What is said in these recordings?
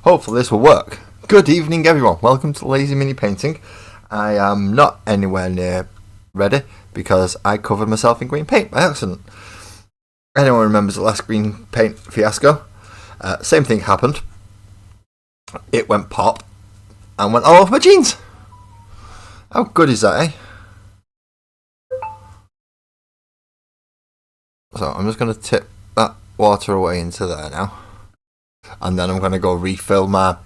Hopefully this will work. Good evening everyone, welcome to Lazy Mini Painting. I am not anywhere near ready because I covered myself in green paint by accident. Anyone remembers the last green paint fiasco? Same thing happened. It went pop and went all over my jeans. How good is that, eh? So I'm just going to tip that water away into there now. And then I'm going to go refill my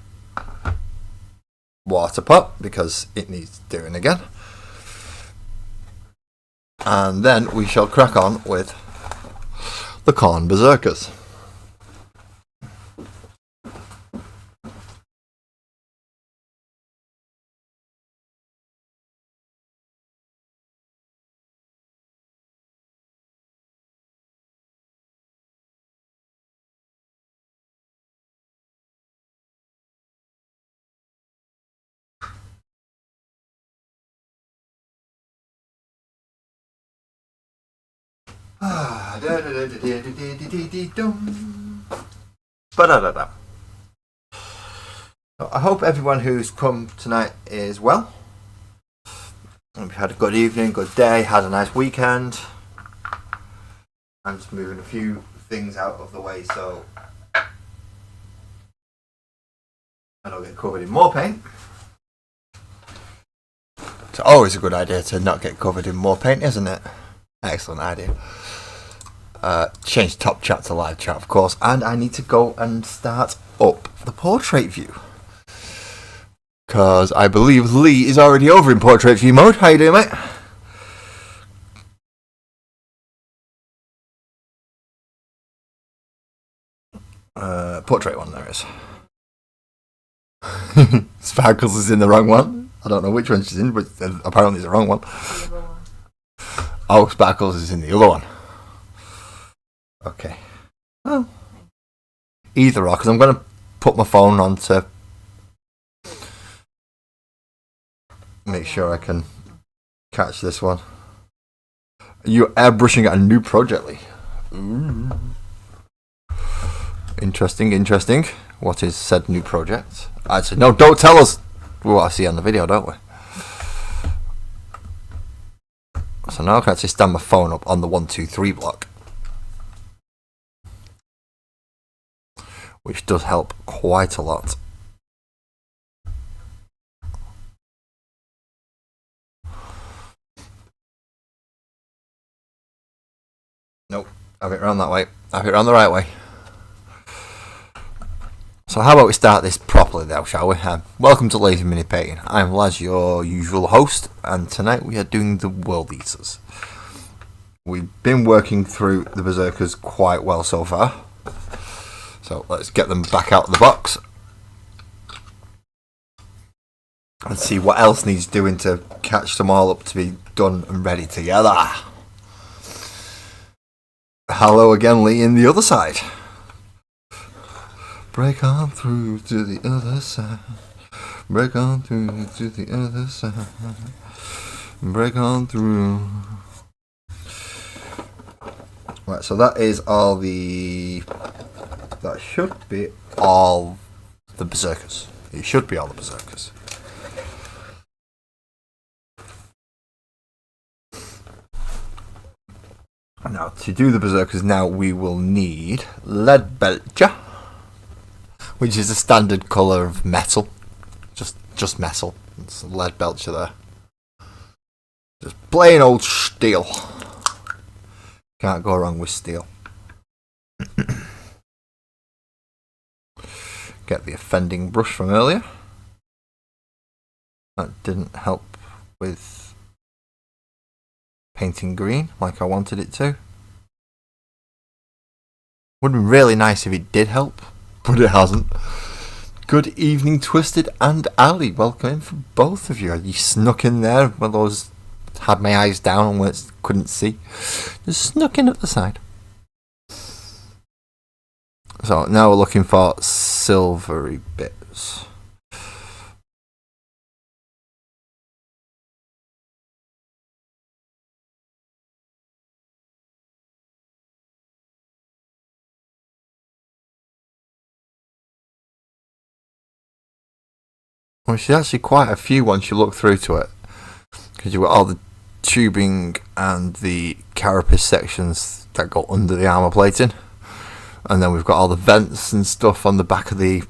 water pot because it needs doing again. And then we shall crack on with the Corn Berserkers. I hope everyone who's come tonight is well. We've had a good evening, good day, had a nice weekend. I'm just moving a few things out of the way so I don't get covered in more paint. It's always a good idea to not get covered in more paint, isn't it? Excellent idea. Change top chat to live chat, of course, and I need to go and start up the portrait view because I believe Lee is already over in portrait view mode. How you doing, mate? Portrait one, there is. Sparkles is in the wrong one. I don't know which one she's in, but apparently it's the wrong one. Oh, Sparkles is in the other one. Okay. Well, either or, because I'm going to put my phone on to make sure I can catch this one. You're airbrushing at a new project, Lee. Ooh. Interesting. What is said new project? I'd say, no, don't tell us what I see on the video, don't we? So now I can actually stand my phone up on the 1, 2, 3 block, which does help quite a lot. Nope, have it around that way. Have it around the right way. So how about we start this properly now, shall we? Welcome to Lazy Mini Painting. I'm Laz, your usual host, and tonight we are doing the Worldeaters. We've been working through the Berserkers quite well so far. So let's get them back out of the box and see what else needs doing to catch them all up to be done and ready together. Hello again, Lee, in the other side. Break on through to the other side. Break on through to the other side. Break on through. Right, so that is all the... That should be all the Berserkers. It should be all the Berserkers. Now, to do the Berserkers now, we will need Leadbelcher, which is a standard colour of metal. Just metal. It's Leadbelcher there. Just plain old steel. Can't go wrong with steel. Get the offending brush from earlier. That didn't help with painting green like I wanted it to. Would have been really nice if it did help, but it hasn't. Good evening, Twisted and Ali. Welcome in for both of you. You snuck in there when those had my eyes down and couldn't see. Just snuck in at the side. So now we're looking for silvery bits. which is actually quite a few once you look through to it, because you've got all the tubing and the carapace sections that go under the armour plating, and then we've got all the vents and stuff on the back of the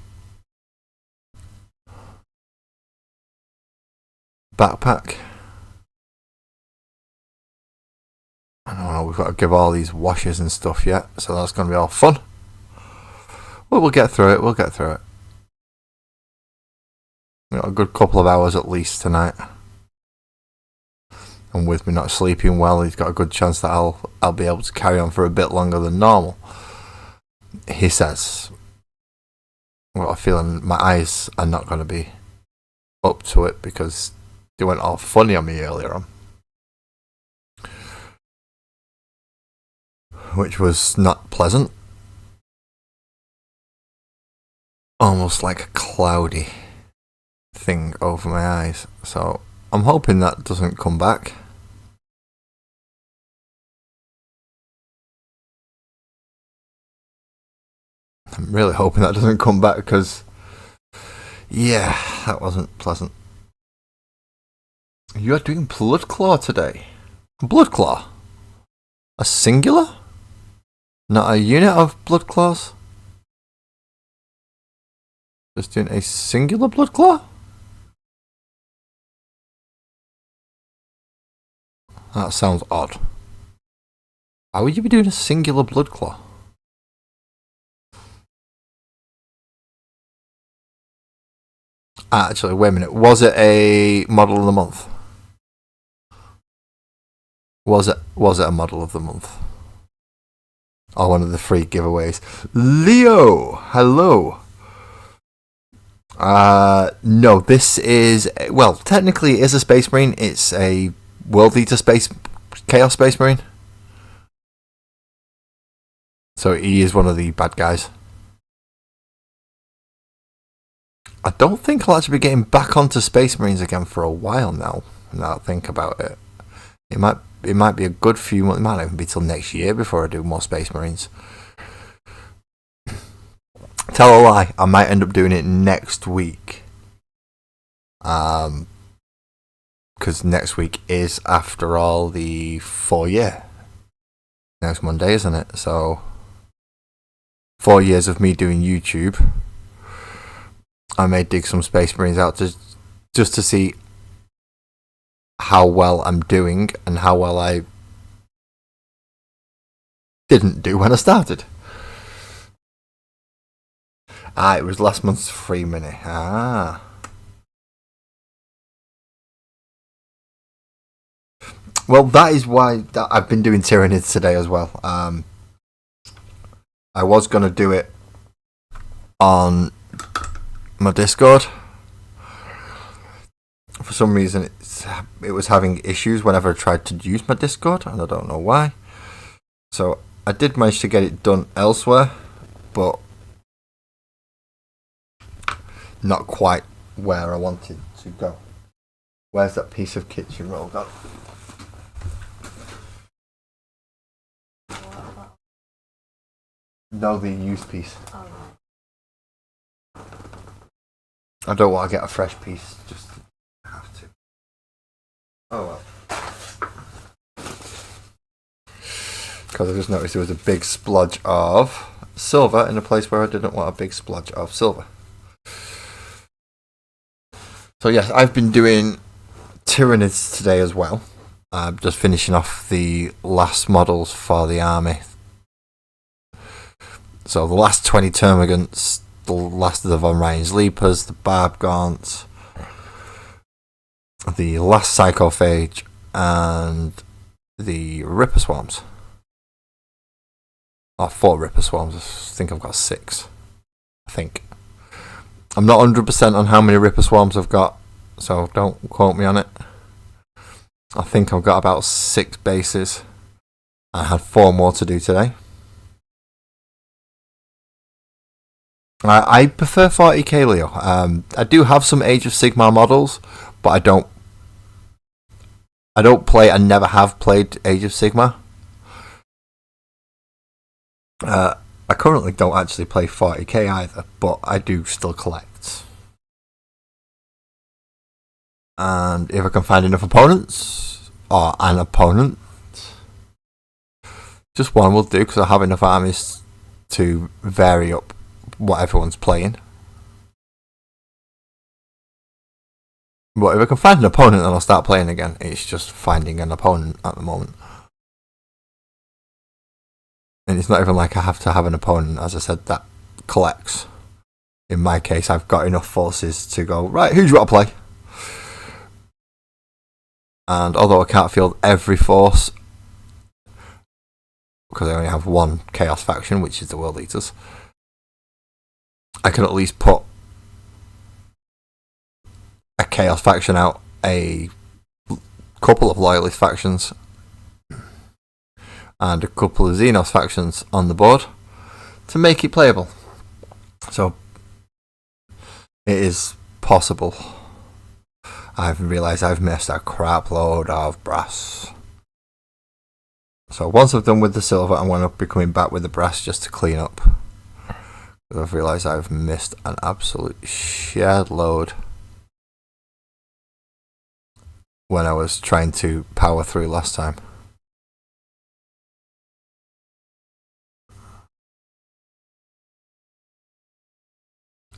backpack. I don't know, we've got to give all these washes and stuff yet, so that's going to be all fun. Well, we'll get through it, We've got a good couple of hours at least tonight. And with me not sleeping well, he's got a good chance that I'll be able to carry on for a bit longer than normal. He says. I've got a feeling my eyes are not going to be up to it because they went all funny on me earlier on. Which was not pleasant. Almost like a cloudy thing over my eyes. So I'm hoping that doesn't come back. I'm really hoping that doesn't come back because, yeah, that wasn't pleasant. You are doing Blood Claw today. Blood Claw? A singular? Not a unit of Blood Claws? Just doing a singular Blood Claw? That sounds odd. Why would you be doing a singular Blood Claw? Actually, wait a minute. Was it a model of the month? Was it a model of the month? Or one of the free giveaways? Leo! Hello! No, this is... Well, technically it is a Space Marine. It's a Worldeater Chaos Space Marine. So he is one of the bad guys. I don't think I'll actually be getting back onto Space Marines again for a while now. Now I think about it. It might be a good few months. It might not even be till next year before I do more Space Marines. Tell a lie, I might end up doing it next week. Because next week is, after all, the 4-year. Next Monday, isn't it? So 4 years of me doing YouTube. I may dig some Space Marines out just to see how well I'm doing and how well I didn't do when I started. It was last month's free mini. Well, that is why I've been doing Tyranids today as well. I was going to do it on my Discord. For some reason it was having issues whenever I tried to use my Discord, and I don't know why. So I did manage to get it done elsewhere, but not quite where I wanted to go. Where's that piece of kitchen roll gone? No, the used piece. Oh, right. I don't want to get a fresh piece, just have to. Oh well. Because I just noticed there was a big splodge of silver in a place where I didn't want a big splodge of silver. So yes, I've been doing Tyranids today as well. I'm just finishing off the last models for the army. So the last 20 Termagants, the last of the Von Ryan's Leapers, the Barb Gaunt, the last Psychophage, and the Ripper Swarms. Or 4 Ripper Swarms, I think I've got 6. I think. I'm not 100% on how many Ripper Swarms I've got, so don't quote me on it. I think I've got about 6 bases. I had 4 more to do today. I prefer 40k Leo. I do have some Age of Sigmar models, but I don't play and never have played Age of Sigmar. I currently don't actually play 40k either, but I do still collect. And if I can find enough opponents, or an opponent, just one will do, because I have enough armies to vary up what everyone's playing. But if I can find an opponent, then I'll start playing again. It's just finding an opponent at the moment. And it's not even like I have to have an opponent, as I said, that collects. In my case, I've got enough forces to go, right, who do you want to play? And although I can't field every force, because I only have one Chaos faction, which is the Worldeaters, I can at least put a Chaos faction out, a couple of Loyalist factions, and a couple of Xenos factions on the board to make it playable. So it is possible. I've realised I've missed a crap load of brass. So once I've done with the silver, I'm going to be coming back with the brass just to clean up. I've realised I've missed an absolute shed load when I was trying to power through last time.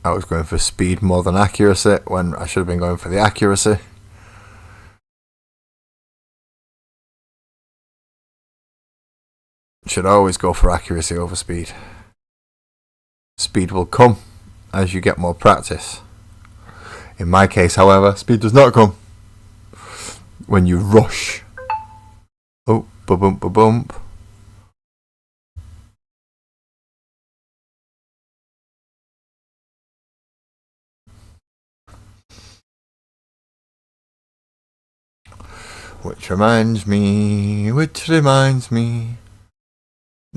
I was going for speed more than accuracy when I should have been going for the accuracy. Should always go for accuracy over speed. Speed will come as you get more practice. In my case, however, speed does not come when you rush. Oh, ba-bump, ba-bump. Which reminds me.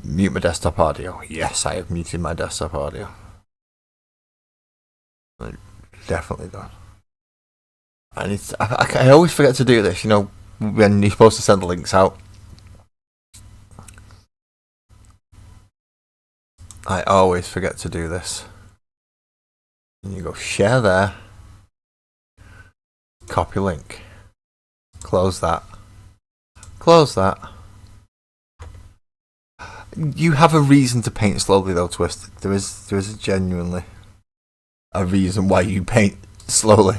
Mute my desktop audio. Yes, I have muted my desktop audio. Definitely done. And I always forget to do this, you know, when you're supposed to send the links out. I always forget to do this. And you go share there. Copy link. Close that. Close that. You have a reason to paint slowly though, Twisted. There is genuinely a reason why you paint slowly.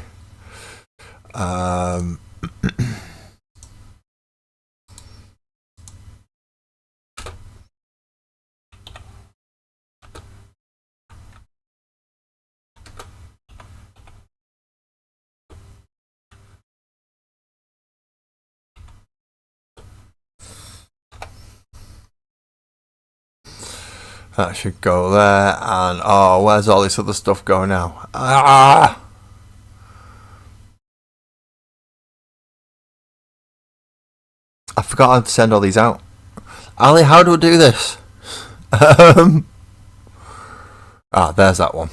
That should go there, and oh, where's all this other stuff going now? Ah! I forgot how to send all these out. Ali, how do I do this? There's that one.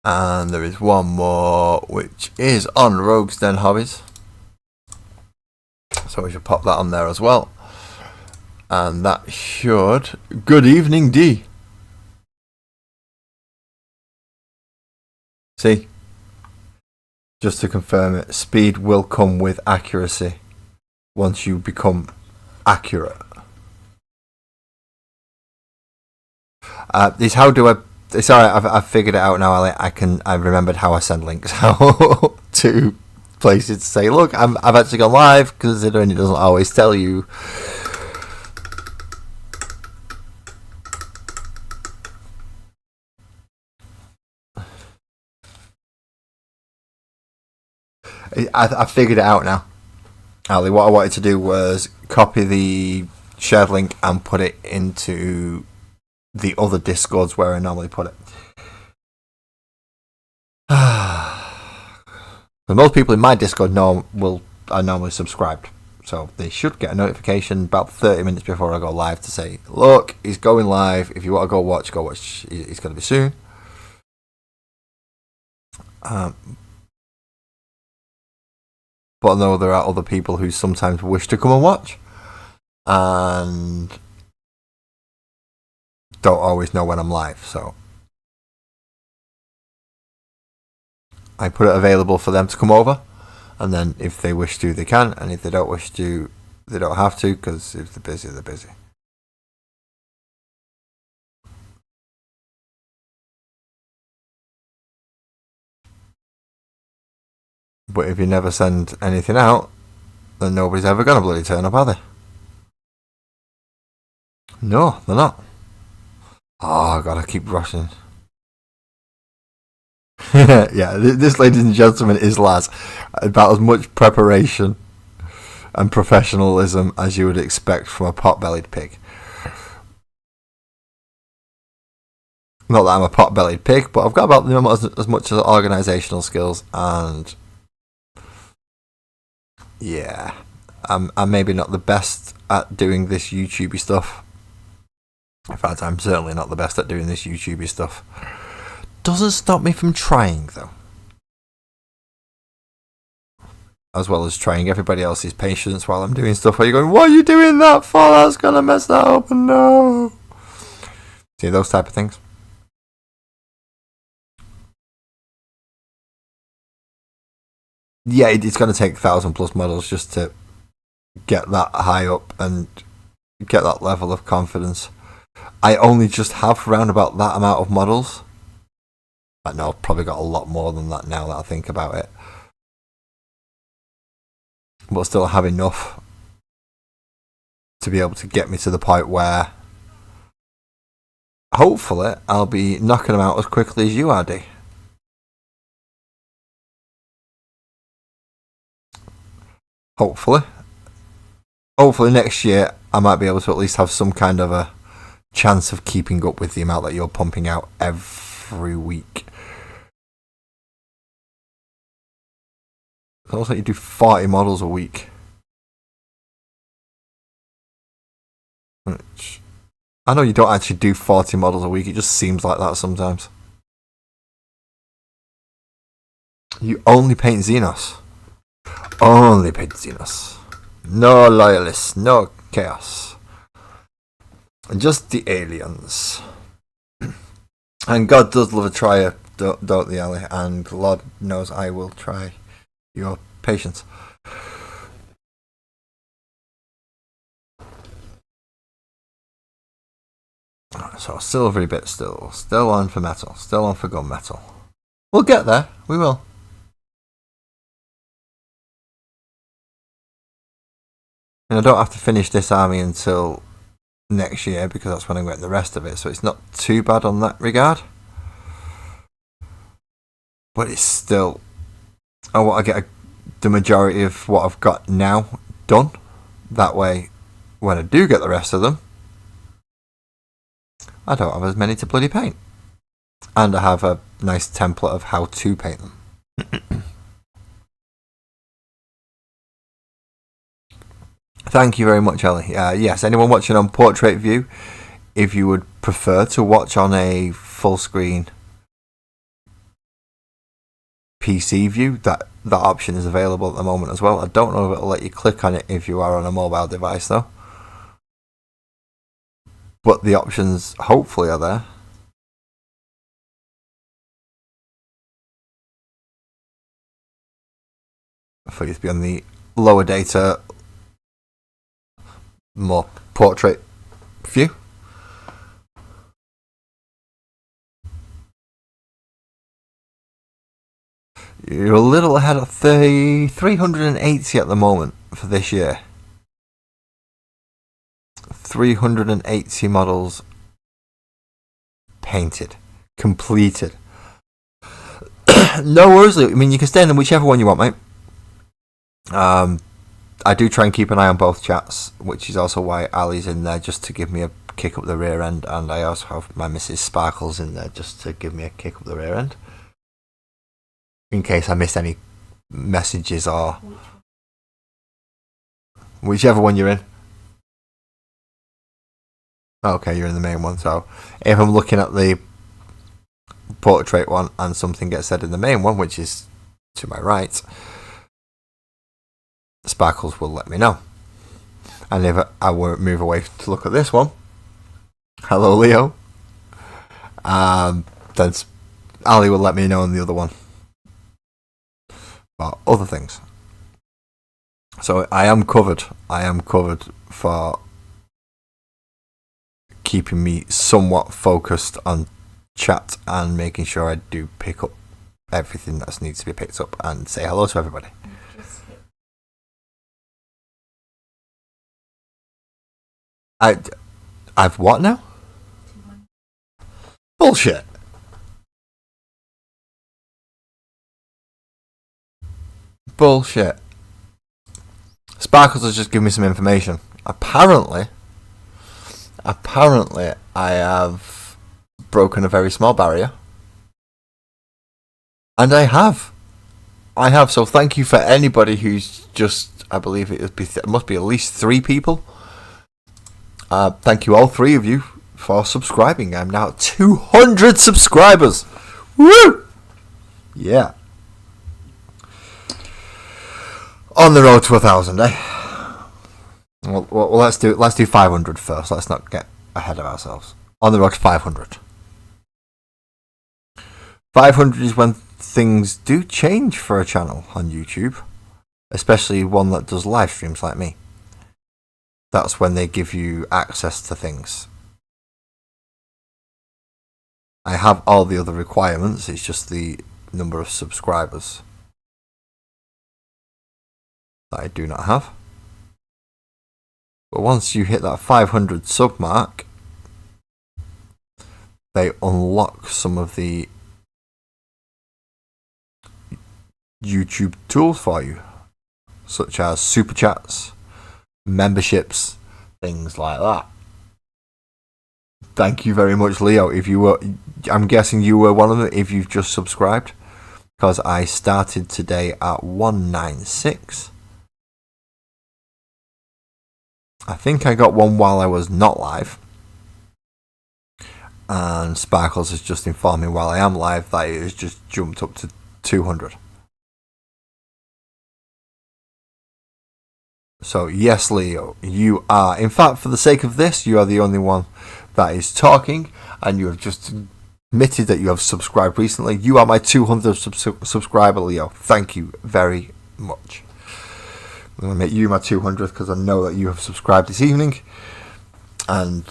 And there is one more, which is on Rogue's Den Hobbies. So we should pop that on there as well. And that should... Good evening, D. See? Just to confirm it, speed will come with accuracy once you become accurate. It's alright, I've figured it out now, Ali. I remembered how I send links out to places to say, look, I've actually gone live, considering it doesn't always tell you. I figured it out now, Ali. What I wanted to do was copy the shared link and put it into the other Discords where I normally put it. Most people in my Discord are normally subscribed, so they should get a notification about 30 minutes before I go live to say, look, he's going live. If you want to go watch. He's going to be soon. But I know there are other people who sometimes wish to come and watch and don't always know when I'm live, so I put it available for them to come over, and then if they wish to, they can, and if they don't wish to, they don't have to, because if they're busy, they're busy. But if you never send anything out, then nobody's ever going to bloody turn up, are they? No, they're not. Oh, God, I keep rushing. Yeah, this, ladies and gentlemen, is Laz. About as much preparation and professionalism as you would expect from a pot-bellied pig. Not that I'm a pot-bellied pig, but I've got about as much as organisational skills, and yeah, I'm maybe not the best at doing this YouTubey stuff. In fact, I'm certainly not the best at doing this YouTubey stuff. Doesn't stop me from trying, though. As well as trying everybody else's patience while I'm doing stuff where you're going, what are you doing that for? That's going to mess that up. No. See, those type of things. Yeah, it's going to take 1,000+ models just to get that high up and get that level of confidence. I only just have around about that amount of models. I know I've probably got a lot more than that now that I think about it. But still have enough to be able to get me to the point where hopefully I'll be knocking them out as quickly as you are, D. Hopefully next year I might be able to at least have some kind of a chance of keeping up with the amount that you're pumping out every week. It looks like you do 40 models a week. Which, I know you don't actually do 40 models a week, it just seems like that sometimes. You only paint Xenos. Only paint Xenos. No loyalists, no chaos. Just the aliens. And God does love a trier, don't they, Ali? And Lord knows I will try your patience. So silvery bit still on for metal, still on for gunmetal. We'll get there, we will. And I don't have to finish this army until next year because that's when I'm getting the rest of it, so it's not too bad on that regard. But it's still, I want to get the majority of what I've got now done. That way, when I do get the rest of them, I don't have as many to bloody paint. And I have a nice template of how to paint them. Thank you very much, Ellie. Yes, anyone watching on portrait view, if you would prefer to watch on a full screen PC view, that option is available at the moment as well. I don't know if it'll let you click on it if you are on a mobile device though. But the options hopefully are there. For you to be on the lower data, more portrait view. You're a little ahead of 380 at the moment for this year. 380 models painted, completed. No worries. I mean, you can stay in them whichever one you want, mate. I do try and keep an eye on both chats, which is also why Ali's in there just to give me a kick up the rear end, and I also have my Mrs. Sparkles in there just to give me a kick up the rear end. In case I miss any messages or whichever one you're in. Okay, you're in the main one, so if I'm looking at the portrait one and something gets said in the main one, which is to my right, Sparkles will let me know. And if I won't move away to look at this one, hello Leo, then Ali will let me know on the other one. but other things. So I am covered. I am covered for keeping me somewhat focused on chat and making sure I do pick up everything that needs to be picked up and say hello to everybody. I've what now? Bullshit. Bullshit. Sparkles has just given me some information. Apparently I have broken a very small barrier. And I have. So thank you for anybody who's just, I believe it must be at least 3 people. Thank you all 3 of you for subscribing. I'm now at 200 subscribers. Woo! Yeah. On the road to 1,000, eh? Well, let's do 500 first. Let's not get ahead of ourselves. On the road to 500. 500 is when things do change for a channel on YouTube, especially one that does live streams like me. That's when they give you access to things. I have all the other requirements, it's just the number of subscribers that I do not have. But once you hit that 500 sub mark, they unlock some of the YouTube tools for you, such as super chats, memberships, things like that. Thank you very much, Leo. I'm guessing you were one of them if you've just subscribed, because I started today at 196. I think I got one while I was not live, and Sparkles has just informed me while I am live that it has just jumped up to 200. So yes, Leo, you are, in fact, for the sake of this, you are the only one that is talking, and you have just admitted that you have subscribed recently. You are my 200th subscriber, Leo. Thank you very much. I'm going to make you my 200th because I know that you have subscribed this evening. And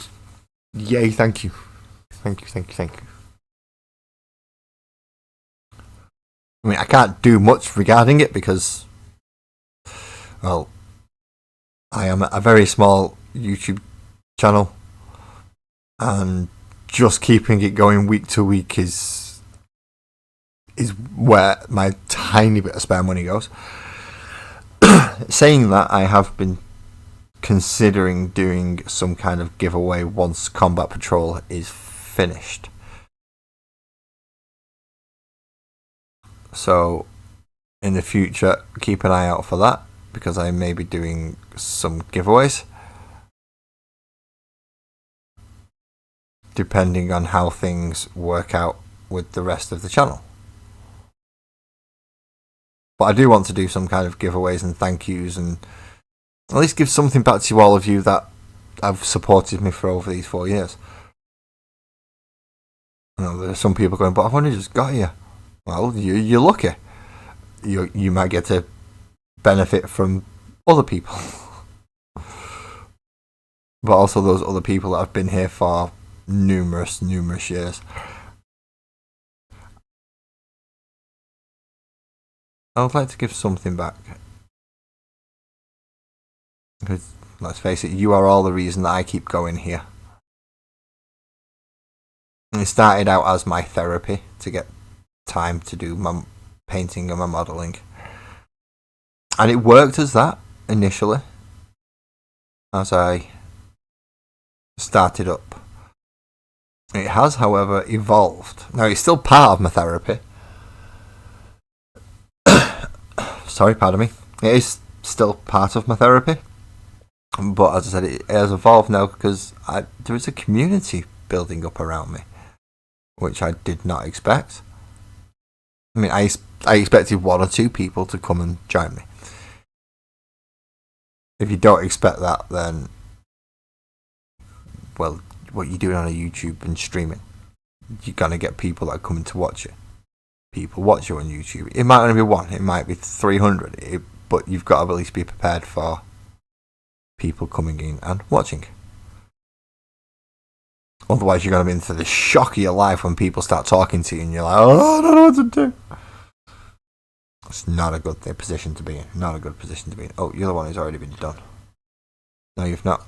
yay, thank you. Thank you. I mean, I can't do much regarding it because, well, I am a very small YouTube channel, and just keeping it going week to week is where my tiny bit of spare money goes. Saying that, I have been considering doing some kind of giveaway once Combat Patrol is finished. So in the future, keep an eye out for that, because I may be doing some giveaways depending on how things work out with the rest of the channel. But I do want to do some kind of giveaways and thank yous, and at least give something back to all of you that have supported me for over these 4 years. You know, there's some people going, but I've only just got here. Well, you're lucky. You might get to benefit from other people. But also those other people that have been here for numerous years. I would like to give something back. Because, let's face it, you are all the reason that I keep going here. It started out as my therapy to get time to do my painting and my modelling. And it worked as that initially, as I started up. It has, however, evolved. Now, it's still part of my therapy. Sorry, pardon me. It is still part of my therapy. But as I said, it has evolved now because there is a community building up around me, which I did not expect. I mean, I expected 1 or 2 people to come and join me. If you don't expect that, then, well, what you're doing on a YouTube and streaming, you're going to get people that are coming to watch it. people watch you on YouTube. It might only be one, it might be 300, but you've got to at least be prepared for people coming in and watching. Otherwise, you're going to be into the shock of your life when people start talking to you and you're like, oh, I don't know what to do. It's not a good position to be in. Not a good position to be in. Oh, you're the one who's already been done. No, you've not.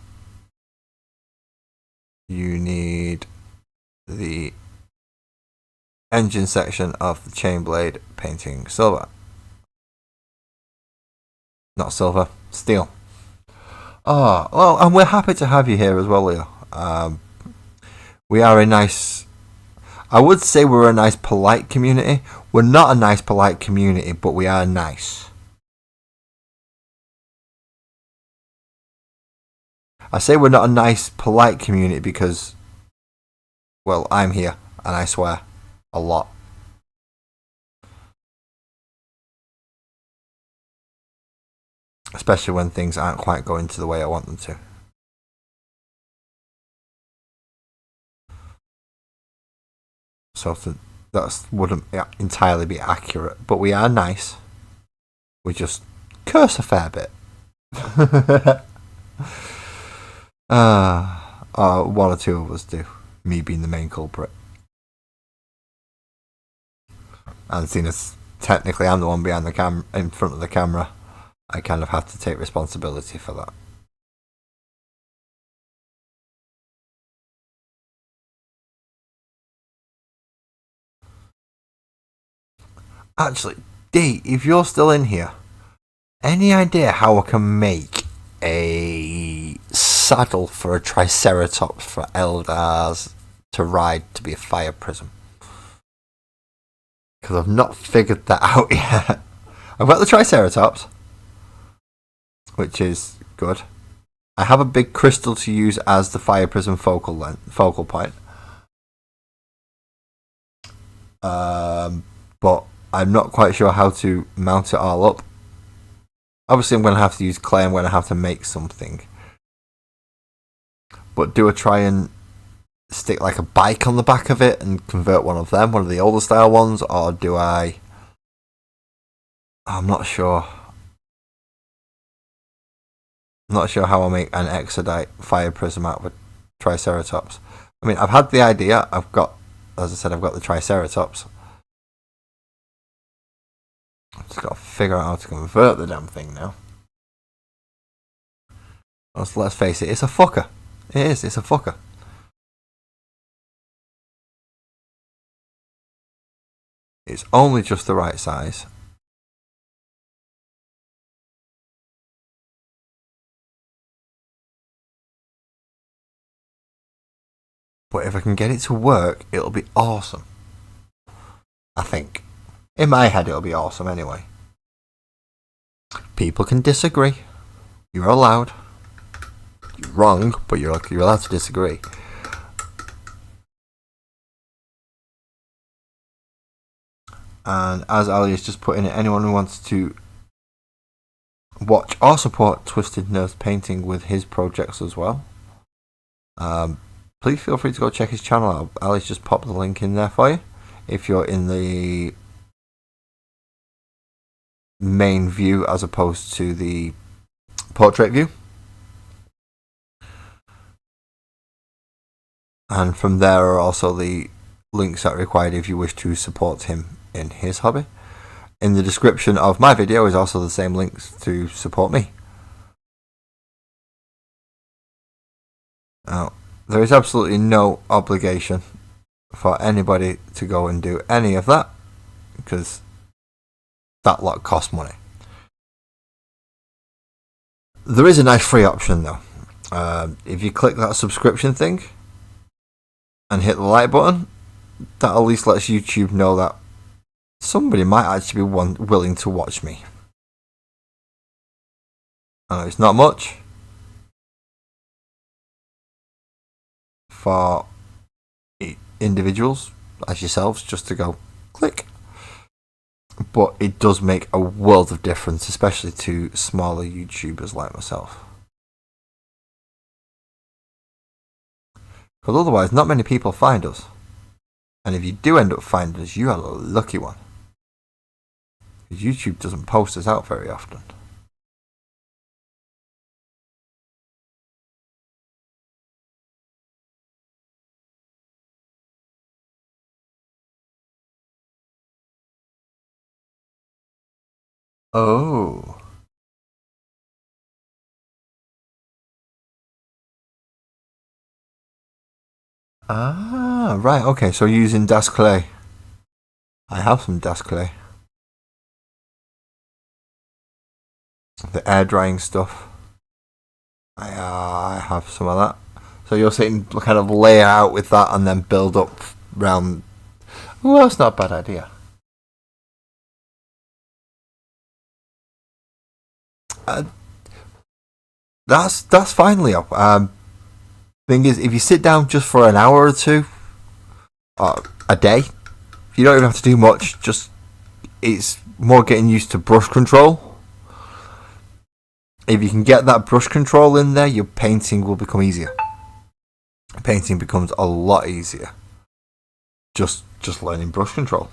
You need the engine section of the chain blade painting silver. Not silver, steel. Oh, well, and we're happy to have you here as well, Leo. We are a nice, I would say we're a nice, polite community. We're not a nice, polite community, but we are nice. I say we're not a nice, polite community because, well, I'm here and I swear a lot. Especially when things aren't quite going to the way I want them to. So that wouldn't entirely be accurate, but we are nice. We just curse a fair bit. One or two of us do. Me being the main culprit. And seeing as technically I'm the one behind the camera, in front of the camera, I kind of have to take responsibility for that. Actually, D, if you're still in here, any idea how I can make a saddle for a Triceratops for Eldars to ride to be a fire prism? Because I've not figured that out yet. I've got the Triceratops, which is good. I have a big crystal to use as the fire prism focal point. But I'm not quite sure how to mount it all up. Obviously, I'm going to have to use clay. I'm going to have to make something. But do I try and stick like a bike on the back of it and convert one of them, one of the older style ones, or do I? I'm not sure. I'm not sure how I'll make an Exodite fire prism out of a Triceratops. I mean, I've had the idea. I've got, as I said, I've got the Triceratops. I've just got to figure out how to convert the damn thing now. Let's face it, it's a fucker. It is, it's a fucker. It's only just the right size. But if I can get it to work, it'll be awesome. I think. In my head, it'll be awesome anyway. People can disagree. You're allowed. You're wrong, but you're allowed to disagree. And as Ali has just put in it, anyone who wants to watch or support Twisted Nerves Painting with his projects as well, please feel free to go check his channel out. Ali's just popped the link in there for you. If you're in the main view as opposed to the portrait view. And from there are also the links that are required if you wish to support him in his hobby. In the description of my video is also the same links to support me. Now, there is absolutely no obligation for anybody to go and do any of that, because that lot costs money. There is a nice free option though. If you click that subscription thing and hit the like button, that at least lets YouTube know that somebody might actually be willing to watch me. I know it's not much for individuals as yourselves just to go click, but it does make a world of difference, especially to smaller YouTubers like myself, because otherwise not many people find us, and if you do end up finding us, you are a lucky one. YouTube doesn't post us out very often. Oh. Ah, right, okay, so using Das Clay. I have some Das Clay. The air drying stuff. I have some of that. So you're saying kind of lay out with that and then build up round. Well, that's not a bad idea. Uh, that's fine, Leo. Thing is, if you sit down just for an hour or two, a day, you don't even have to do much. Just it's more getting used to brush control. If you can get that brush control in there, your painting will become easier. Painting becomes a lot easier. Just learning brush control.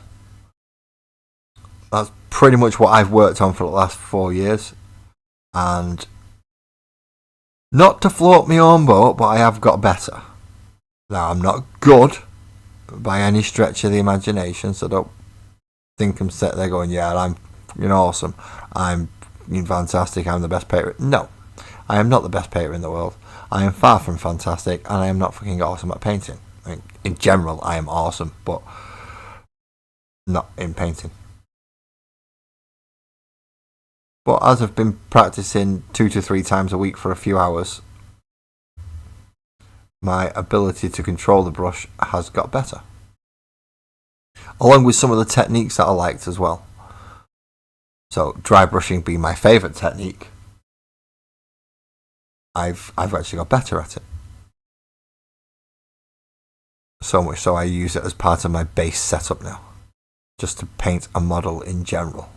That's pretty much what I've worked on for the last 4 years, and not to float my own boat, but I have got better. Now, I'm not good by any stretch of the imagination, so don't think I'm sitting there going, yeah, I'm awesome, I'm fantastic, I'm the best painter. No, I am not the best painter in the world. I am far from fantastic, and I am not fucking awesome at painting. I mean, in general, I am awesome, but not in painting. But as I've been practicing 2 to 3 times a week for a few hours, my ability to control the brush has got better. Along with some of the techniques that I liked as well. So dry brushing being my favourite technique, I've actually got better at it. So much so I use it as part of my base setup now, just to paint a model in general.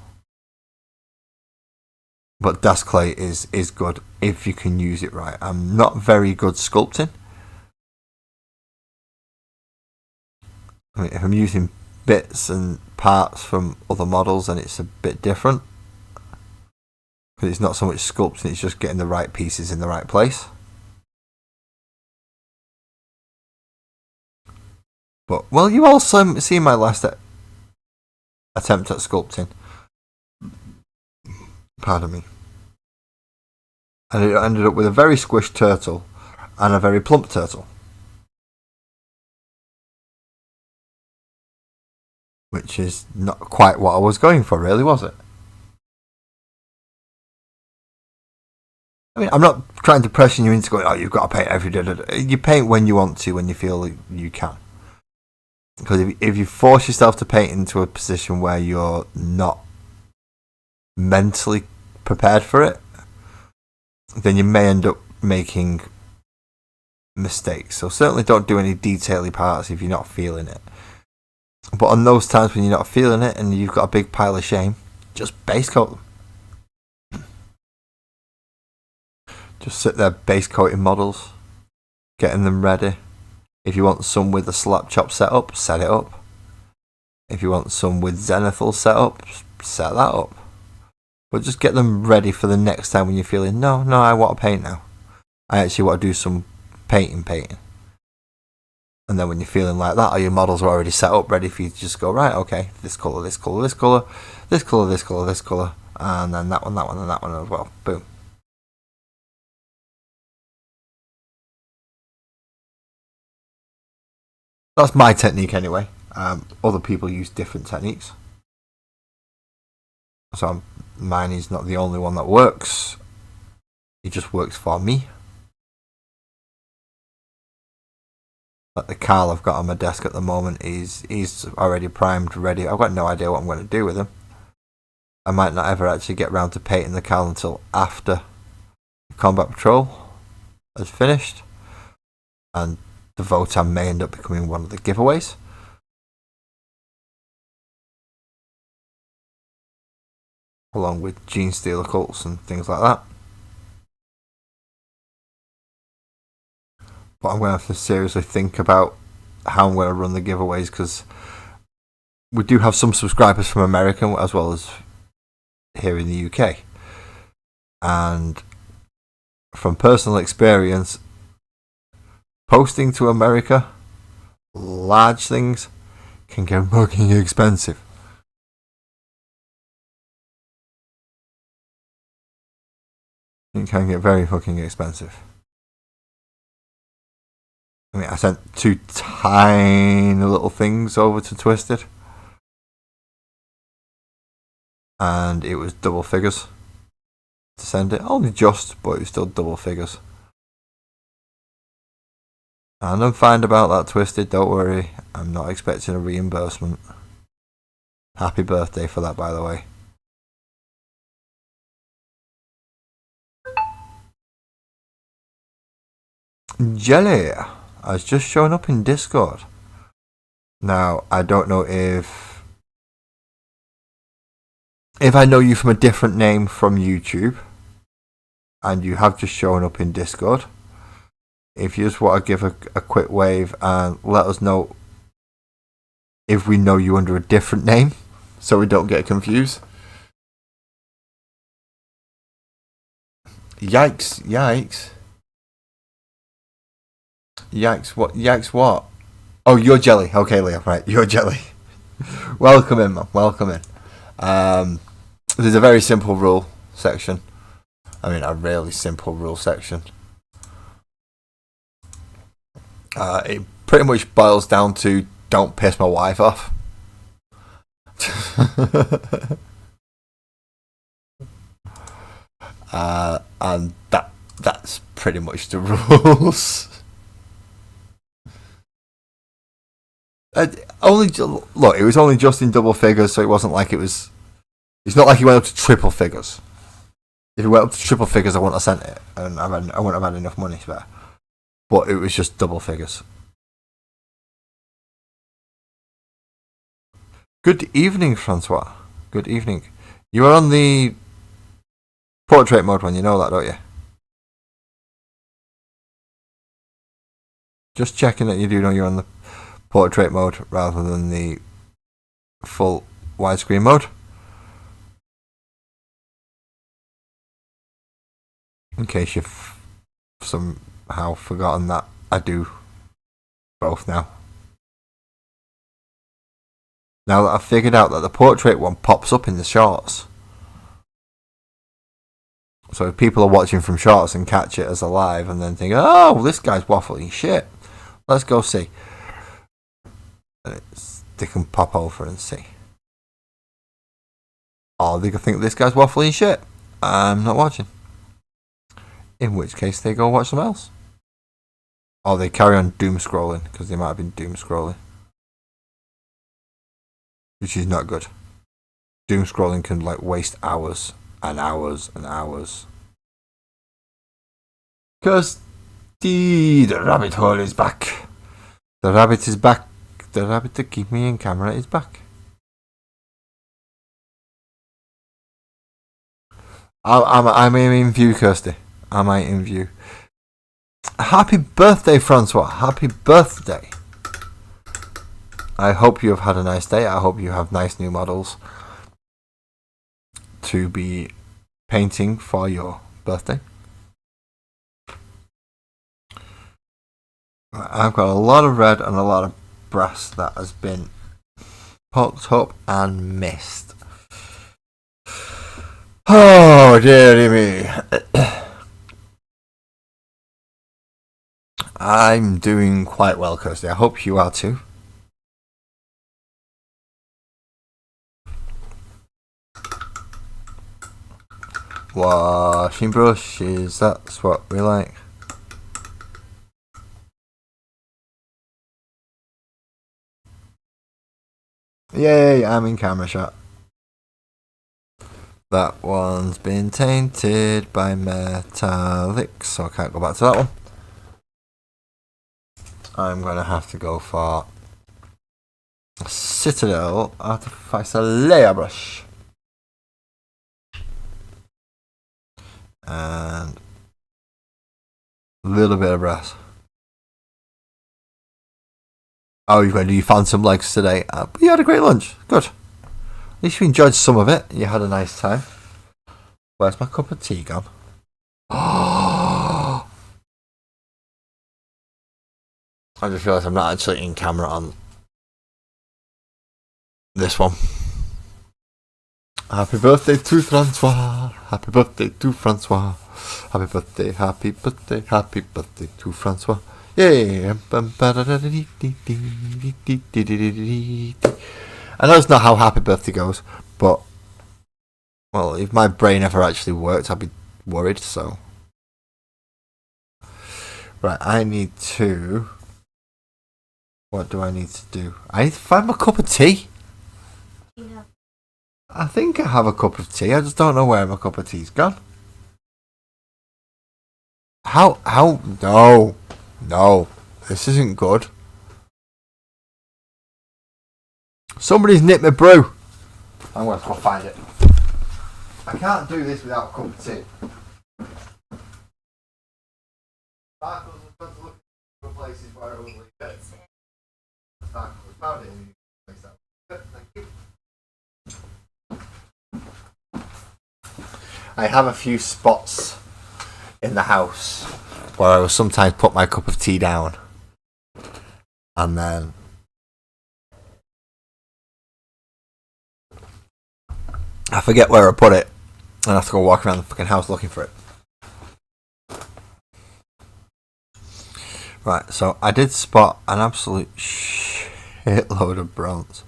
But Das Clay is good if you can use it right. I'm not very good sculpting. I mean, if I'm using bits and parts from other models, then it's a bit different. Because it's not so much sculpting, it's just getting the right pieces in the right place. But, well, you also see my last attempt at sculpting. Pardon me. And it ended up with a very squished turtle and a very plump turtle. Which is not quite what I was going for, really, was it? I mean, I'm not trying to pressure you into going, oh, you've got to paint every day. You paint when you want to, when you feel you can. Because if you force yourself to paint into a position where you're not mentally prepared for it, then you may end up making mistakes. So certainly don't do any detaily parts if you're not feeling it. But on those times when you're not feeling it and you've got a big pile of shame, just base coat them. Just sit there base coating models, getting them ready. If you want some with a slap chop setup, set it up. If you want some with zenithal setup, set that up. But just get them ready for the next time when you're feeling, no, I want to paint now. I actually want to do some painting. And then when you're feeling like that, all your models are already set up, ready for you to just go, right, okay, this colour, this colour, this colour, this colour, this colour, this colour, and then that one, and that one as well. Boom. That's my technique anyway. Other people use different techniques. So mine is not the only one that works. It just works for me. Like the Carl I've got on my desk at the moment he's already primed, ready. I've got no idea what I'm going to do with him. I might not ever actually get round to painting the Carl until after Combat Patrol is finished. And the Votan may end up becoming one of the giveaways. Along with Gene Stealer cults and things like that. But I'm going to have to seriously think about how I'm going to run the giveaways, because we do have some subscribers from America as well as here in the UK. And from personal experience, posting to America, large things can get fucking expensive. It can get very fucking expensive. I mean, I sent 2 tiny little things over to Twisted, and it was double figures to send it. Only just, but it was still double figures. And I'm fine about that, Twisted, don't worry. I'm not expecting a reimbursement. Happy birthday for that, by the way. Jelly has just shown up in Discord. Now, I don't know if I know you from a different name from YouTube, and you have just shown up in Discord. If you just want to give a quick wave and let us know if we know you under a different name, so we don't get confused. Yikes, yikes. Yikes what? Oh, you're Jelly. Okay, Liam, right, you're Jelly. Welcome in, man, welcome in. There's a very simple rule section. I mean, a really simple rule section. It pretty much boils down to don't piss my wife off. And that's pretty much the rules. Look, it was only just in double figures, so it wasn't like it was. It's not like he went up to triple figures. If he went up to triple figures, I wouldn't have sent it, and I wouldn't have had enough money for that. But it was just double figures. Good evening, Francois. Good evening. You are on the portrait mode one, you know that, don't you? Just checking that you do know you're on the portrait mode rather than the full widescreen mode. In case you've somehow forgotten that, I do both now. Now that I've figured out that the portrait one pops up in the shorts. So if people are watching from shorts and catch it as a live and then think, oh, this guy's waffling shit, let's go see. And they can pop over and see. Or they can think this guy's waffling shit, I'm not watching. In which case they go watch something else. Or they carry on doom scrolling, because they might have been doom scrolling. Which is not good. Doom scrolling can waste hours and hours and hours. Because the rabbit hole is back. The rabbit is back. The rabbit to keep me in camera is back. I'm in view, Kirsty. Am I in view? Happy birthday, Francois. Happy birthday. I hope you have had a nice day. I hope you have nice new models to be painting for your birthday. I've got a lot of red and a lot of brass that has been poked up and missed. Oh, dearie me. I'm doing quite well, Kirsty. I hope you are too. Washing brushes, that's what we like. Yay, I'm in camera shot. That one's been tainted by metallic, so I can't go back to that one. I'm going to have to go for Citadel Artificer Layer Brush. And a little bit of brass. Oh, you found some legs today. But you had a great lunch. Good. At least you enjoyed some of it. You had a nice time. Where's my cup of tea gone? I just realised I'm not actually in camera on this one. Happy birthday to Francois. Happy birthday to Francois. Happy birthday, happy birthday, happy birthday to Francois. Yay! I know it's not how happy birthday goes, but well, if my brain ever actually worked, I'd be worried, so. Right, I need to. What do I need to do? I need to find my cup of tea. Yeah. I think I have a cup of tea. I just don't know where my cup of tea's gone. How? No. This isn't good. Somebody's nicked my brew. I'm going to go find it. I can't do this without a cup of tea. Sparkles has got to look for places where it will leave it. Sparkles found it in the place that. Thank you. I have a few spots in the house where I will sometimes put my cup of tea down and then I forget where I put it and I have to go walk around the fucking house looking for it. Right, so I did spot an absolute shitload of bronze.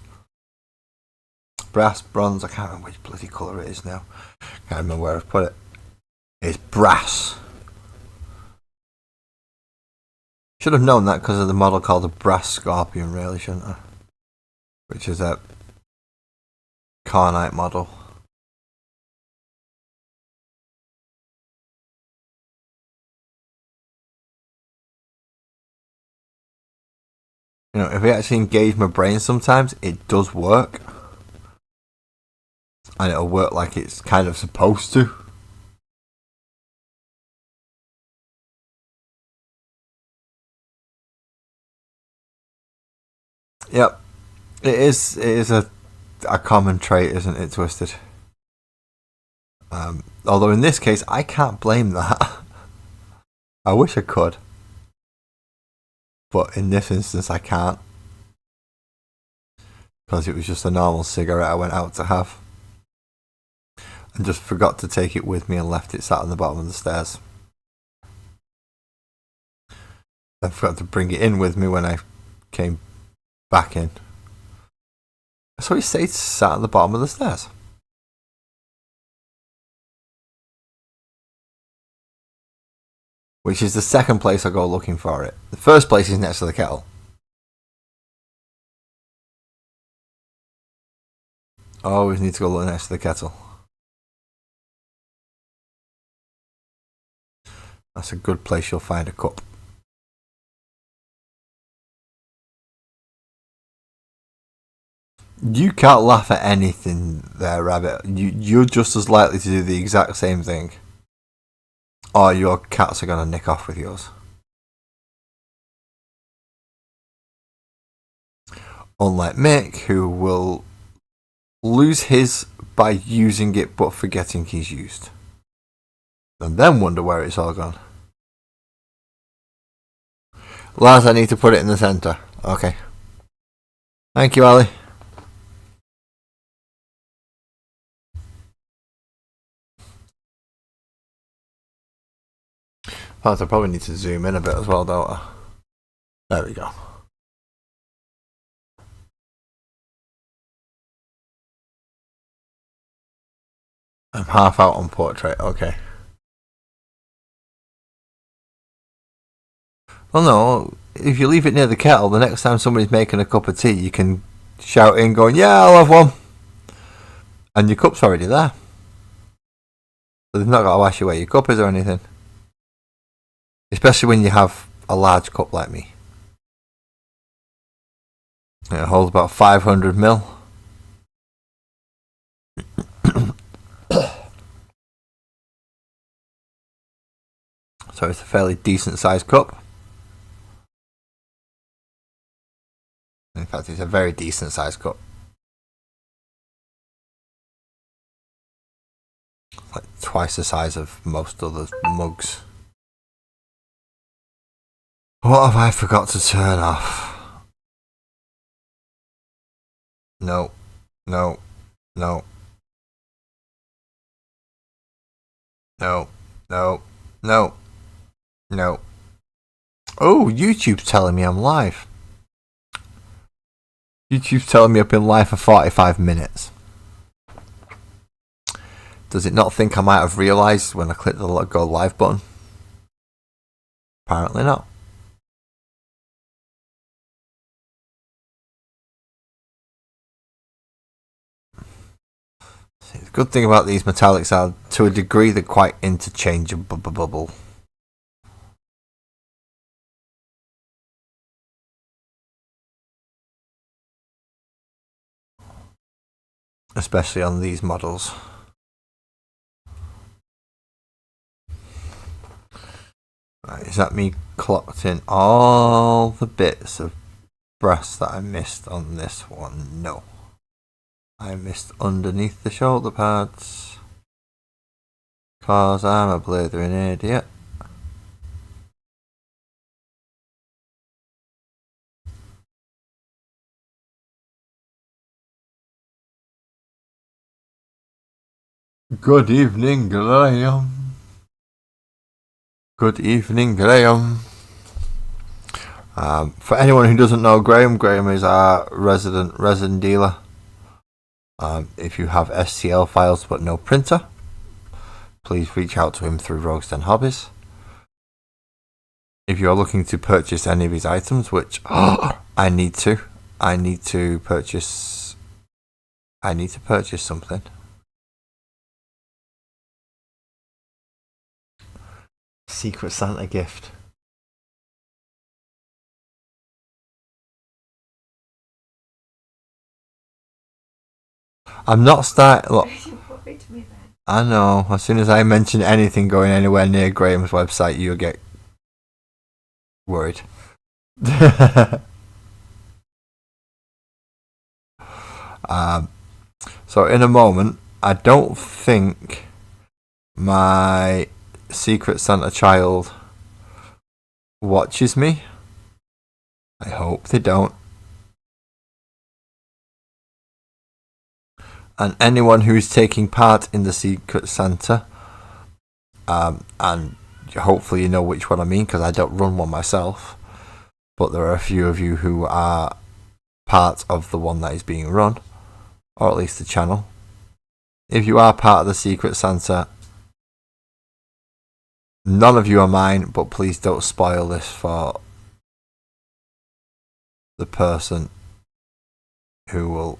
Brass, bronze, I can't remember which bloody colour it is now. Can't remember where I've put it. It's brass. Should have known that because of the model called the Brass Scorpion, really, shouldn't I? Which is a Carnite model. You know, if I actually engage my brain sometimes, it does work. And it'll work like it's kind of supposed to. Yep. It is a common trait, isn't it, Twisted? Although in this case, I can't blame that. I wish I could. But in this instance, I can't. Because it was just a normal cigarette I went out to have. And just forgot to take it with me and left it sat on the bottom of the stairs. I forgot to bring it in with me when I came back in. So it stayed sat at the bottom of the stairs. Which is the second place I go looking for it. The first place is next to the kettle. I always need to go look next to the kettle. That's a good place you'll find a cup. You can't laugh at anything there, Rabbit. You're just as likely to do the exact same thing. Or your cats are going to nick off with yours. Unlike Mick, who will lose his by using it but forgetting he's used. And then wonder where it's all gone. Lars, I need to put it in the centre. Okay. Thank you, Ali. I probably need to zoom in a bit as well, don't I? There we go. I'm half out on portrait, okay. Well, no, if you leave it near the kettle, the next time somebody's making a cup of tea, you can shout in going, yeah, I'll have one. And your cup's already there. So they've not got to ask you where your cup is or anything. Especially when you have a large cup like me. It holds about 500 ml. So it's a fairly decent sized cup. In fact, it's a very decent sized cup. Like twice the size of most other mugs. What have I forgot to turn off? No. No. No. No. No. No. No. Oh, YouTube's telling me I'm live. YouTube's telling me I've been live for 45 minutes. Does it not think I might have realised when I clicked the go live button? Apparently not. The good thing about these metallics are, to a degree, they're quite interchangeable. Especially on these models. Right, is that me clocked in all the bits of brass that I missed on this one? No. I missed underneath the shoulder pads. Cause I'm a blithering idiot. Good evening, Graham. Good evening, Graham. For anyone who doesn't know Graham is our resident resin dealer. If you have STL files but no printer, please reach out to him through Rogues Den Hobbies. If you're looking to purchase any of his items, which I need to purchase something. Secret Santa gift. I'm not starting. Look, I know. As soon as I mention anything going anywhere near Graham's website, you get worried. So in a moment, I don't think my Secret Santa child watches me. I hope they don't. And anyone who's taking part in the Secret Santa, and hopefully you know which one I mean because I don't run one myself, but there are a few of you who are part of the one that is being run, or at least the channel. If you are part of the Secret Santa, none of you are mine, but please don't spoil this for the person who will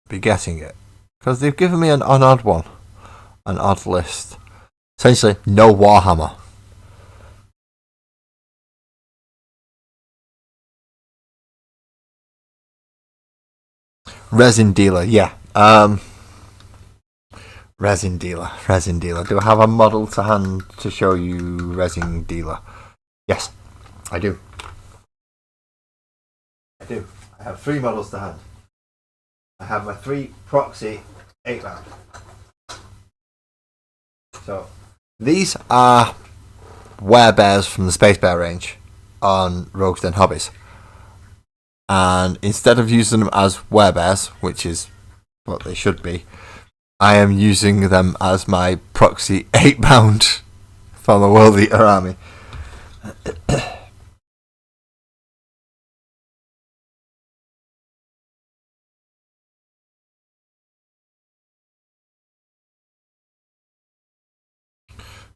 be getting it, because they've given me an odd one, an odd list. Essentially, no Warhammer. Resin dealer, yeah. Resin dealer. Do I have a model to hand to show you resin dealer? Yes, I do. I have 3 models to hand. I have my 3 proxy 8-round. So these are werebears from the Space Bear range on Rogues Den Hobbies. And instead of using them as werebears, which is what they should be, I am using them as my proxy 8-pound from the Worldeater army.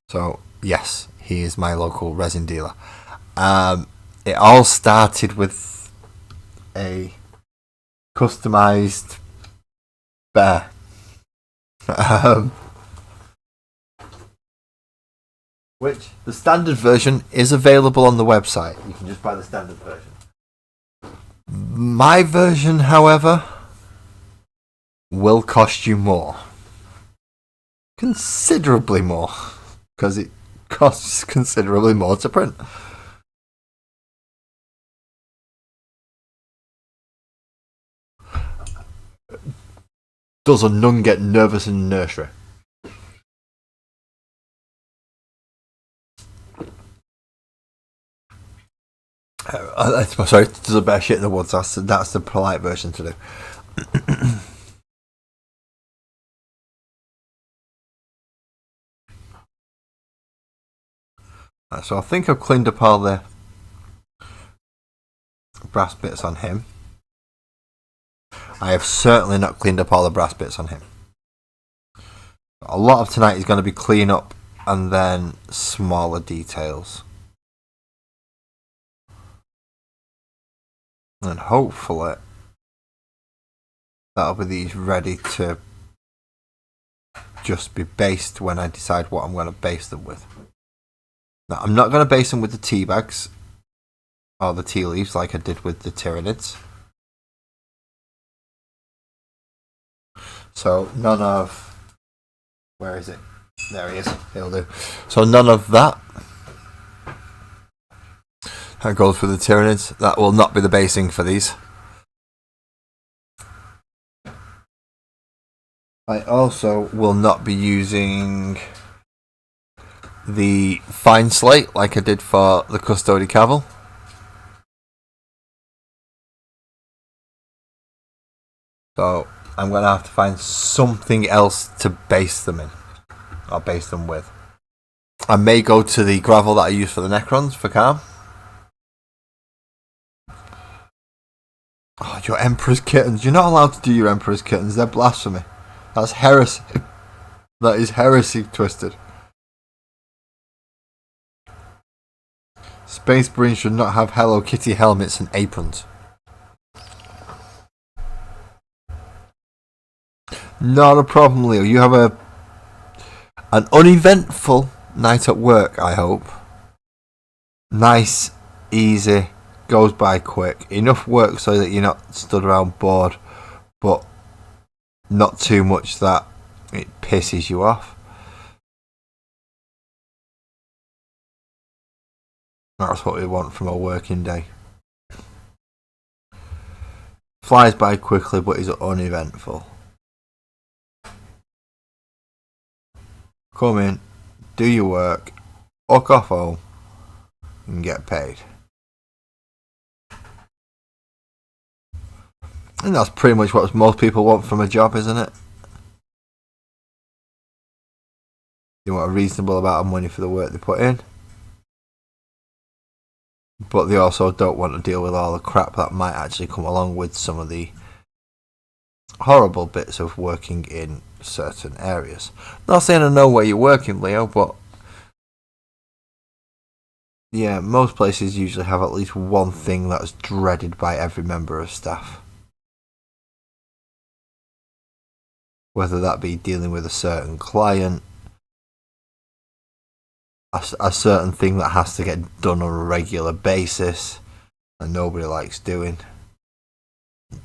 So yes, he is my local resin dealer. It all started with a customized bear. Which the standard version is available on the website. You can just buy the standard version. My version, however, will cost you more. Considerably more. Because it costs considerably more to print. Does a nun get nervous in nursery? Sorry, there's a bear shit in the woods. That's the polite version to do. So I think I've cleaned up all the brass bits on him. I have certainly not cleaned up all the brass bits on him. A lot of tonight is going to be clean up and then smaller details. And hopefully that'll be these ready to just be based when I decide what I'm going to base them with. Now, I'm not going to base them with the tea bags or the tea leaves like I did with the Tyranids. So none of... Where is it? There he is. He'll do. So none of that. That goes for the Tyranids. That will not be the basing for these. I also will not be using the fine slate like I did for the Custody Cavil. So I'm going to have to find something else to base them in. Or base them with. I may go to the gravel that I use for the Necrons for Calm. Oh, your Emperor's Kittens. You're not allowed to do your Emperor's Kittens. They're blasphemy. That's heresy. That is heresy twisted. Space Marines should not have Hello Kitty helmets and aprons. Not a problem, Leo. You have an uneventful night at work, I hope. Nice, easy, goes by quick. Enough work so that you're not stood around bored, but not too much that it pisses you off. That's what we want from a working day. Flies by quickly, but is uneventful. Come in, do your work, walk off home, and get paid. And that's pretty much what most people want from a job, isn't it? They want a reasonable amount of money for the work they put in. But they also don't want to deal with all the crap that might actually come along with some of the horrible bits of working in certain areas. Not saying I know where you're working, Leo, but yeah, most places usually have at least one thing that's dreaded by every member of staff. Whether that be dealing with a certain client, a certain thing that has to get done on a regular basis and nobody likes doing,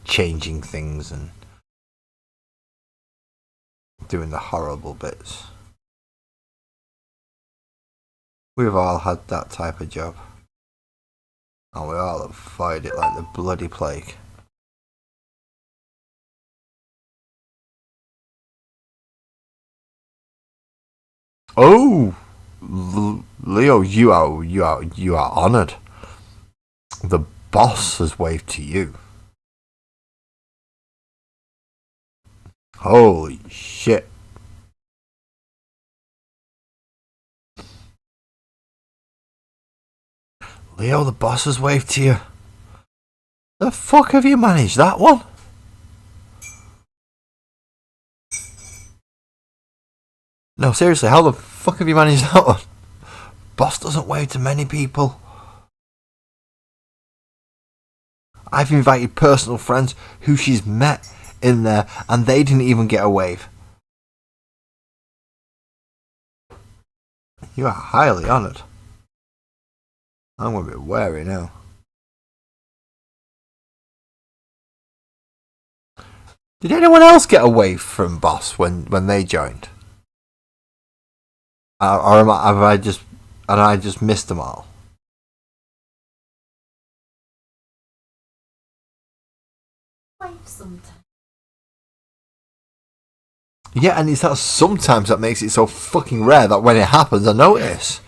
changing things and doing the horrible bits. We've all had that type of job, and we all avoid it like the bloody plague. Oh, Leo, you are honoured. The boss has waved to you. Holy shit. Leo, the boss has waved to you. The fuck have you managed that one? No, seriously, how the fuck have you managed that one? Boss doesn't wave to many people. I've invited personal friends who she's met in there and they didn't even get a wave. You are highly honoured. I'm going to be wary now. Did anyone else get a wave from Boss when they joined? Or have I just missed them all? Wave sometimes. Yeah, and it's that sometimes that makes it so fucking rare that when it happens, I notice.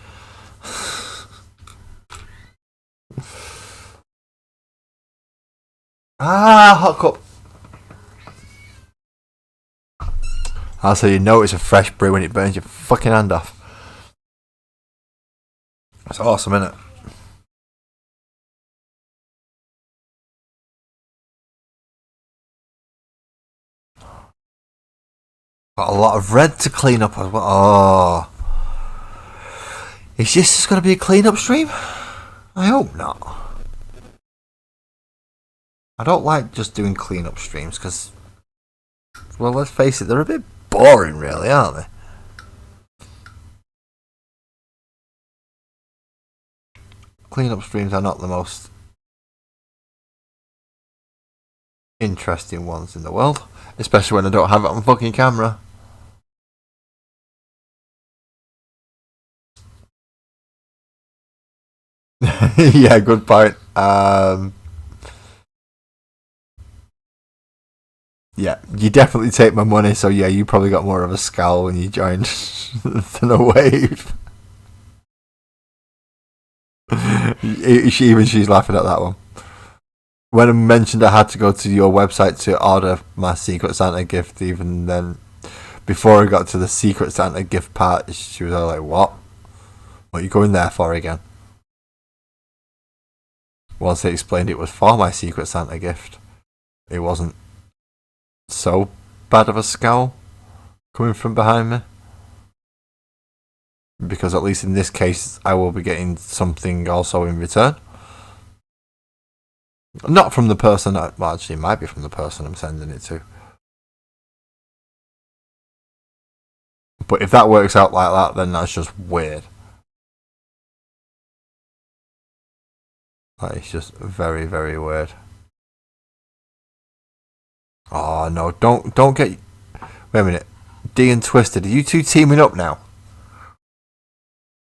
Ah, hot cup. Also, you know it's a fresh brew when it burns your fucking hand off. It's awesome, isn't it? Got a lot of red to clean up as well. Oh. Is this just going to be a clean up stream? I hope not. I don't like just doing clean up streams because, well, let's face it, they're a bit boring, really, aren't they? Clean up streams are not the most interesting ones in the world, especially when I don't have it on fucking camera. Yeah, good point. Yeah, you definitely take my money, so yeah, you probably got more of a scowl when you joined than a wave. She's laughing at that one. When I mentioned I had to go to your website to order my Secret Santa gift, even then, before I got to the Secret Santa gift part, she was all like, what? What are you going there for again? Once I explained it was for my Secret Santa gift, it wasn't so bad of a scowl coming from behind me. Because at least in this case, I will be getting something also in return. Not from the person, well, actually, it might be from the person I'm sending it to. But if that works out like that, then that's just weird. That is just very, very weird. Oh no! Don't get. Wait a minute. D and Twisted, are you two teaming up now?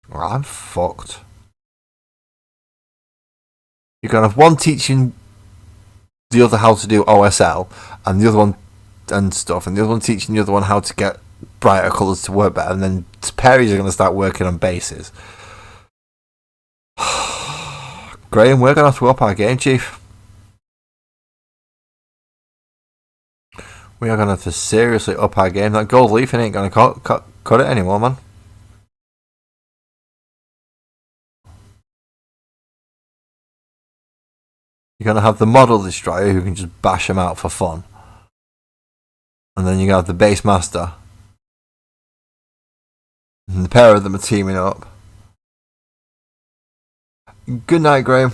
Well, I'm fucked. You're gonna have one teaching the other how to do OSL, and the other one and stuff, and the other one teaching the other one how to get brighter colours to work better, and then Perry's are gonna start working on bases. Graham, we're gonna have to up our game, Chief. We are gonna have to seriously up our game. That gold leaf ain't gonna cut it anymore, man. You're going to have the model destroyer who can just bash them out for fun. And then you're going to have the base master. And the pair of them are teaming up. Good night, Graham.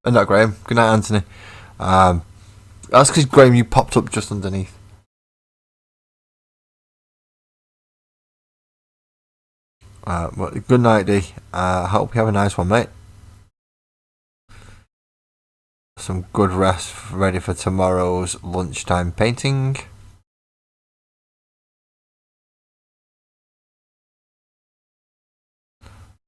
Not Graham. Good night, Anthony. That's because, Graham, you popped up just underneath. Well, good night, D. I hope you have a nice one, mate. Some good rest ready for tomorrow's lunchtime painting.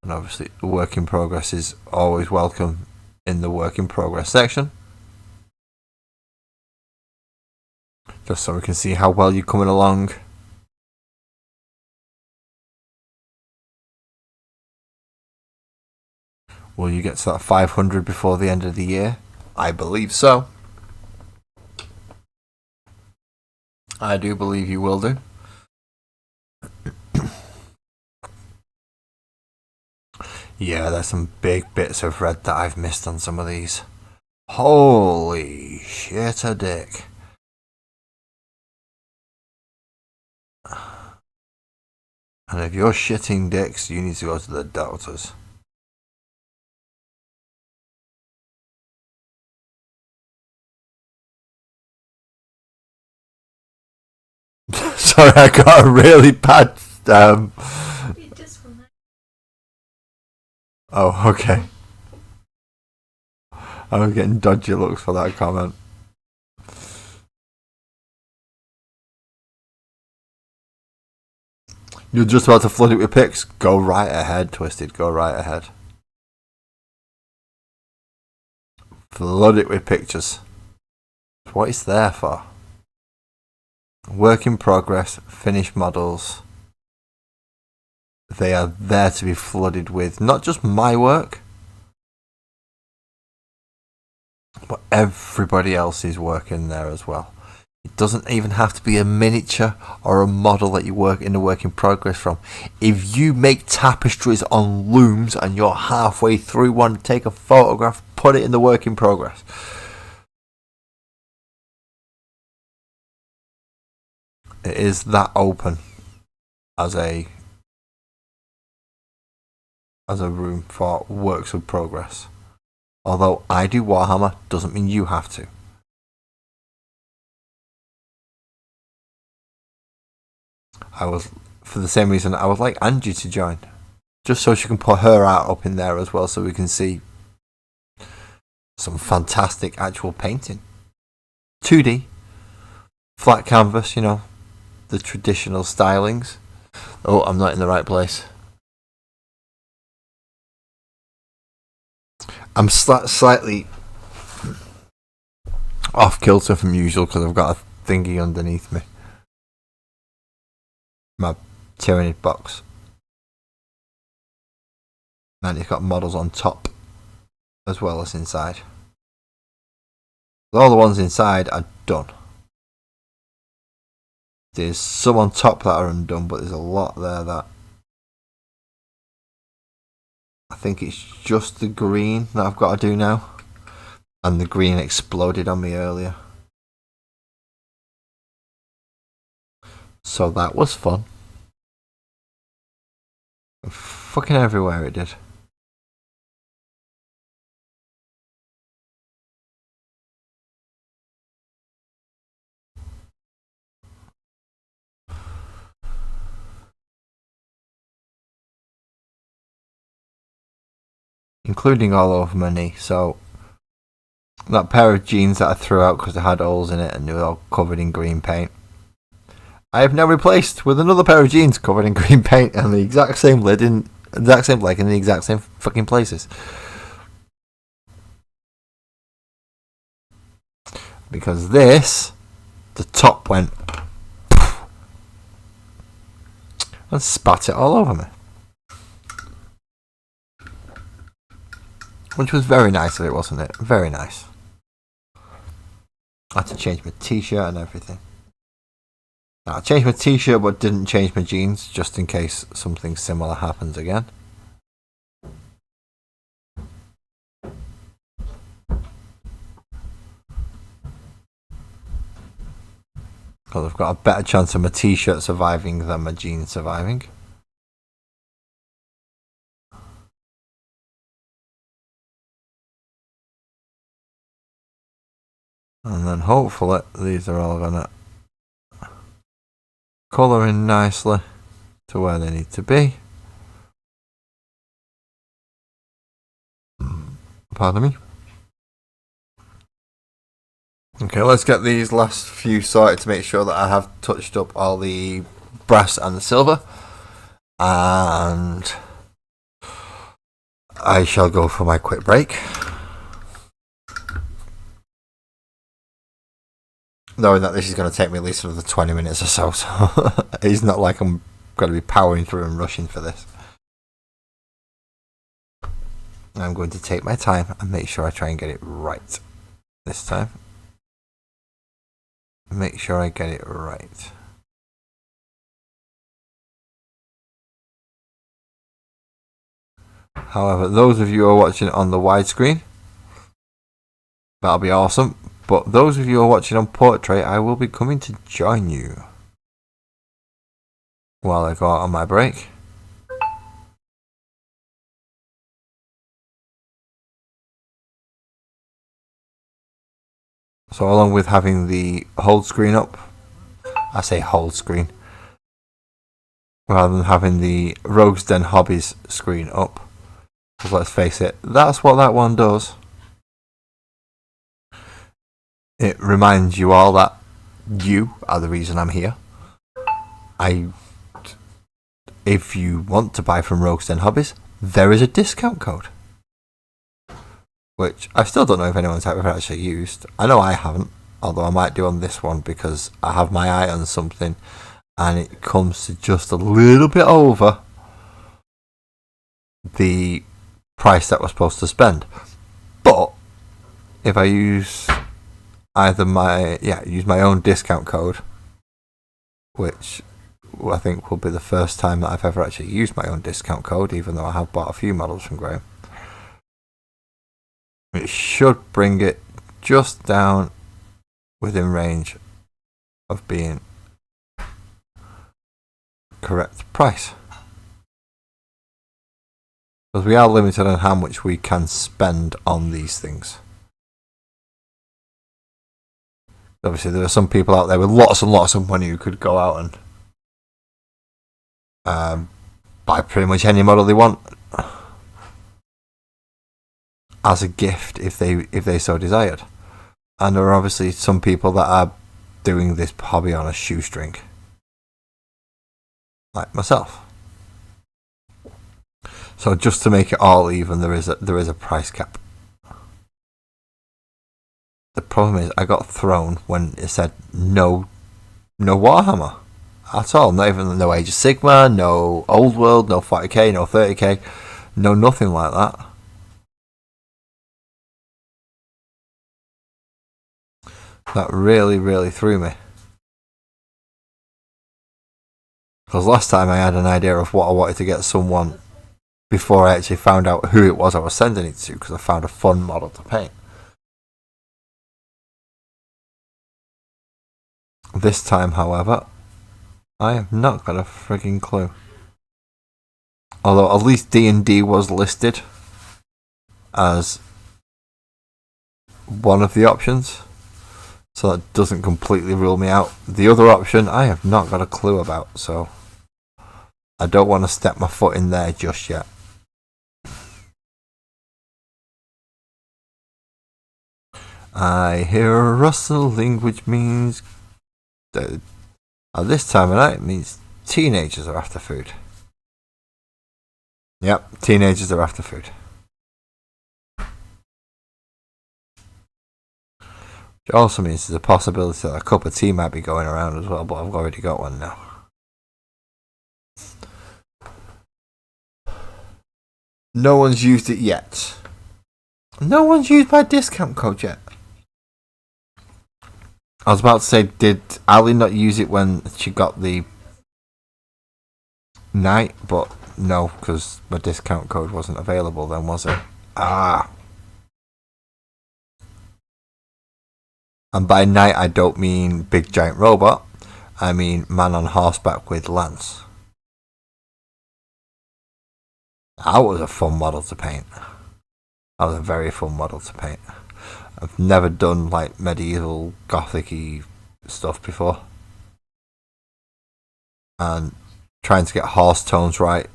And obviously, the work in progress is always welcome in the work in progress section. Just so we can see how well you're coming along. Will you get to that 500 before the end of the year? I believe so. I do believe you will do. Yeah, there's some big bits of red that I've missed on some of these. Holy shit, a dick. And if you're shitting dicks, you need to go to the doctors. Sorry, I got a really bad. Oh, okay. I was getting dodgy looks for that comment. You're just about to flood it with pics? Go right ahead, Twisted. Go right ahead. Flood it with pictures. That's what it's there for. Work in progress, finished models. They are there to be flooded with not just my work, but everybody else is working there as well. It doesn't even have to be a miniature or a model that you work in a work in progress from. If you make tapestries on looms and you're halfway through one, take a photograph, put it in the work in progress. It is that open as a room for works of progress. Although I do Warhammer, doesn't mean you have to. For the same reason, I would like Angie to join. Just so she can put her art up in there as well, so we can see some fantastic actual painting. 2D, flat canvas, the traditional stylings. Oh, I'm not in the right place. I'm slightly off kilter from usual because I've got a thingy underneath me. My Tyranid box. And it's got models on top as well as inside. All the ones inside are done. There's some on top that are undone, but there's a lot there that I think it's just the green that I've got to do now. And the green exploded on me earlier. So that was fun. Fucking everywhere it did. Including all over my knee. So that pair of jeans that I threw out because they had holes in it and they were all covered in green paint, I have now replaced with another pair of jeans covered in green paint and the exact same lid in the exact same leg in the exact same fucking places. Because the top went and spat it all over me. Which was very nice of it, wasn't it? Very nice. I had to change my t-shirt and everything. I changed my t-shirt but didn't change my jeans, just in case something similar happens again. Because I've got a better chance of my t-shirt surviving than my jeans surviving. And then hopefully these are all gonna colour in nicely to where they need to be. Pardon me. Okay, let's get these last few sorted to make sure that I have touched up all the brass and the silver. And I shall go for my quick break. Knowing that this is going to take me at least another 20 minutes or so, so it's not like I'm going to be powering through and rushing for this. I'm going to take my time and make sure I try and get it right this time. Make sure I get it right. However, those of you who are watching on the widescreen, that'll be awesome. But those of you who are watching on portrait, I will be coming to join you while I go out on my break. So along with having the hold screen up, I say hold screen, rather than having the Rogues Den Hobbies screen up. Because let's face it, that's what that one does. It reminds you all that you are the reason I'm here. If you want to buy from Rogues Den Hobbies, there is a discount code. Which I still don't know if anyone's ever actually used. I know I haven't, although I might do on this one because I have my eye on something and it comes to just a little bit over the price that we're supposed to spend. But if I use either use my own discount code, which I think will be the first time that I've ever actually used my own discount code, even though I have bought a few models from Graham. It should bring it just down within range of being correct price. Because we are limited on how much we can spend on these things. Obviously, there are some people out there with lots and lots of money who could go out and buy pretty much any model they want as a gift if they so desired. And there are obviously some people that are doing this hobby on a shoestring, like myself. So just to make it all even, there is a price cap. The problem is I got thrown when it said no Warhammer at all. Not even no Age of Sigmar, no Old World, no 40k, no 30k, no nothing like that. That really, really threw me. Because last time I had an idea of what I wanted to get someone before I actually found out who it was I was sending it to, because I found a fun model to paint. This time, however, I have not got a frigging clue. Although at least D&D was listed as one of the options, so that doesn't completely rule me out. The other option I have not got a clue about, so I don't want to step my foot in there just yet. I hear a rustling, which means that at this time of night it means teenagers are after food. Yep, teenagers are after food. Which also means there's a possibility that a cup of tea might be going around as well, but I've already got one now. No one's used it yet. No one's used my discount code yet. I was about to say, did Ali not use it when she got the night? But no, because my discount code wasn't available then, was it? And by knight I don't mean big giant robot. I mean man on horseback with lance. That was a fun model to paint. That was a very fun model to paint. I've never done like medieval gothic-y stuff before. And trying to get horse tones right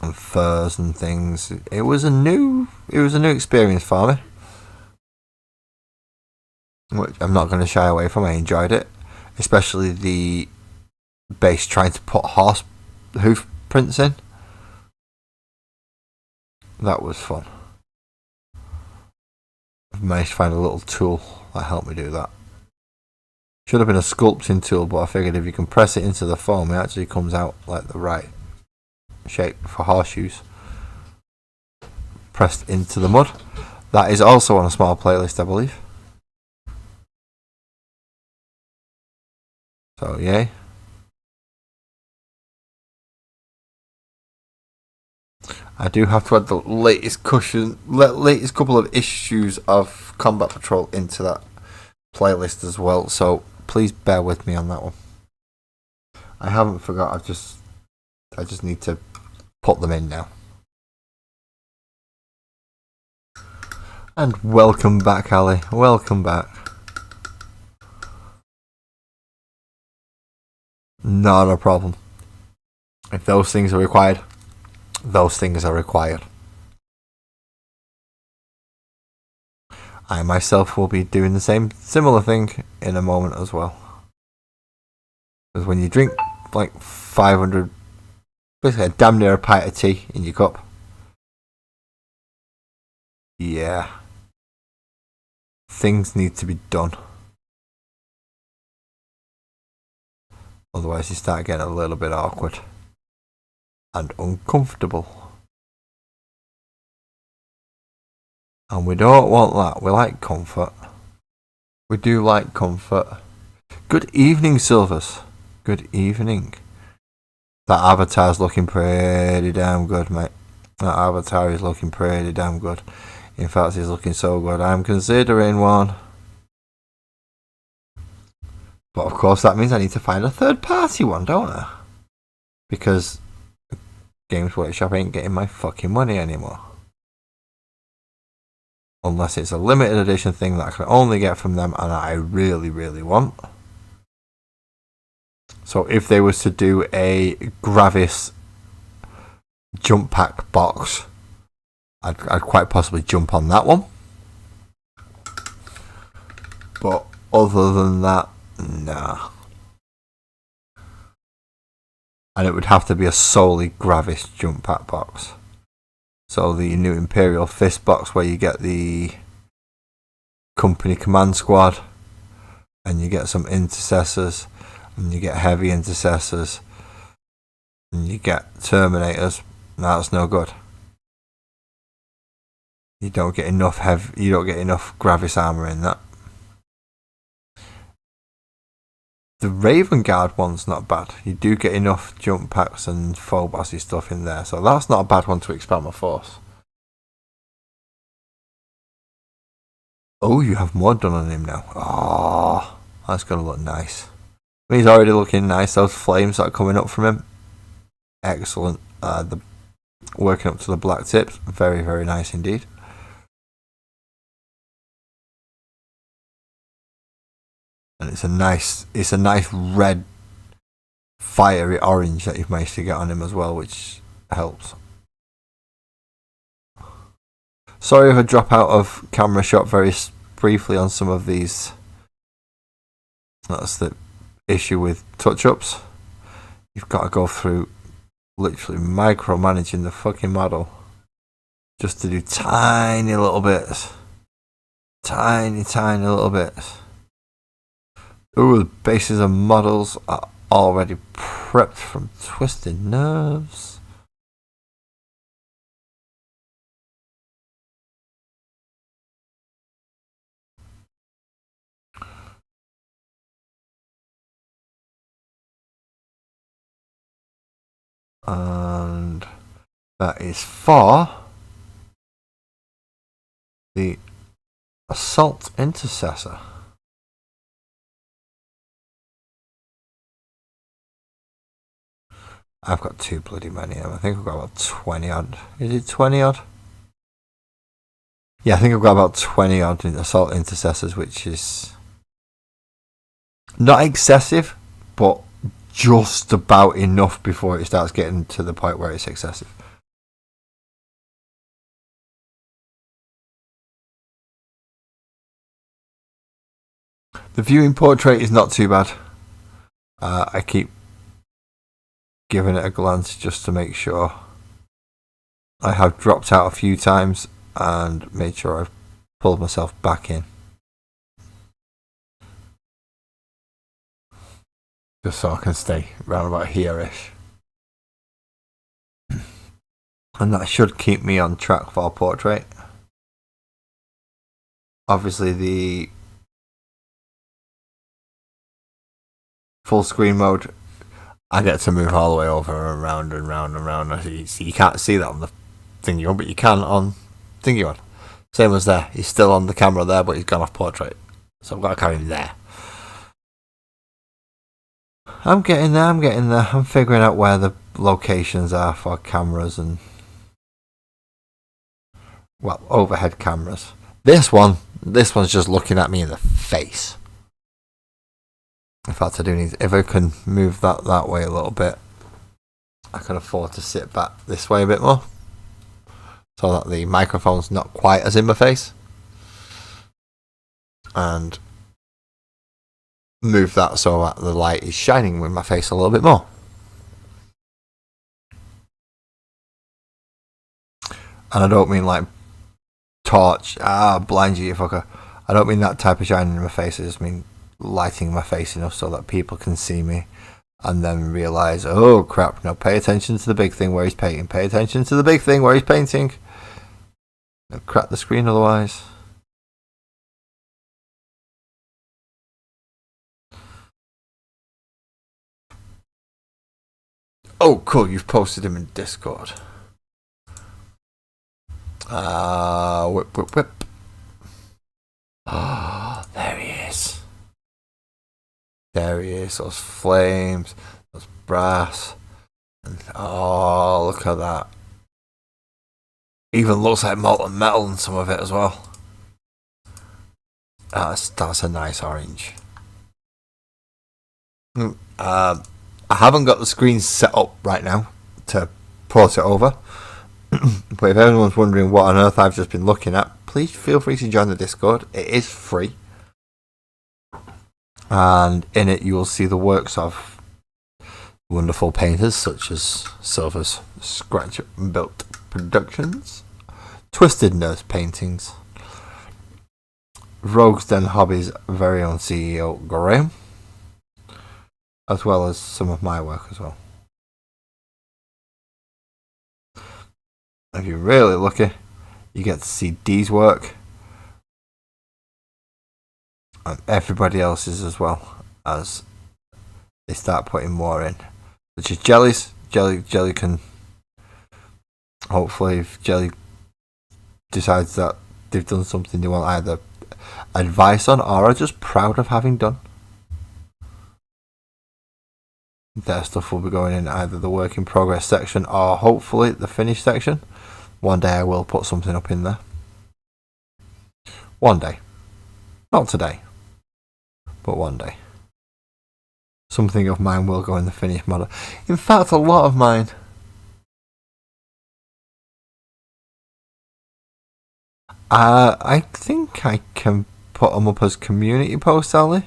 and furs and things. It was a new experience for me. Which I'm not going to shy away from. I enjoyed it. Especially the base trying to put horse hoof prints in. That was fun. I've managed to find a little tool that helped me do that. Should have been a sculpting tool, but I figured if you can press it into the foam, it actually comes out like the right shape for horseshoes. Pressed into the mud. That is also on a small playlist, I believe. So, yay. I do have to add the latest couple of issues of Combat Patrol into that playlist as well, so please bear with me on that one. I haven't forgot, I just need to put them in now. And welcome back, Ali. Welcome back. Not a problem. If those things are required, those things are required. I myself will be doing the similar thing in a moment as well. Because when you drink like 500, basically damn near a pint of tea in your cup, yeah, things need to be done. Otherwise you start getting a little bit awkward and uncomfortable. And we don't want that. We like comfort. We do like comfort. Good evening, Silvers. Good evening. That avatar's looking pretty damn good, mate. That avatar is looking pretty damn good. In fact, he's looking so good. I'm considering one. But of course, that means I need to find a third party one, don't I? Because Games Workshop ain't getting my fucking money anymore. Unless it's a limited edition thing that I can only get from them and that I really, really want. So if they was to do a Gravis jump pack box, I'd quite possibly jump on that one. But other than that, nah. And it would have to be a solely Gravis jump pack box. So the new Imperial Fist box where you get the company command squad and you get some intercessors and you get heavy intercessors and you get Terminators. That's no good. You don't get enough Gravis armor in that. The Raven Guard one's not bad. You do get enough jump packs and Phobosy stuff in there, so that's not a bad one to expand my force. Oh, you have more done on him now. Oh, that's going to look nice. He's already looking nice. Those flames that are coming up from him, excellent. The working up to the black tips, very, very nice indeed. And it's a nice red, fiery orange that you've managed to get on him as well, which helps. Sorry if I drop out of camera shot very briefly on some of these. That's the issue with touch-ups. You've got to go through literally micromanaging the fucking model just to do tiny little bits. Tiny little bits. Ooh, the bases of models are already prepped from twisted nerves. And that is for the Assault Intercessor. I've got too bloody many of them. I think I've got about 20 odd. Is it 20 odd? Yeah, I think I've got about 20 odd Assault Intercessors, which is not excessive, but just about enough before it starts getting to the point where it's excessive. The viewing portrait is not too bad. I keep giving it a glance just to make sure. I have dropped out a few times and made sure I've pulled myself back in. Just so I can stay round about here-ish. And that should keep me on track for portrait. Obviously the full screen mode, I get to move all the way over and round and round and round. So you can't see that on the thingy one, but you can on thingy one. Same as there. He's still on the camera there, but he's gone off portrait. So I've got to carry him there. I'm getting there. I'm figuring out where the locations are for cameras and, well, overhead cameras. This one's just looking at me in the face. In fact, I do need, if I can move that way a little bit, I can afford to sit back this way a bit more, so that the microphone's not quite as in my face. And move that so that the light is shining in my face a little bit more. And I don't mean like torch, blind you fucker. I don't mean that type of shining in my face. I just mean lighting my face enough so that people can see me and then realise, oh crap, no, pay attention to the big thing where he's painting. Pay attention to the big thing where he's painting. I'll crack the screen otherwise. Oh, cool, you've posted him in Discord. Whip, whip, whip. Oh, there he is. There he is. Those flames, those brass. And, oh, look at that. Even looks like molten metal in some of it as well. That's a nice orange. I haven't got the screen set up right now to port it over. But if anyone's wondering what on earth I've just been looking at, please feel free to join the Discord. It is free. And in it you will see the works of wonderful painters such as Silver's Scratch and Built Productions, Twisted Nurse Paintings, Rogue's Den Hobbies' very own CEO Graham, as well as some of my work as well. If you're really lucky, you get to see Dee's work and everybody else's as well, as they start putting more in, such as Jelly's. Jelly can, hopefully, if Jelly decides that they've done something they want either advice on or are just proud of having done, their stuff will be going in either the work in progress section or hopefully the finished section. One day I will put something up in there. One day. Not today. But one day. Something of mine will go in the finished model. In fact, a lot of mine. I think I can put them up as community posts, Ali.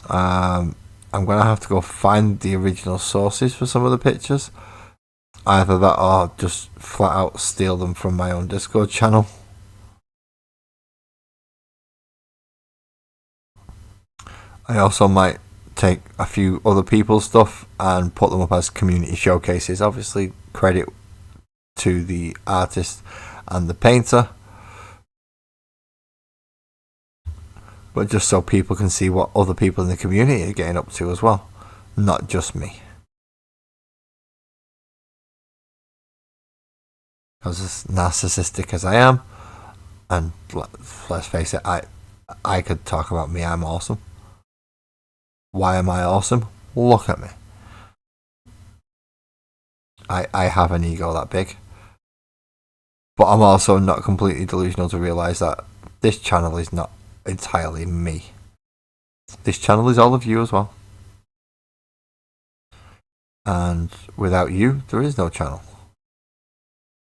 I'm going to have to go find the original sources for some of the pictures. Either that or just flat out steal them from my own Discord channel. I also might take a few other people's stuff and put them up as community showcases. Obviously, credit to the artist and the painter, but just so people can see what other people in the community are getting up to as well, not just me. Because as narcissistic as I am, and let's face it, I could talk about me, I'm awesome. Why am I awesome? Look at me. I have an ego that big. But I'm also not completely delusional to realise that this channel is not entirely me. This channel is all of you as well. And without you, there is no channel.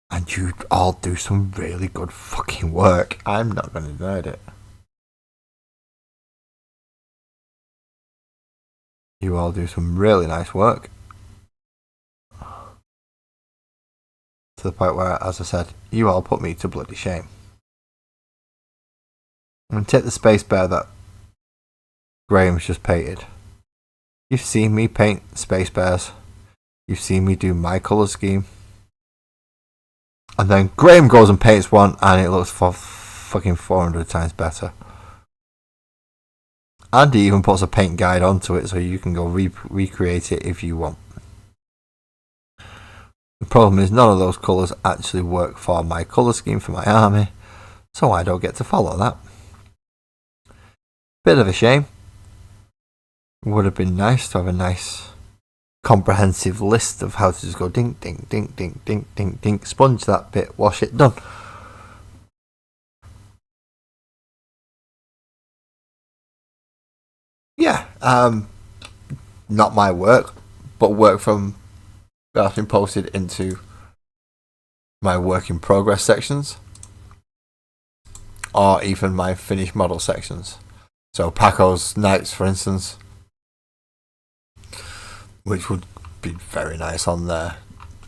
And you all do some really good fucking work. I'm not going to deny it. You all do some really nice work. To the point where, as I said, you all put me to bloody shame. And take the space bear that Graham's just painted. You've seen me paint space bears. You've seen me do my colour scheme. And then Graham goes and paints one and it looks for fucking 400 times better. And he even puts a paint guide onto it so you can go recreate it if you want. The problem is none of those colours actually work for my colour scheme for my army, so I don't get to follow that. Bit of a shame. Would have been nice to have a nice comprehensive list of how to just go dink, dink, dink, dink, dink, dink, dink, sponge that bit, wash it, done. Yeah, not my work, but work from that's been posted into my work in progress sections, or even my finished model sections. So Paco's Knights, for instance, which would be very nice on there.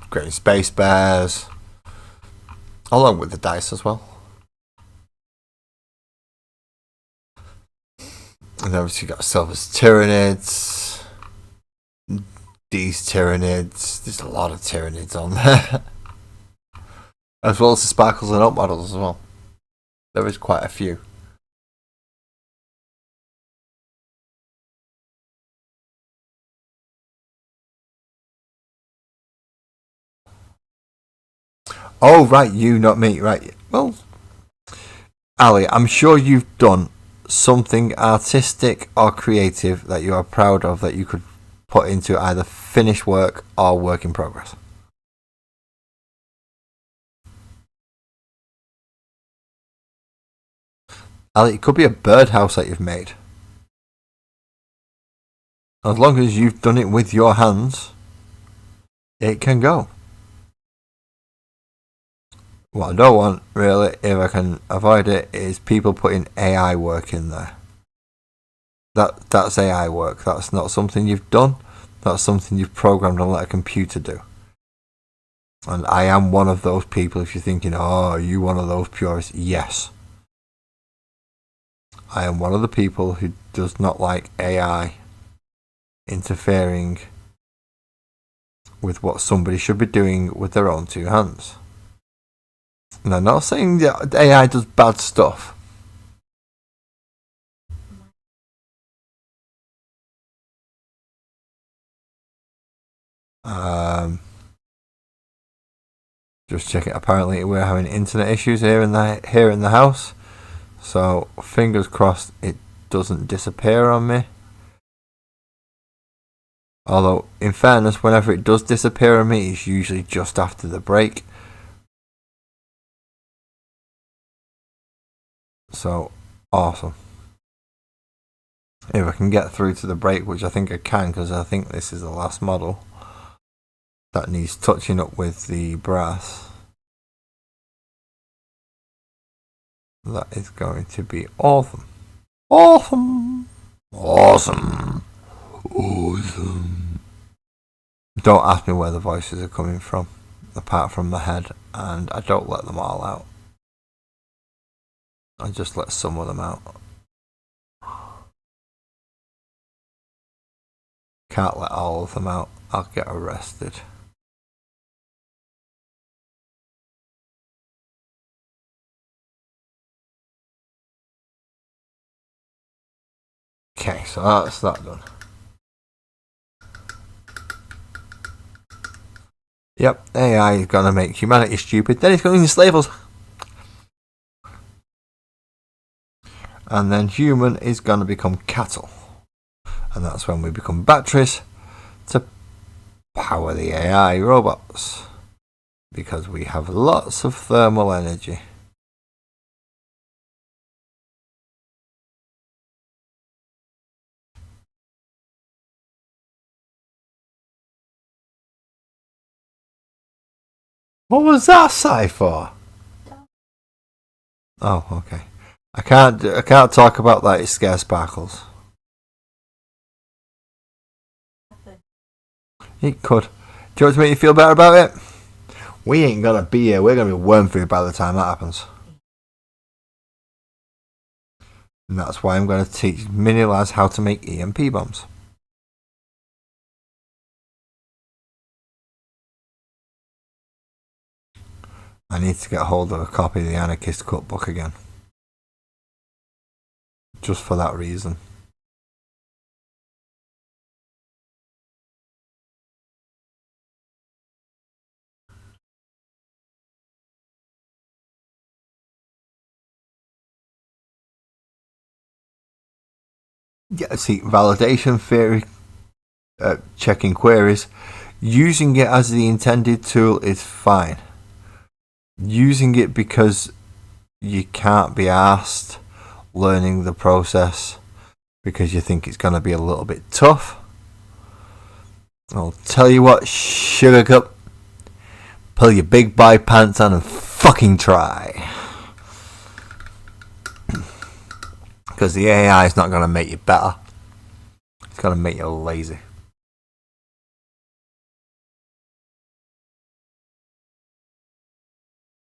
Great Space Bears, along with the dice as well. And obviously you've got Silver's Tyranids, these Tyranids. There's a lot of Tyranids on there. As well as the sparkles and up models as well. There is quite a few. Oh, right, you, not me, right. Well, Ali, I'm sure you've done something artistic or creative that you are proud of that you could put into either finished work or work in progress. Ali, it could be a birdhouse that you've made. As long as you've done it with your hands, it can go. What I don't want, really, if I can avoid it, is people putting AI work in there. That's AI work. That's not something you've done. That's something you've programmed and let a computer do. And I am one of those people. If you're thinking, oh, are you one of those purists? Yes. I am one of the people who does not like AI interfering with what somebody should be doing with their own two hands. And I'm not saying that AI does bad stuff. Just check it. Apparently, we're having internet issues here in the house. So fingers crossed it doesn't disappear on me. Although, in fairness, whenever it does disappear on me, it's usually just after the break. So, awesome. If I can get through to the break, which I think I can, because I think this is the last model that needs touching up with the brass, that is going to be awesome. Awesome! Awesome! Awesome! Don't ask me where the voices are coming from, apart from the head, and I don't let them all out. I just let some of them out. Can't let all of them out, I'll get arrested. Okay, so that's that done. Yep, AI is going to make humanity stupid, then it's going to enslave us. And then human is going to become cattle. And that's when we become batteries to power the AI robots. Because we have lots of thermal energy. What was that sigh for? Oh, okay. I can't talk about that, it scares Sparkles. It could. Do you want to make you feel better about it? We ain't gonna be here, we're gonna be worm food by the time that happens. And that's why I'm gonna teach mini lads how to make EMP bombs. I need to get hold of a copy of the Anarchist Cookbook again. Just for that reason. Yeah, see, validation theory, checking queries, using it as the intended tool is fine. Using it because you can't be asked, learning the process because you think it's going to be a little bit tough. I'll tell you what, Sugar Cup, pull your big boy pants on and fucking try. Because the AI is not going to make you better. It's going to make you lazy.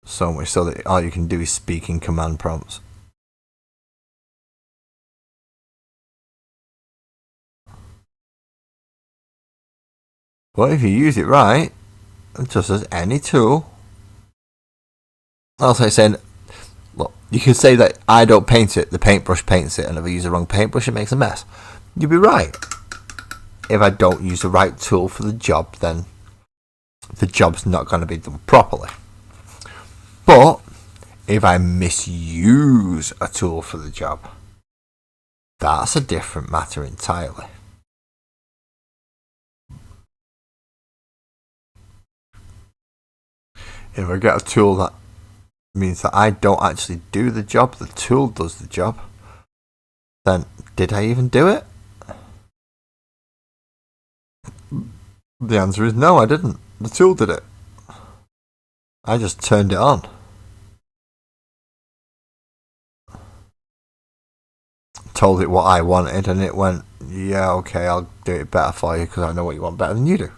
So much so that all you can do is speak in command prompts. But if you use it right, just as any tool, Also saying, look, you can say that I don't paint it, the paintbrush paints it, and if I use the wrong paintbrush, it makes a mess. You'd be right. If I don't use the right tool for the job, then the job's not going to be done properly. But if I misuse a tool for the job, that's a different matter entirely. If I get a tool that means that I don't actually do the job, the tool does the job, then did I even do it? The answer is no, I didn't. The tool did it. I just turned it on. Told it what I wanted, and it went, yeah, okay, I'll do it better for you because I know what you want better than you do.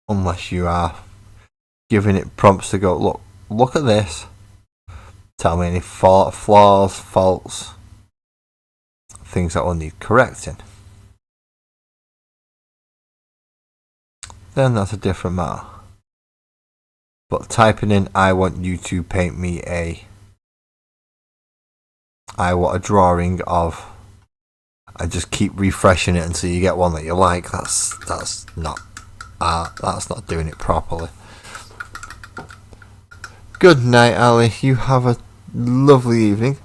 Unless you are giving it prompts to go, look at this. Tell me any flaws, faults, things that will need correcting. Then that's a different matter. But typing in, I want you to paint me I want a drawing of, and just keep refreshing it until you get one that you like. That's not art. That's not doing it properly. Good night, Ali. You have a lovely evening.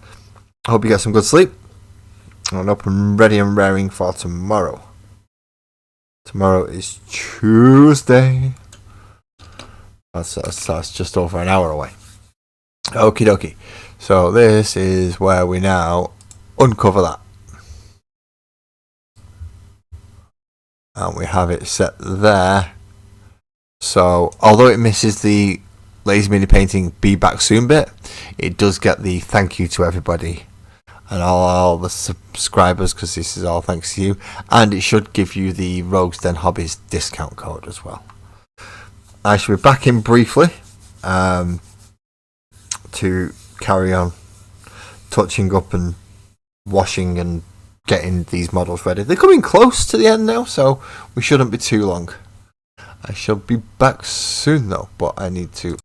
I hope you get some good sleep. I'm up and ready and raring for tomorrow. Tomorrow is Tuesday. That's just over an hour away. Okie dokie. So this is where we now uncover that. And we have it set there. So although it misses the Lazy Mini Painting Be Back Soon bit, it does get the thank you to everybody and all the subscribers, because this is all thanks to you, and it should give you the Rogues Den Hobbies discount code as well. I shall be back in briefly to carry on touching up and washing and getting these models ready. They're coming close to the end now, so we shouldn't be too long. I shall be back soon though, but I need to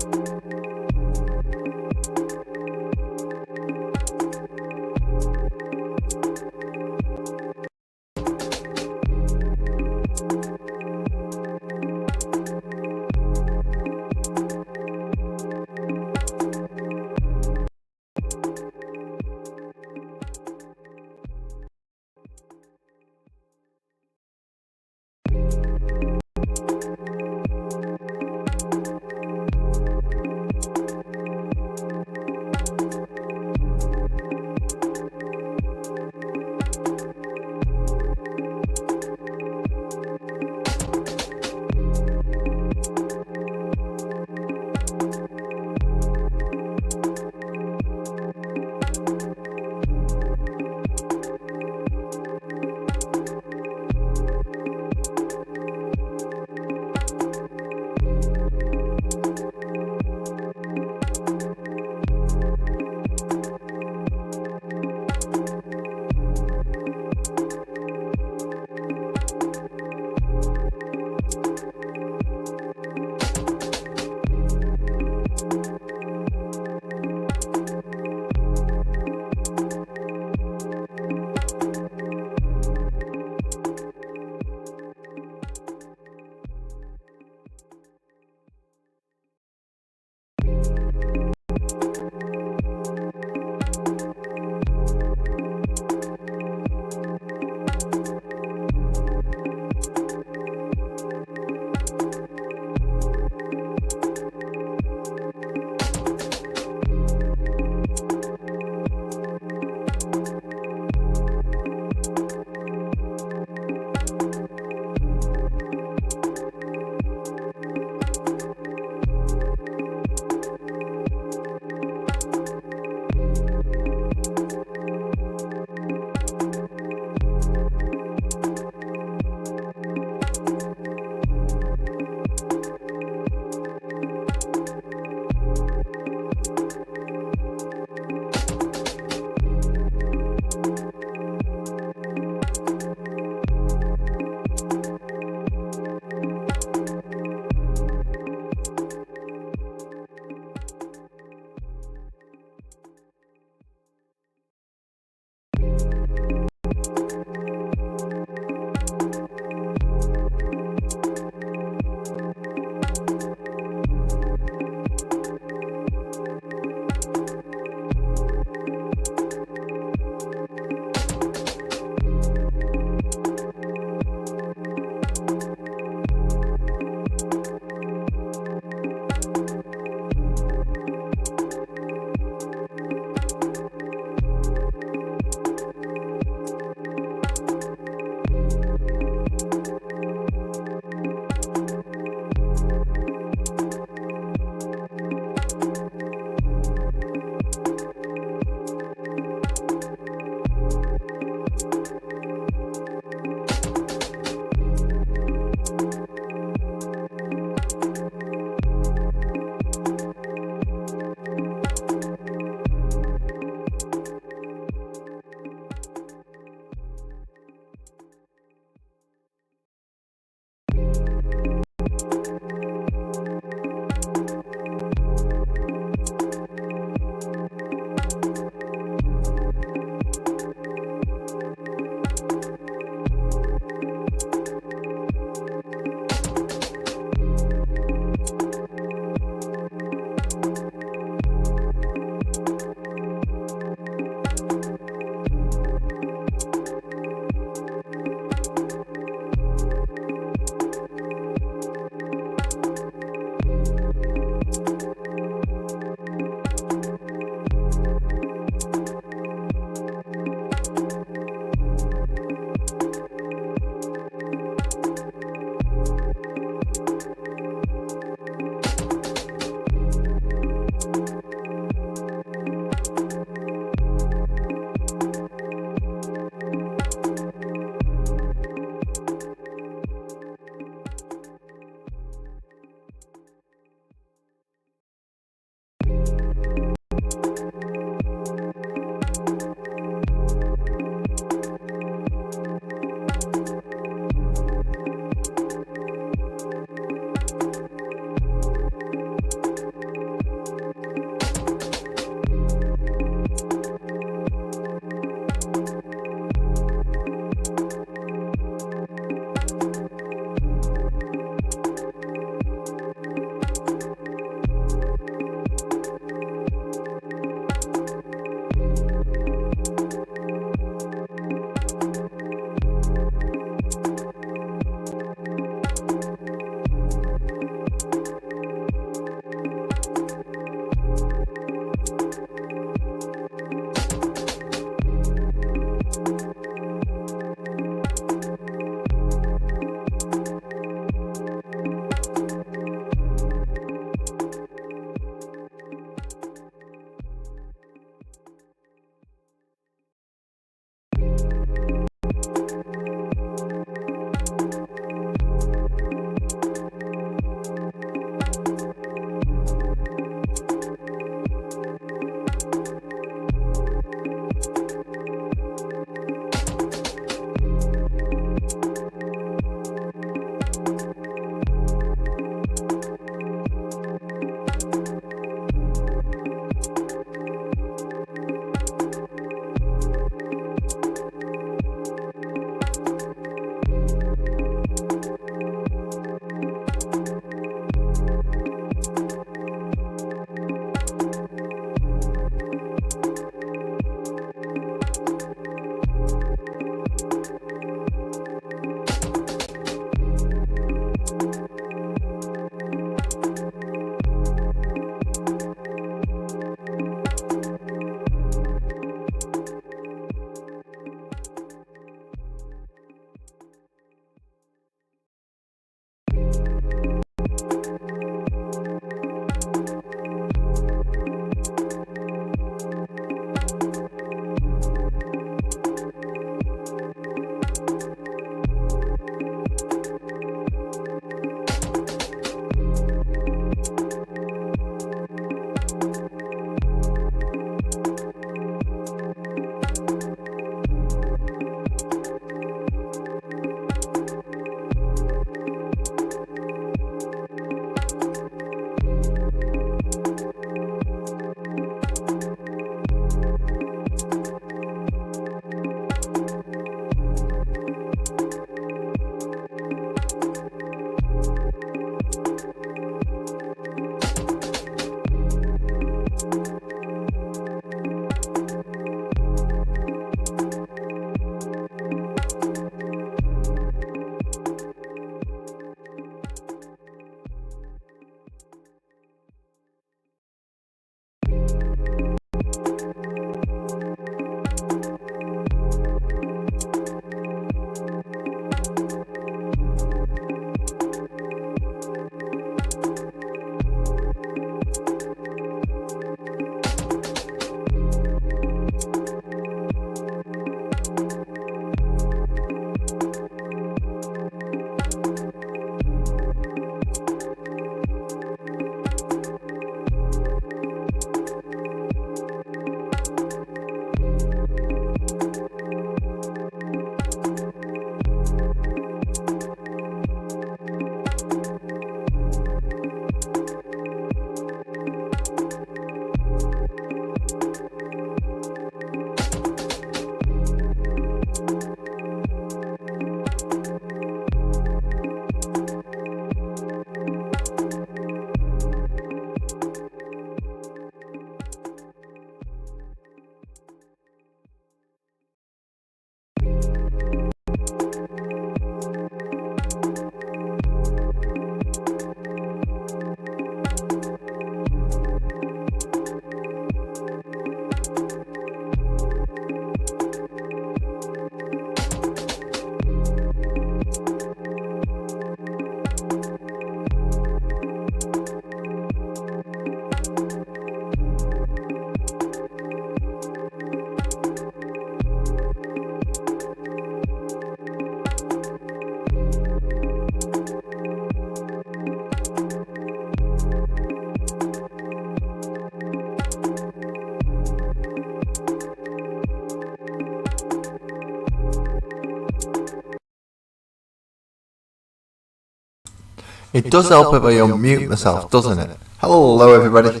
It does help if I unmute myself, doesn't it? Hello, everybody.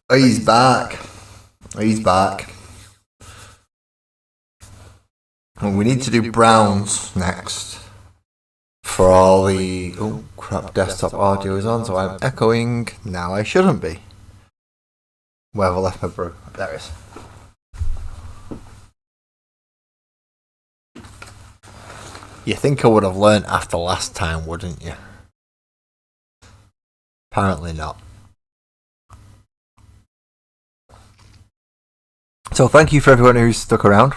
Oh, he's back. Oh, he's back. Well, we need to do browns next. For all the... Oh, crap, desktop audio is on, so I'm echoing. Now I shouldn't be. Where have I left my brew? There it is. You think I would have learnt after last time, wouldn't you? Apparently not. So thank you for everyone who's stuck around.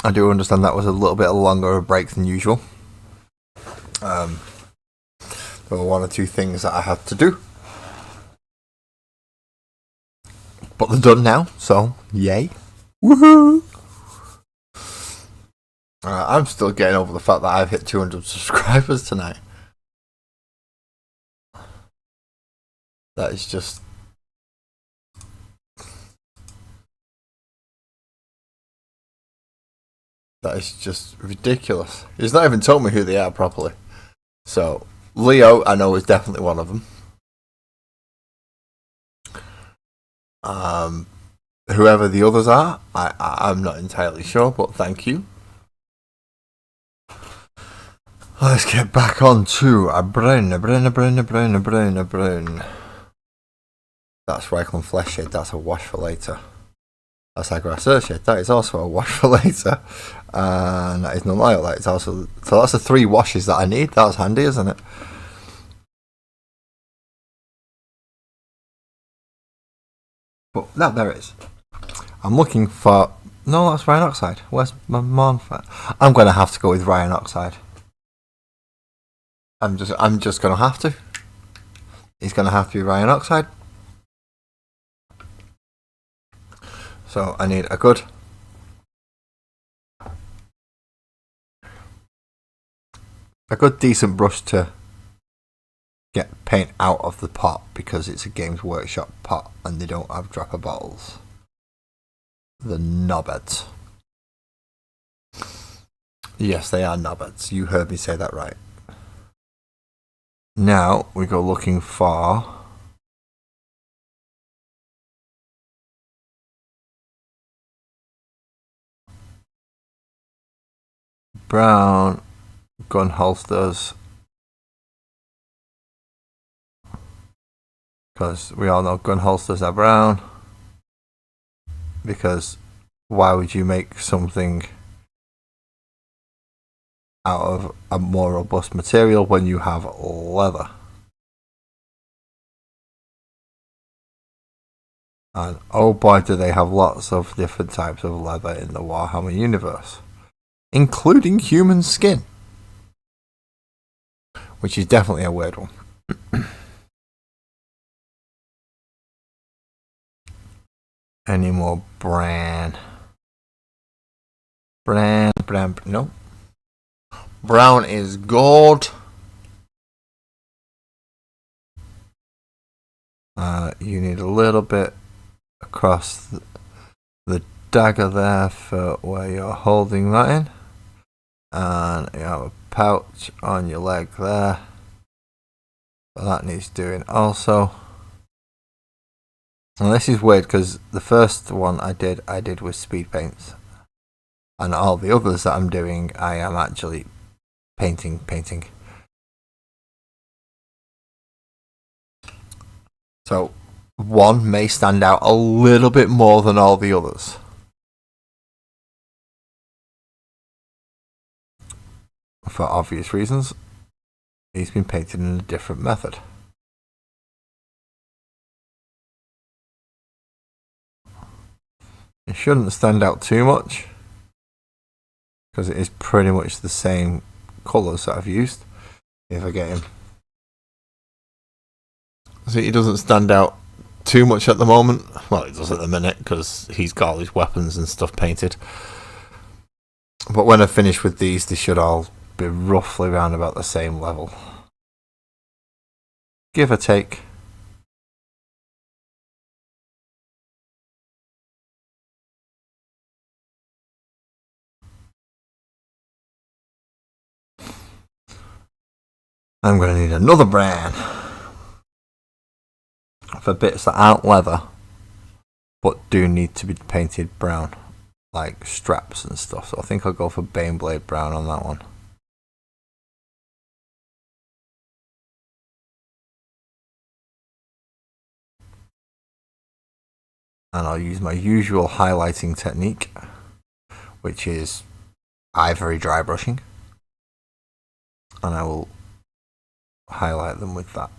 I do understand that was a little bit longer of a break than usual. There were one or two things that I had to do. But they're done now, so yay. Woohoo! I'm still getting over the fact that I've hit 200 subscribers tonight. That is just... That is just ridiculous. He's not even told me who they are properly. So, Leo, I know, is definitely one of them. Whoever the others are, I'm not entirely sure, but thank you. Let's get back on to a brown. That's Reichland Flesh Shade, that's a wash for later. That's Aggressor Shade, that is also a wash for later. And that is Nonlight, that is also... So that's the 3 washes that I need, that's handy, isn't it? But no, there it is. I'm looking for... No, that's Ryan Oxide. Where's my Monfort? I'm going to have to go with Ryan Oxide. I'm just going to have to. He's going to have to be Ryan Oxide. So I need a good decent brush to get paint out of the pot, because it's a Games Workshop pot and they don't have dropper bottles. The knobheads. Yes, they are knobheads. You heard me say that right. Now we go looking for brown gun holsters. because we all know gun holsters are brown. Because why would you make something out of a more robust material when you have leather? And oh boy, do they have lots of different types of leather in the Warhammer universe, including human skin, which is definitely a weird one. Any more Bran? No. Brown is gold. You need a little bit across the dagger there for where you're holding that in. And you have a pouch on your leg there. But that needs doing also. And this is weird because the first one I did with speed paints. And all the others that I'm doing, I am actually painting. So one may stand out a little bit more than all the others. For obvious reasons, he's been painted in a different method. It shouldn't stand out too much, because it is pretty much the same colours that I've used. If I get him. So he doesn't stand out too much at the moment. Well, he does at the minute, because he's got all his weapons and stuff painted. But when I finish with these, they should all be roughly around about the same level. Give or take. I'm going to need another brand for bits that aren't leather but do need to be painted brown, like straps and stuff. So I think I'll go for Baneblade brown on that one. And I'll use my usual highlighting technique, which is ivory dry brushing, and I will highlight them with that.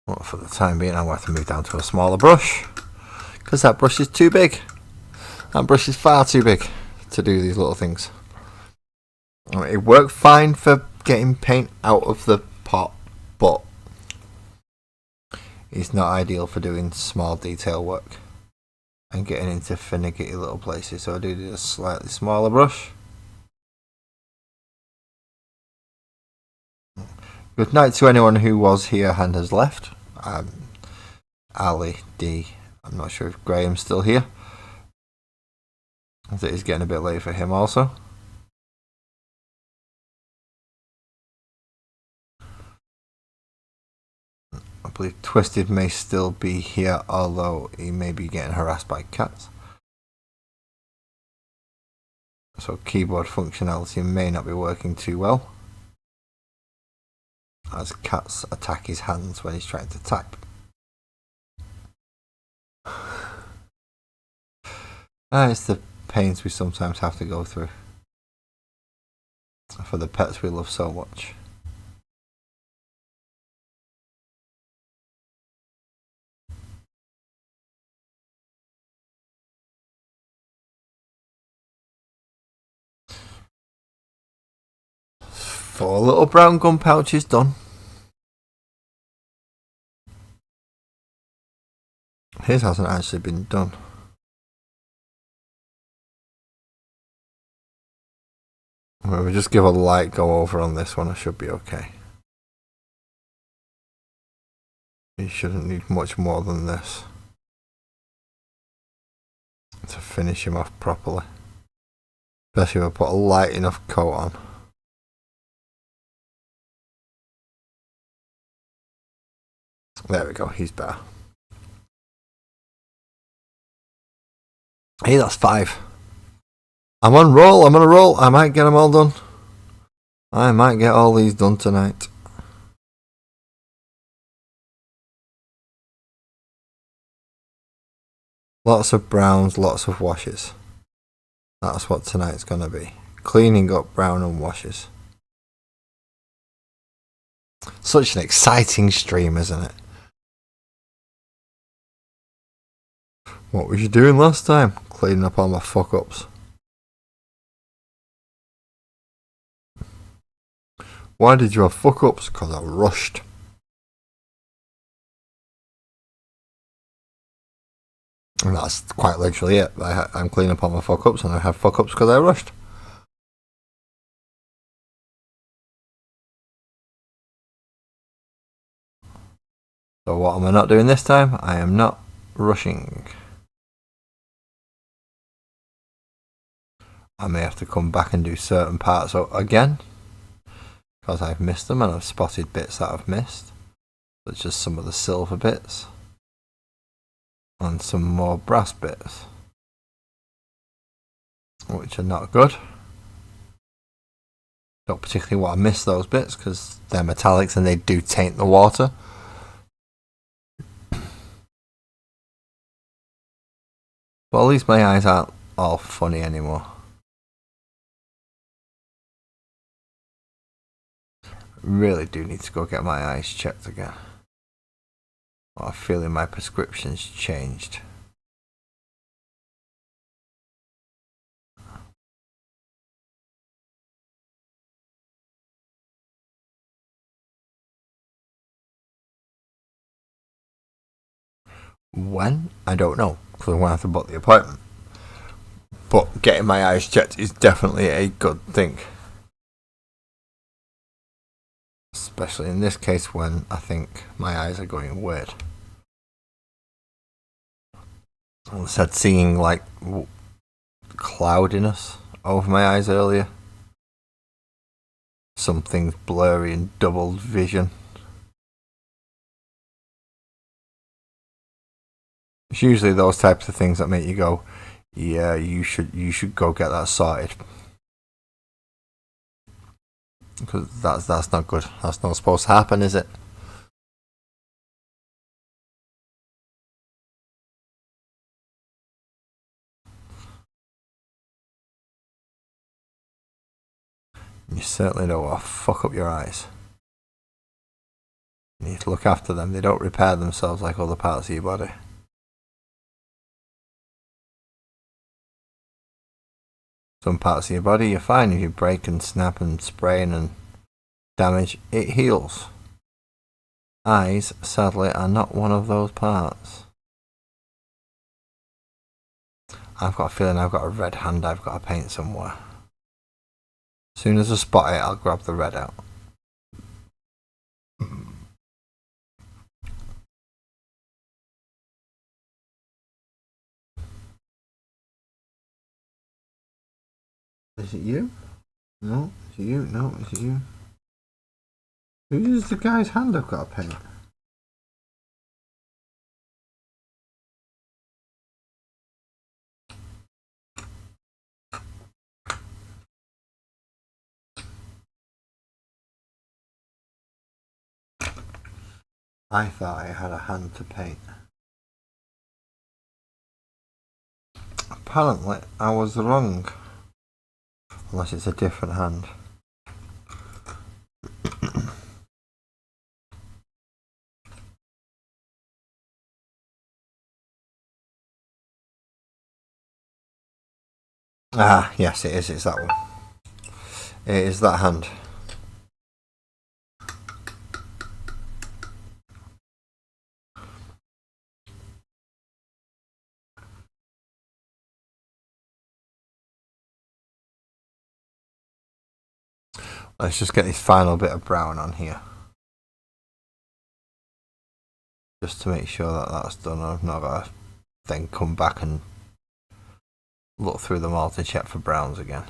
Well, for the time being, I'm going to have to move down to a smaller brush, because that brush is too big. That brush is far too big to do these little things. It worked fine for getting paint out of the pot, but it's not ideal for doing small detail work and getting into finicky little places. So I do need a slightly smaller brush. Good night to anyone who was here and has left. Ali D. I'm not sure if Graham's still here, as it is getting a bit late for him also. I believe Twisted may still be here, although he may be getting harassed by cats. So keyboard functionality may not be working too well, as cats attack his hands when he's trying to type. It's the pains we sometimes have to go through for the pets we love so much. Four little brown gun pouches done. His hasn't actually been done. We'll just give a light go over on this one. I should be okay. You shouldn't need much more than this to finish him off properly. Especially if I put a light enough coat on. There we go, he's better. Hey, that's 5. I'm on a roll. I might get them all done. I might get all these done tonight. Lots of browns, lots of washes. That's what tonight's gonna be. Cleaning up brown and washes. Such an exciting stream, isn't it? What was you doing last time? Cleaning up all my fuck ups. Why did you have fuck ups? Because I rushed. And that's quite literally it. I'm cleaning up all my fuck ups and I have fuck ups because I rushed. So what am I not doing this time? I am not rushing. I may have to come back and do certain parts again because I've missed them and I've spotted bits that I've missed, such as some of the silver bits and some more brass bits, which are not good. Don't particularly want to miss those bits because they're metallics and they do taint the water. But at least my eyes aren't all funny anymore. Really do need to go get my eyes checked again. I have a feeling my prescription's changed. When? I don't know, because I'm going to have to book the appointment. But getting my eyes checked is definitely a good thing. Especially in this case when I think my eyes are going weird. I said seeing like cloudiness over my eyes earlier. Something blurry and double vision. It's usually those types of things that make you go, yeah, you should go get that sorted. Because that's not good. That's not supposed to happen, is it? You certainly don't want to fuck up your eyes. You need to look after them. They don't repair themselves like other parts of your body. Some parts of your body you're fine. If you break and snap and sprain and damage, it heals. Eyes, sadly, are not one of those parts. I've got a feeling I've got a red hand I've got to paint somewhere. As soon as I spot it, I'll grab the red out. Is it you? No. Is it you? No. Is it you? Who's the guy's hand I've got to paint? I thought I had a hand to paint. Apparently, I was wrong. Unless it's a different hand. Ah, yes, it is. It's that one. It is that hand. Let's just get this final bit of brown on here. Just to make sure that that's done. I've not got to then come back and look through them all to check for browns again.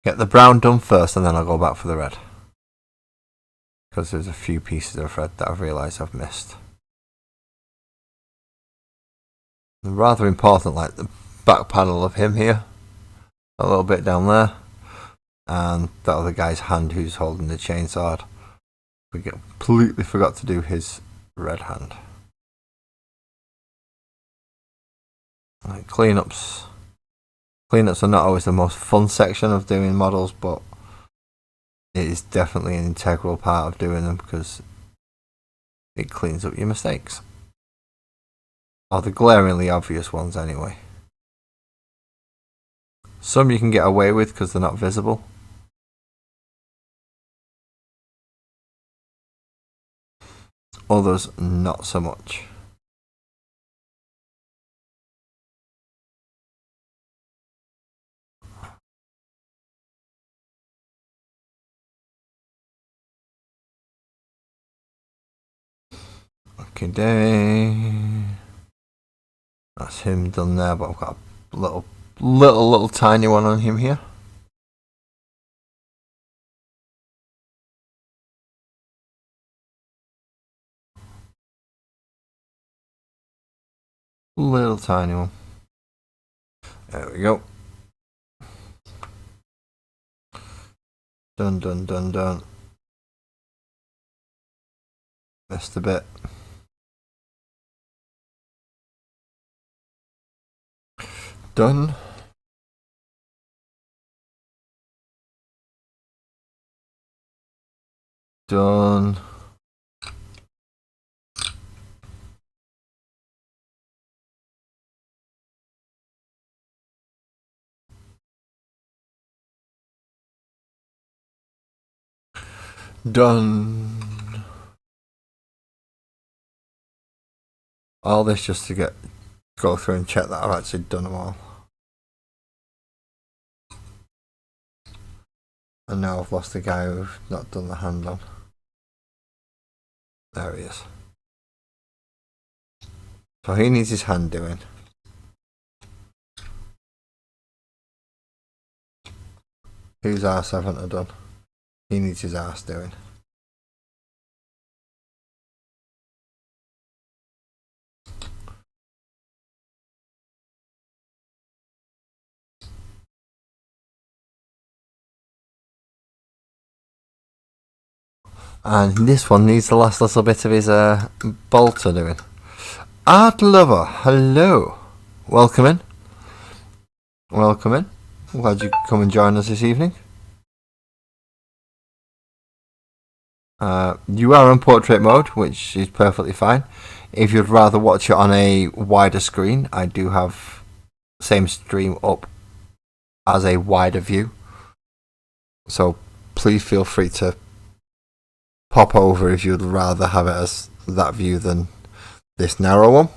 Get the brown done first and then I'll go back for the red. Because there's a few pieces of red that I've realised I've missed. Rather important, like the back panel of him here, a little bit down there, and that other guy's hand who's holding the chainsaw. We completely forgot to do his red hand. Like cleanups are not always the most fun section of doing models, but it is definitely an integral part of doing them because it cleans up your mistakes. Or the glaringly obvious ones anyway. Some you can get away with because they're not visible. Others not so much. Okay, that's him done there, but I've got a little tiny one on him here. Little tiny one. There we go. Done. Missed a bit. Done. Done. Done. All this just to go through and check that I've actually done them all. And now I've lost the guy who's not done the hand on. There he is. So he needs his hand doing. Whose arse haven't I done? He needs his arse doing. And this one needs the last little bit of his bolter doing. Art Lover, hello. Welcome in. I'm glad you could come and join us this evening. You are on portrait mode, which is perfectly fine. If you'd rather watch it on a wider screen, I do have the same stream up as a wider view. So please feel free to pop over if you'd rather have it as that view than this narrow one.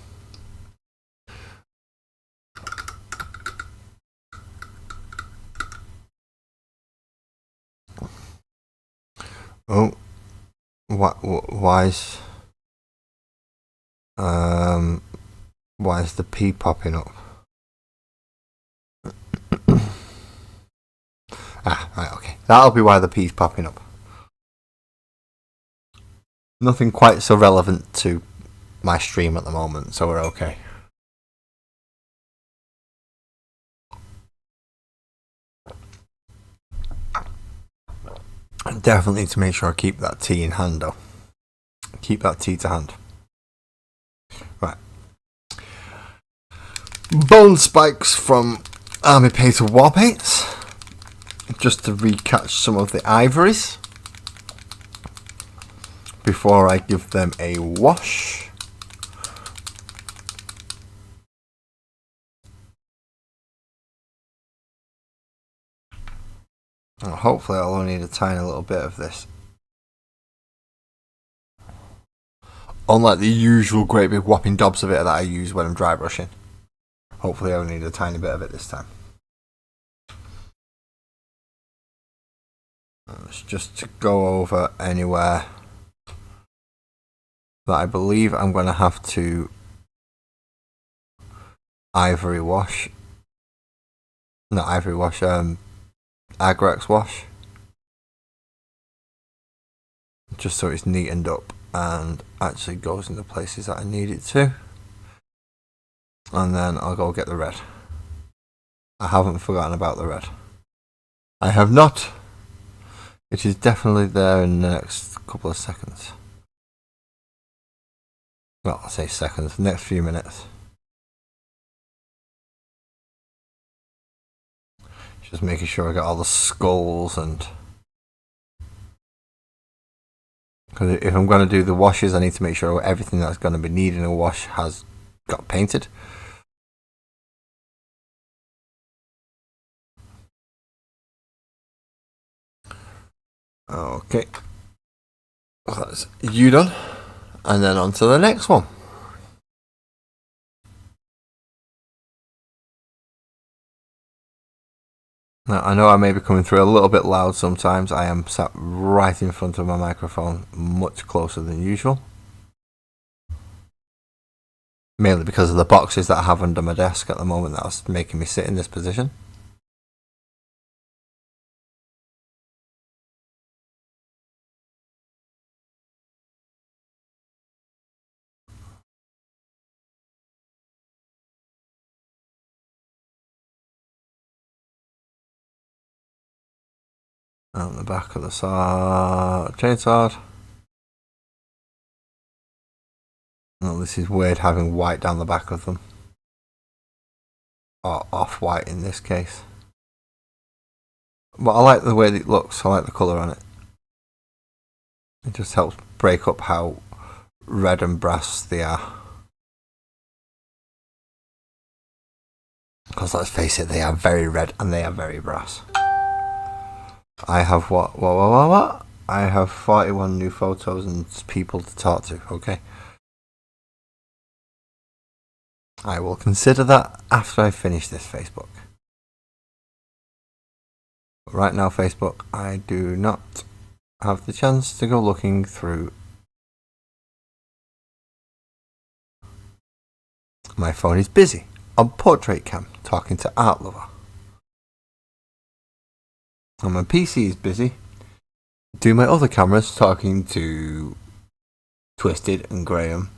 Oh, why is the P popping up? Right, okay. That'll be why the P's popping up. Nothing quite so relevant to my stream at the moment, so we're okay. I definitely need to make sure I keep that T in hand though. Keep that T to hand. Right. Bone spikes from Army Painter War Paints. Just to recatch some of the ivories before I give them a wash. And hopefully I'll only need a tiny little bit of this. Unlike the usual great big whopping dobs of it that I use when I'm dry brushing. Hopefully I only need a tiny bit of it this time. It's just to go over anywhere that I believe I'm going to have to Agrex wash. Just so it's neatened up and actually goes in the places that I need it to. and then I'll go get the red. I haven't forgotten about the red. I have not. It is definitely there in the next couple of seconds. Well, I'll say seconds, next few minutes. Just making sure I got all the skulls and... Because if I'm going to do the washes, I need to make sure everything that's going to be needing a wash has got painted. Okay. That's you done. And then on to the next one. Now, I know I may be coming through a little bit loud sometimes. I am sat right in front of my microphone, much closer than usual. Mainly because of the boxes that I have under my desk at the moment that's making me sit in this position. On the back of the chainsaw. Oh, this is weird having white down the back of them. Or off-white in this case. But I like the way that it looks. I like the colour on it. It just helps break up how red and brass they are. Because let's face it, they are very red and they are very brass. I have what? I have 41 new photos and people to talk to, okay? I will consider that after I finish this Facebook. But right now, Facebook, I do not have the chance to go looking through. My phone is busy on portrait cam talking to Art Lover. And my PC is busy doing my other cameras talking to Twisted and Graham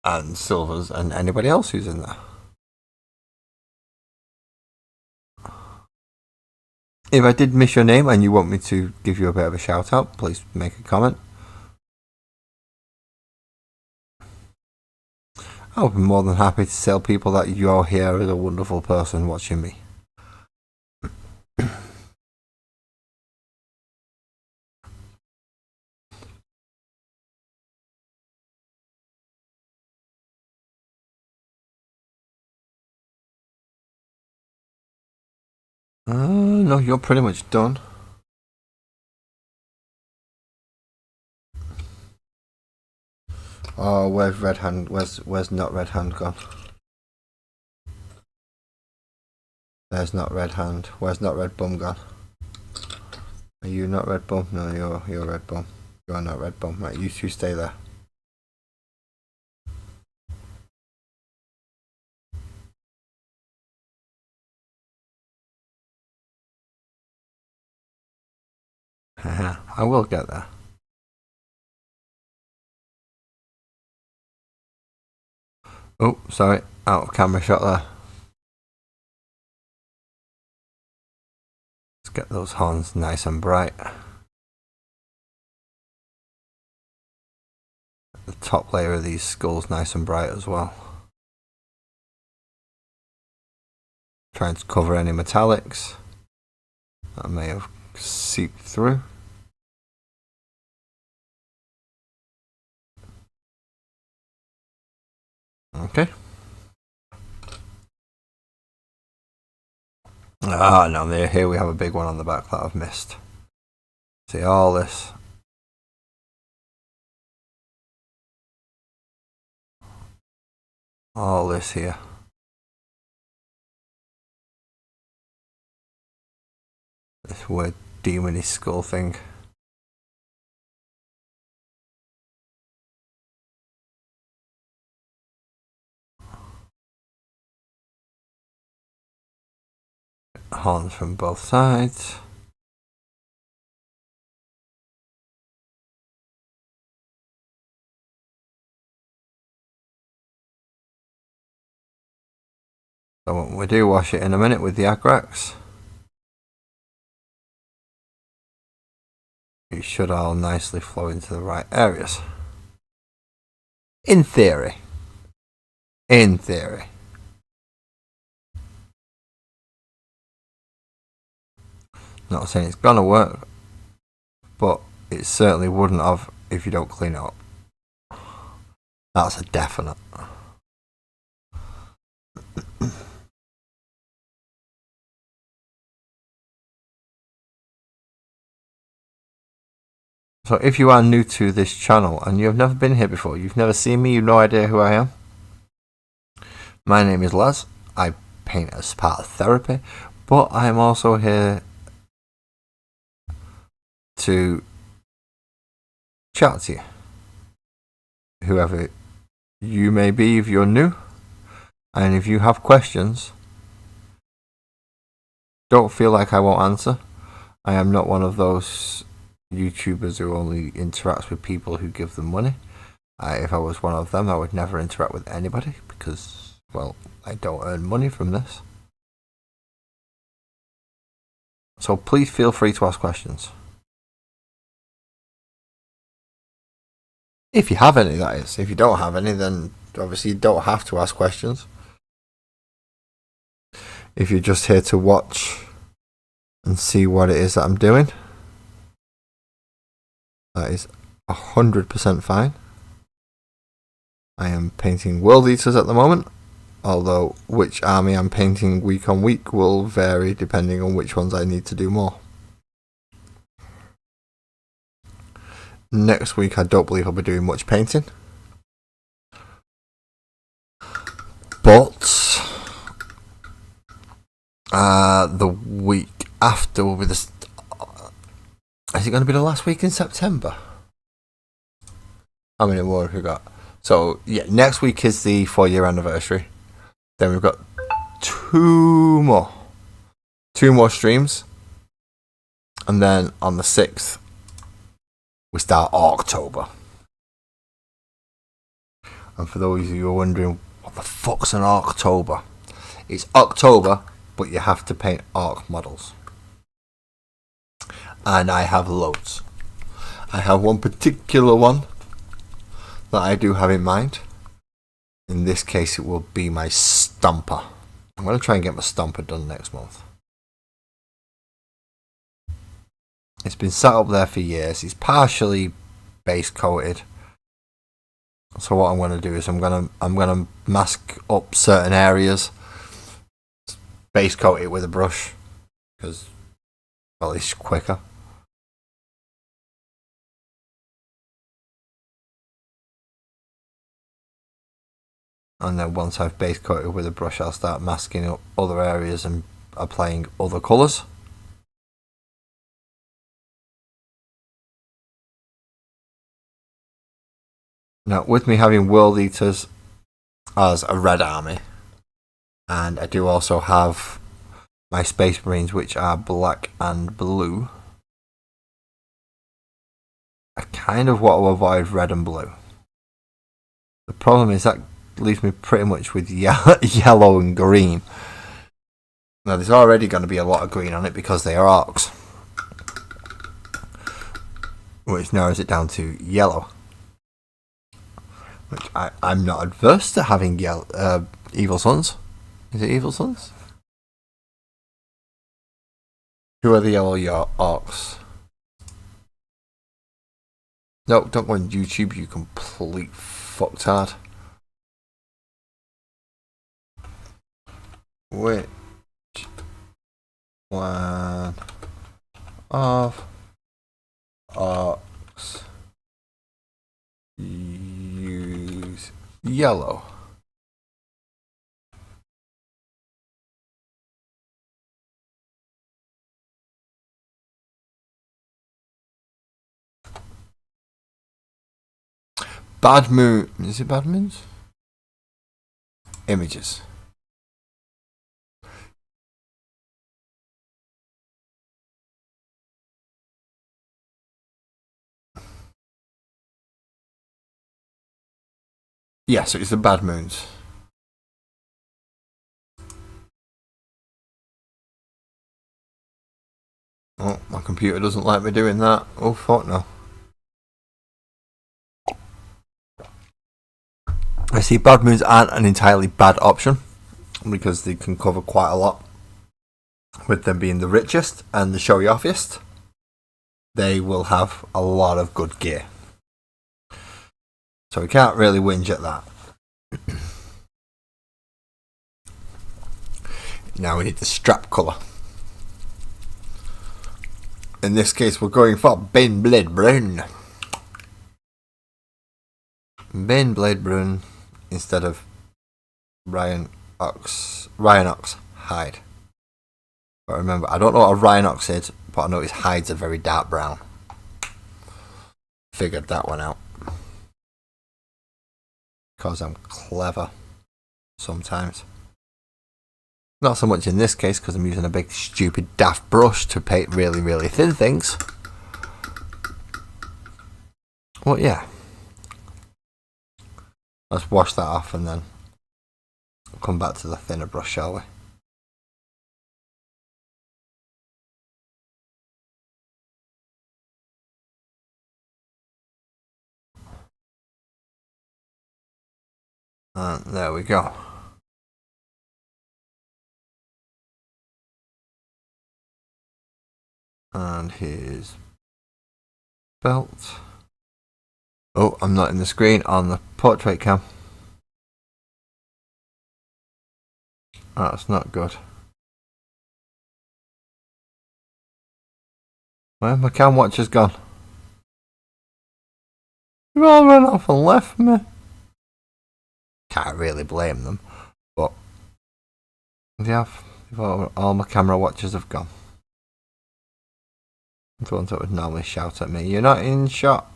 and Silvers and anybody else who's in there. If I did miss your name and you want me to give you a bit of a shout out, please make a comment. I'll be more than happy to tell people that you're here as a wonderful person watching me. No, you're pretty much done. Oh, where's Red Hand? Where's not Red Hand gone? There's not Red Hand. Where's not Red Bum gone? Are you not Red Bum? No, you're Red Bum. You are not Red Bum. Right, you two stay there. I will get there. Oh, sorry, out of camera shot there. Let's get those horns nice and bright. The top layer of these skulls nice and bright as well. Trying to cover any metallics that may have seeped through. Okay. Ah, no, here we have a big one on the back that I've missed. See all this. All this here. This weird demony skull thing. Horns from both sides. So when we do wash it in a minute with the Agrax, it should all nicely flow into the right areas. In theory. In theory. Not saying it's gonna work, but it certainly wouldn't have if you don't clean it up. That's a definite. So if you are new to this channel and you have never been here before, you've never seen me, you've no idea who I am. My name is Laz. I paint as part of therapy, but I am also here to chat to you. Whoever you may be if you're new, and if you have questions, don't feel like I won't answer. I am not one of those YouTubers who only interacts with people who give them money. If I was one of them, I would never interact with anybody because, well, I don't earn money from this. So please feel free to ask questions. If you have any, that is. If you don't have any, then obviously you don't have to ask questions. If you're just here to watch and see what it is that I'm doing, that is 100% fine. I am painting Worldeaters at the moment, although which army I'm painting week on week will vary depending on which ones I need to do more. Next week I don't believe I'll be doing much painting, but the week after will be the... Is it going to be the last week in September? How many more have we got? So yeah, next week is the 4-year anniversary. Then we've got two more streams, and then on the 6th we start October. And for those of you who are wondering what the fuck's an October, it's October, but you have to paint Arc models, and I have loads. I have one particular one that I do have in mind. In this case, it will be my Stomper. I'm going to try and get my Stomper done next month. It's been sat up there for years. It's partially base coated. So what I'm going to do is I'm going to mask up certain areas, base coat it with a brush, because, well, it's quicker. And then once I've base coated with a brush, I'll start masking up other areas and applying other colours. Now, with me having Worldeaters as a red army, and I do also have my Space Marines, which are black and blue, I kind of want to avoid red and blue. The problem is that leaves me pretty much with yellow and green. Now, there's already going to be a lot of green on it because they are orcs, which narrows it down to yellow. Which I'm not adverse to having Evil Sons. Is it Evil Sons? Who are the yellow orcs? No, don't go on YouTube, you complete fucktard. Which one of orcs use yellow? Bad Moon. Is it Bad Moons? Images. Yeah, so it's the Bad Moons. Oh, my computer doesn't like me doing that. Oh, fuck no. I see bad moons aren't an entirely bad option because they can cover quite a lot. With them being the richest and the showy offiest, they will have a lot of good gear. So we can't really whinge at that. Now we need the strap colour. In this case, we're going for Baneblade Brown. Baneblade Brown instead of Ryan Ox hide. But remember, I don't know what a Ryan Ox is, but I know his hides are very dark brown. Figured that one out. Because I'm clever sometimes. Not so much in this case because I'm using a big stupid daft brush to paint really, really thin things. Well, yeah. Let's wash that off and then come back to the thinner brush, shall we? And there we go. And his belt. Oh, I'm not in the screen on the portrait cam. That's not good. Where my cam watcher's gone? You've all run off and left me. Can't really blame them, but all my camera watchers have gone. The ones that would normally shout at me, "You're not in shot."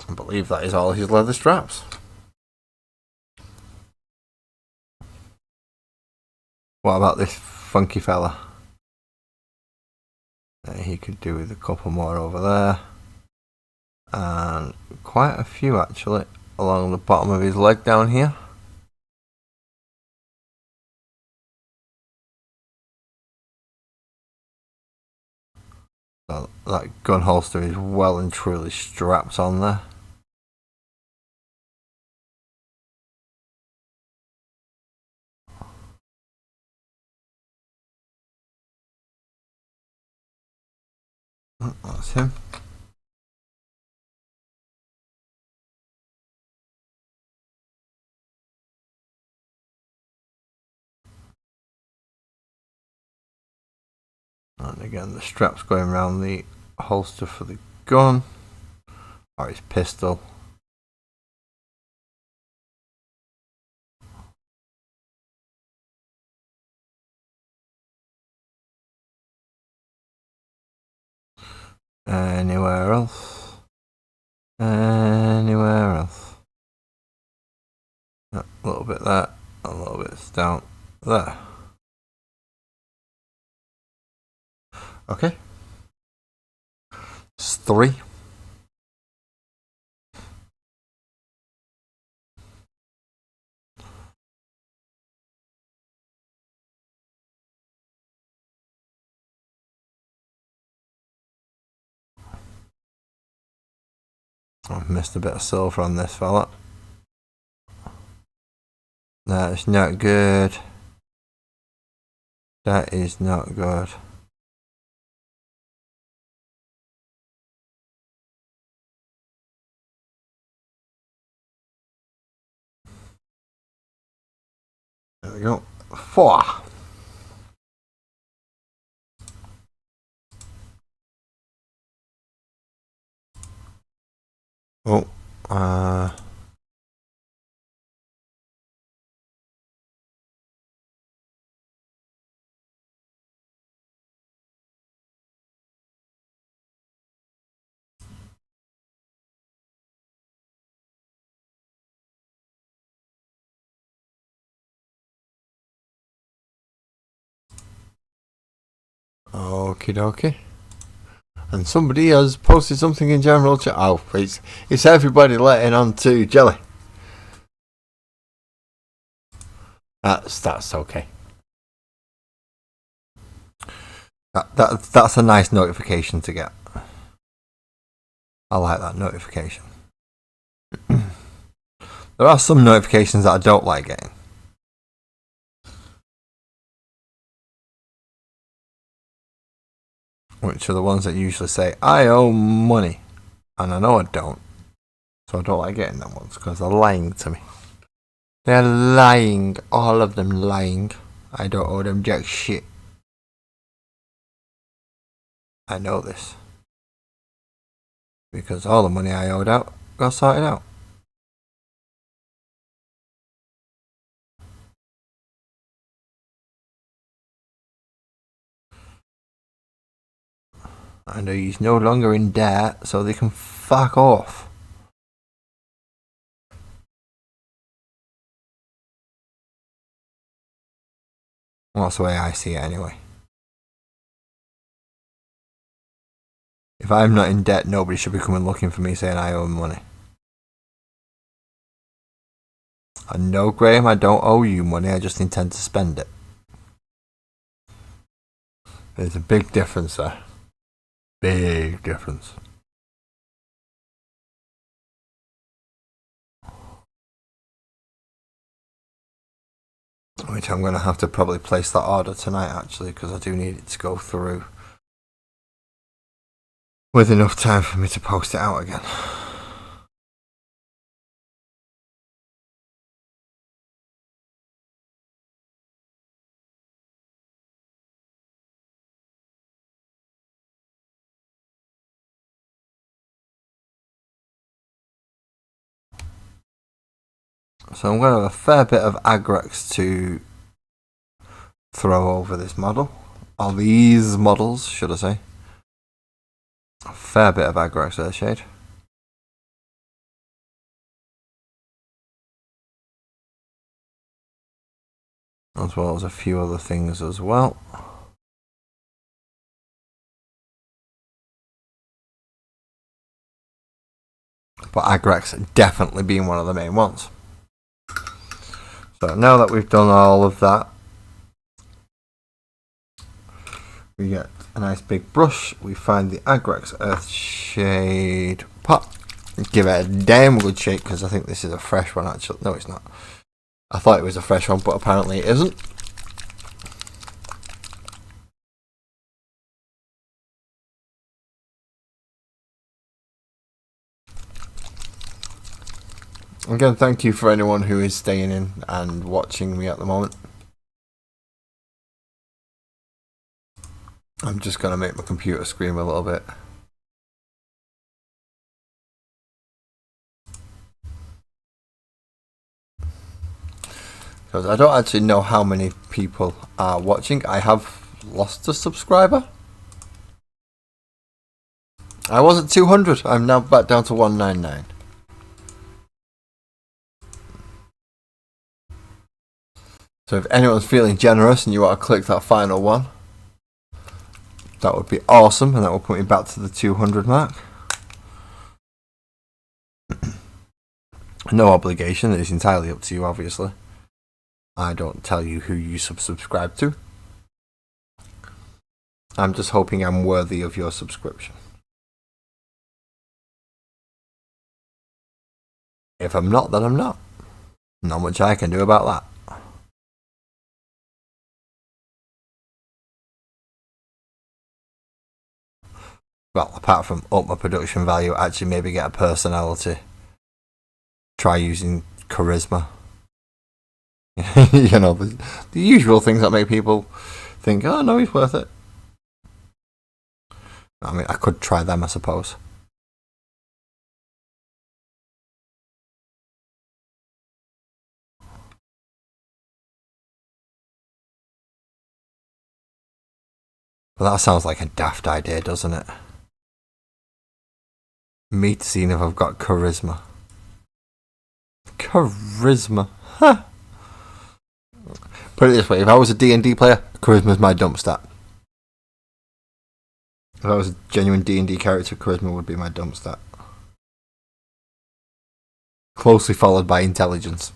I believe that is all his leather straps. What about this funky fella? He could do with a couple more over there. And quite a few actually along the bottom of his leg down here. So that gun holster is well and truly strapped on there. That's him. And again, the strap's going around the holster for the gun or his pistol. Anywhere else? Anywhere else? A little bit there, a little bit down there. Okay. It's 3. I've missed a bit of silver on this fella. That's not good. That is not good. There we go. 4. Oh, okie dokie. And somebody has posted something in general chat. Oh, it's everybody letting on to Jelly. That's okay. That's a nice notification to get. I like that notification. There are some notifications that I don't like getting. Which are the ones that usually say, I owe money. And I know I don't. So I don't like getting them ones because they're lying to me. They're lying. All of them lying. I don't owe them jack shit. I know this. Because all the money I owed out got sorted out. And he's no longer in debt, so they can fuck off. Well, that's the way I see it anyway. If I'm not in debt, nobody should be coming looking for me saying I owe money. And no, Graham, I don't owe you money, I just intend to spend it. There's a big difference there. Big difference. Which I'm going to have to probably place that order tonight, actually, because I do need it to go through with enough time for me to post it out again. So I'm going to have a fair bit of Agrex to throw over this model. Or these models, should I say. A fair bit of Agrex there, Shade. As well as a few other things as well. But Agrex definitely being one of the main ones. So now that we've done all of that, we get a nice big brush. We find the Agrex Earthshade pot. Give it a damn good shake because I think this is a fresh one actually. No, it's not. I thought it was a fresh one, but apparently it isn't. Again, thank you for anyone who is staying in and watching me at the moment. I'm just going to make my computer scream a little bit. Because I don't actually know how many people are watching. I have lost a subscriber. I was at 200. I'm now back down to 199. So if anyone's feeling generous and you want to click that final one, that would be awesome, and that will put me back to the 200 mark. No obligation, it is entirely up to you, obviously. I don't tell you who you subscribe to. I'm just hoping I'm worthy of your subscription. If I'm not, then I'm not. Not much I can do about that. Well, apart from up my production value, actually maybe get a personality. Try using charisma. You know, the usual things that make people think, oh no, he's worth it. I mean, I could try them, I suppose. But that sounds like a daft idea, doesn't it? Me seeing if I've got charisma. Charisma. Huh. Put it this way, if I was a D&D player, charisma's my dump stat. If I was a genuine D&D character, charisma would be my dump stat. Closely followed by intelligence.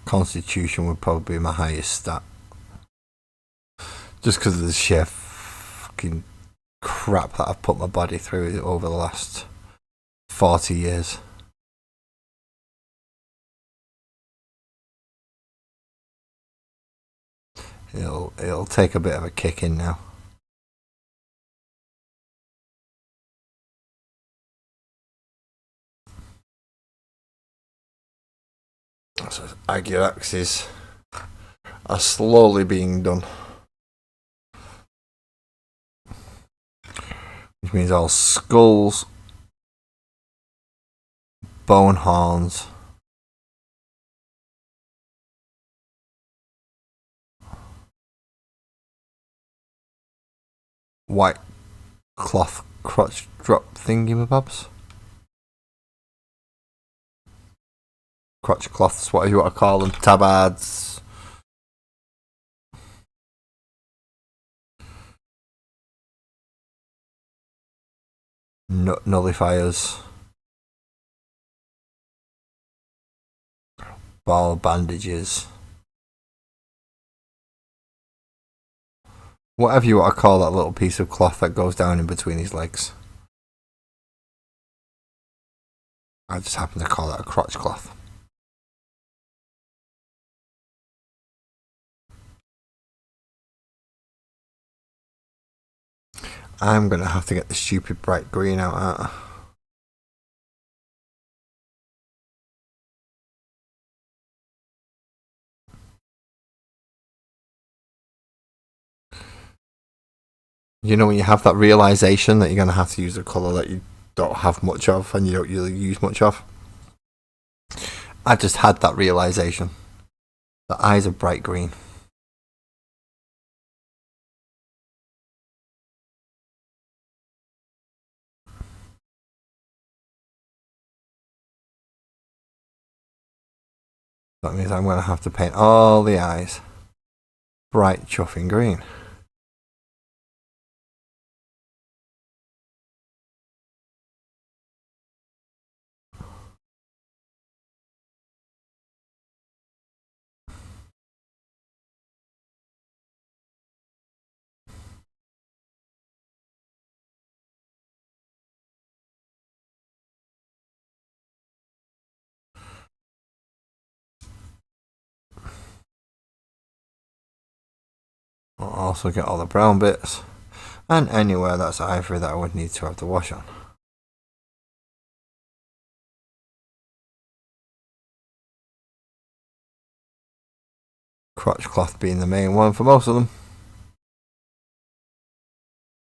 Constitution would probably be my highest stat. Just because of the sheer fucking crap that I've put my body through over the last 40 years. It'll take a bit of a kick in now. So Agile axes are slowly being done. Which means all skulls, bone horns, white cloth crotch drop thingamabobs. Crotch cloths, whatever you want to call them, tabards. Nullifiers. Ball bandages. Whatever you want to call that little piece of cloth that goes down in between his legs. I just happen to call that a crotch cloth. I'm going to have to get the stupid bright green out, aren't I? You know, when you have that realisation that you're going to have to use a colour that you don't have much of and you don't really use much of. I just had that realisation. The eyes are bright green. That means I'm going to have to paint all the eyes bright chuffing green. I'll also get all the brown bits and anywhere that's ivory that I would need to have the wash on. Crotch cloth being the main one for most of them.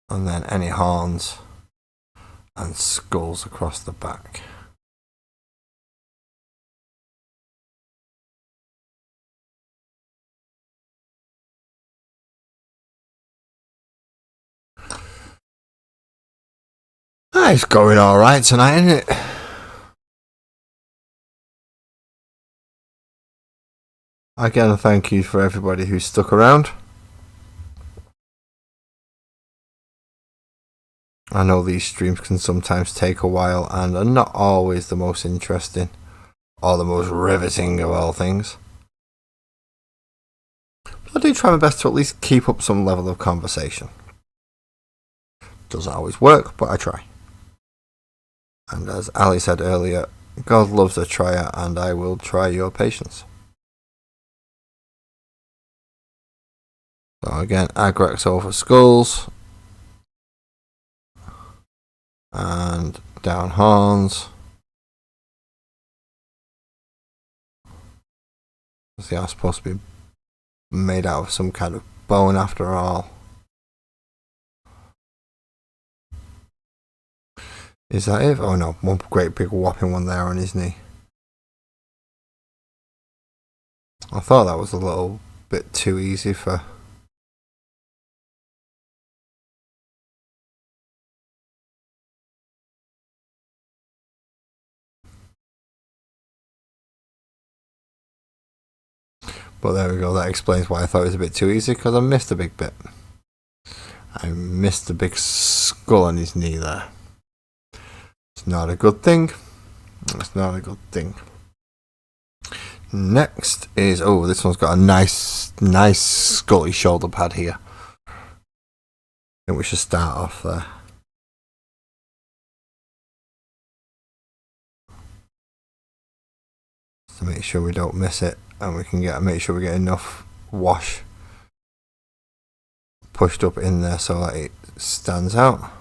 And then any horns and skulls across the back. It's going alright tonight, isn't it? Again, thank you for everybody who stuck around. I know these streams can sometimes take a while and are not always the most interesting or the most riveting of all things. But I do try my best to at least keep up some level of conversation. Doesn't always work, but I try. And as Ali said earlier, God loves a trier and I will try your patience. So again, Agrax over skulls. And down horns. They are supposed to be made out of some kind of bone after all. Is that it? Oh no, one great big whopping one there on his knee. I thought that was a little bit too easy for... But there we go, that explains why I thought it was a bit too easy, because I missed a big bit. I missed the big skull on his knee there. It's not a good thing. It's not a good thing. Next is, oh, this one's got a nice scully shoulder pad here. I think we should start off there. To make sure we don't miss it, and we can make sure we get enough wash pushed up in there so that it stands out.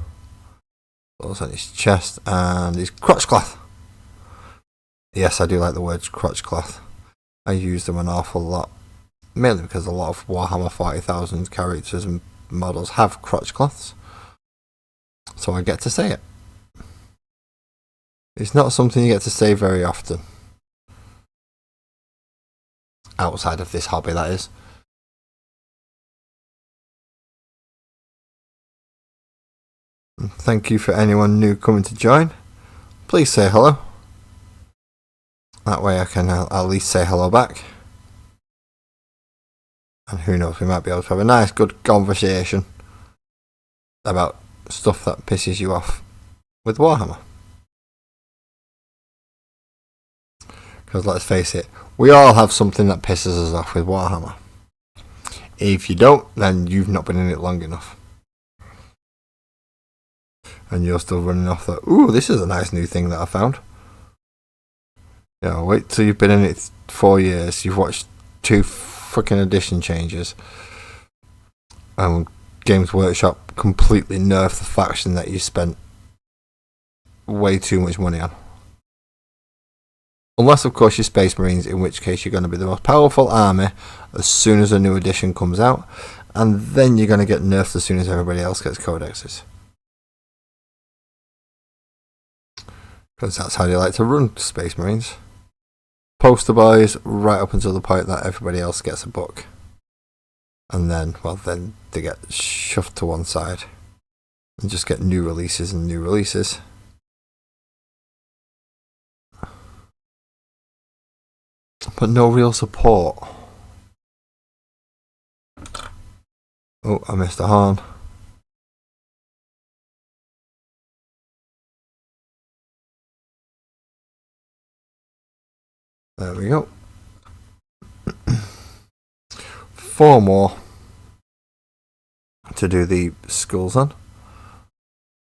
Also on his chest and his crotch cloth. Yes, I do like the words crotch cloth. I use them an awful lot, mainly because a lot of Warhammer 40,000 characters and models have crotch cloths, so I get to say it. It's not something you get to say very often. Outside of this hobby, that is. And thank you for anyone new coming to join. Please say hello. That way I can at least say hello back. And who knows, we might be able to have a nice, good conversation about stuff that pisses you off with Warhammer. Because let's face it, we all have something that pisses us off with Warhammer. If you don't, then you've not been in it long enough. And you're still running off that, ooh, this is a nice new thing that I found. Yeah, wait till you've been in it 4 years, you've watched 2 fucking edition changes, and Games Workshop completely nerfed the faction that you spent way too much money on. Unless, of course, you're Space Marines, in which case you're going to be the most powerful army as soon as a new edition comes out, and then you're going to get nerfed as soon as everybody else gets codexes. Because that's how they like to run Space Marines. Poster boys right up until the point that everybody else gets a book. And then, well, then they get shoved to one side and just get new releases and new releases. But no real support. Oh, I missed a horn. There we go. 4 more to do the skulls on.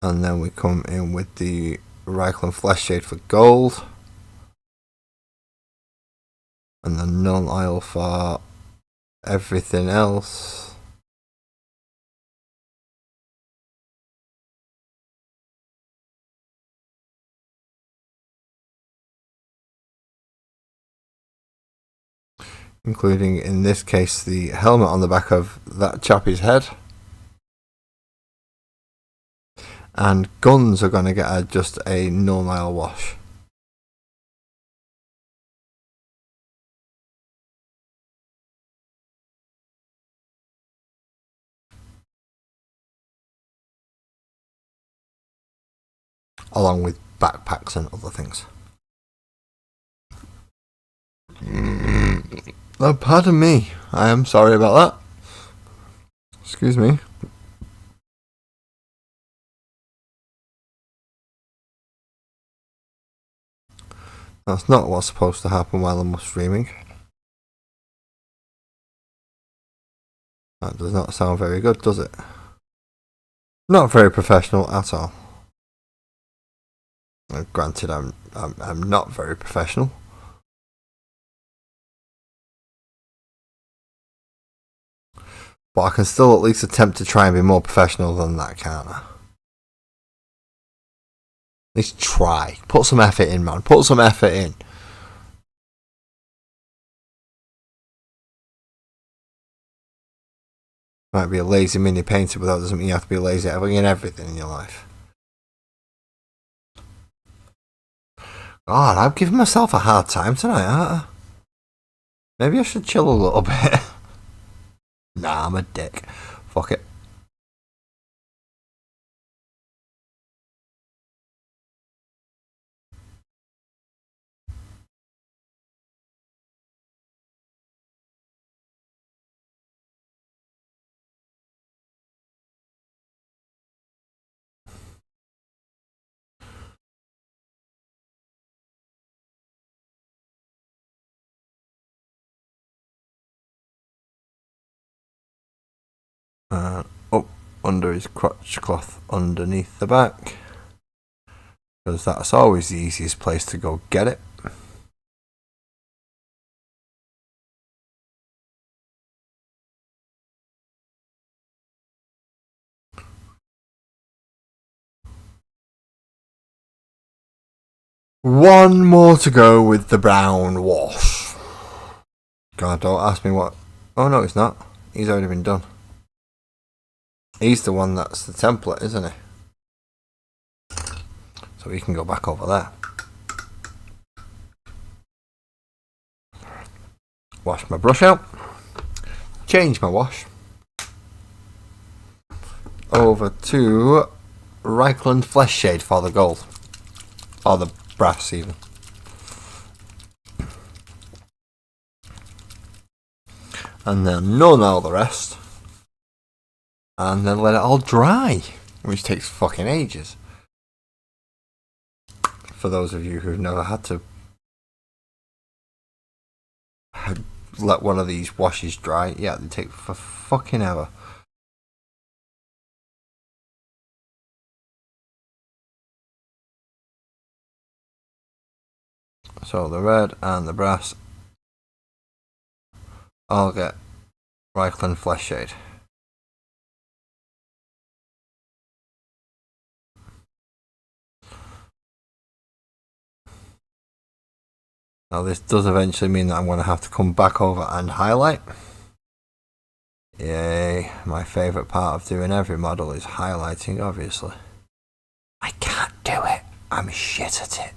And then we come in with the Reichland Flesh Shade for gold. And the non-oil for everything else. Including, in this case, the helmet on the back of that chappie's head. And guns are going to get just a non-oil wash. Along with backpacks and other things. Oh, pardon me. I am sorry about that. Excuse me. That's not what's supposed to happen while I'm streaming. That does not sound very good, does it? Not very professional at all. Granted, I'm not very professional. But I can still at least attempt to try and be more professional than that, can't I? At least try. Put some effort in, man. Put some effort in. Might be a lazy mini painter, but that doesn't mean you have to be lazy at everything in your life. God, I'm giving myself a hard time tonight, aren't I? Maybe I should chill a little bit. Nah, I'm a dick. Fuck it. up under his crotch cloth underneath the back, because that's always the easiest place to go get it. One more to go with the brown wash. God, don't ask me what. Oh no, it's not. He's already been done. He's the one that's the template, isn't he? So he can go back over there. Wash my brush out. Change my wash. Over to Reichland Flesh Shade for the gold. Or the brass even. And then null all the rest. And then let it all dry. Which takes fucking ages. For those of you who've never had to let one of these washes dry, yeah, they take for fucking ever. So the red and the brass I'll get Reichland Flesh Shade. Now this does eventually mean that I'm going to have to come back over and highlight. Yay, my favourite part of doing every model is highlighting, obviously. I can't do it, I'm shit at it.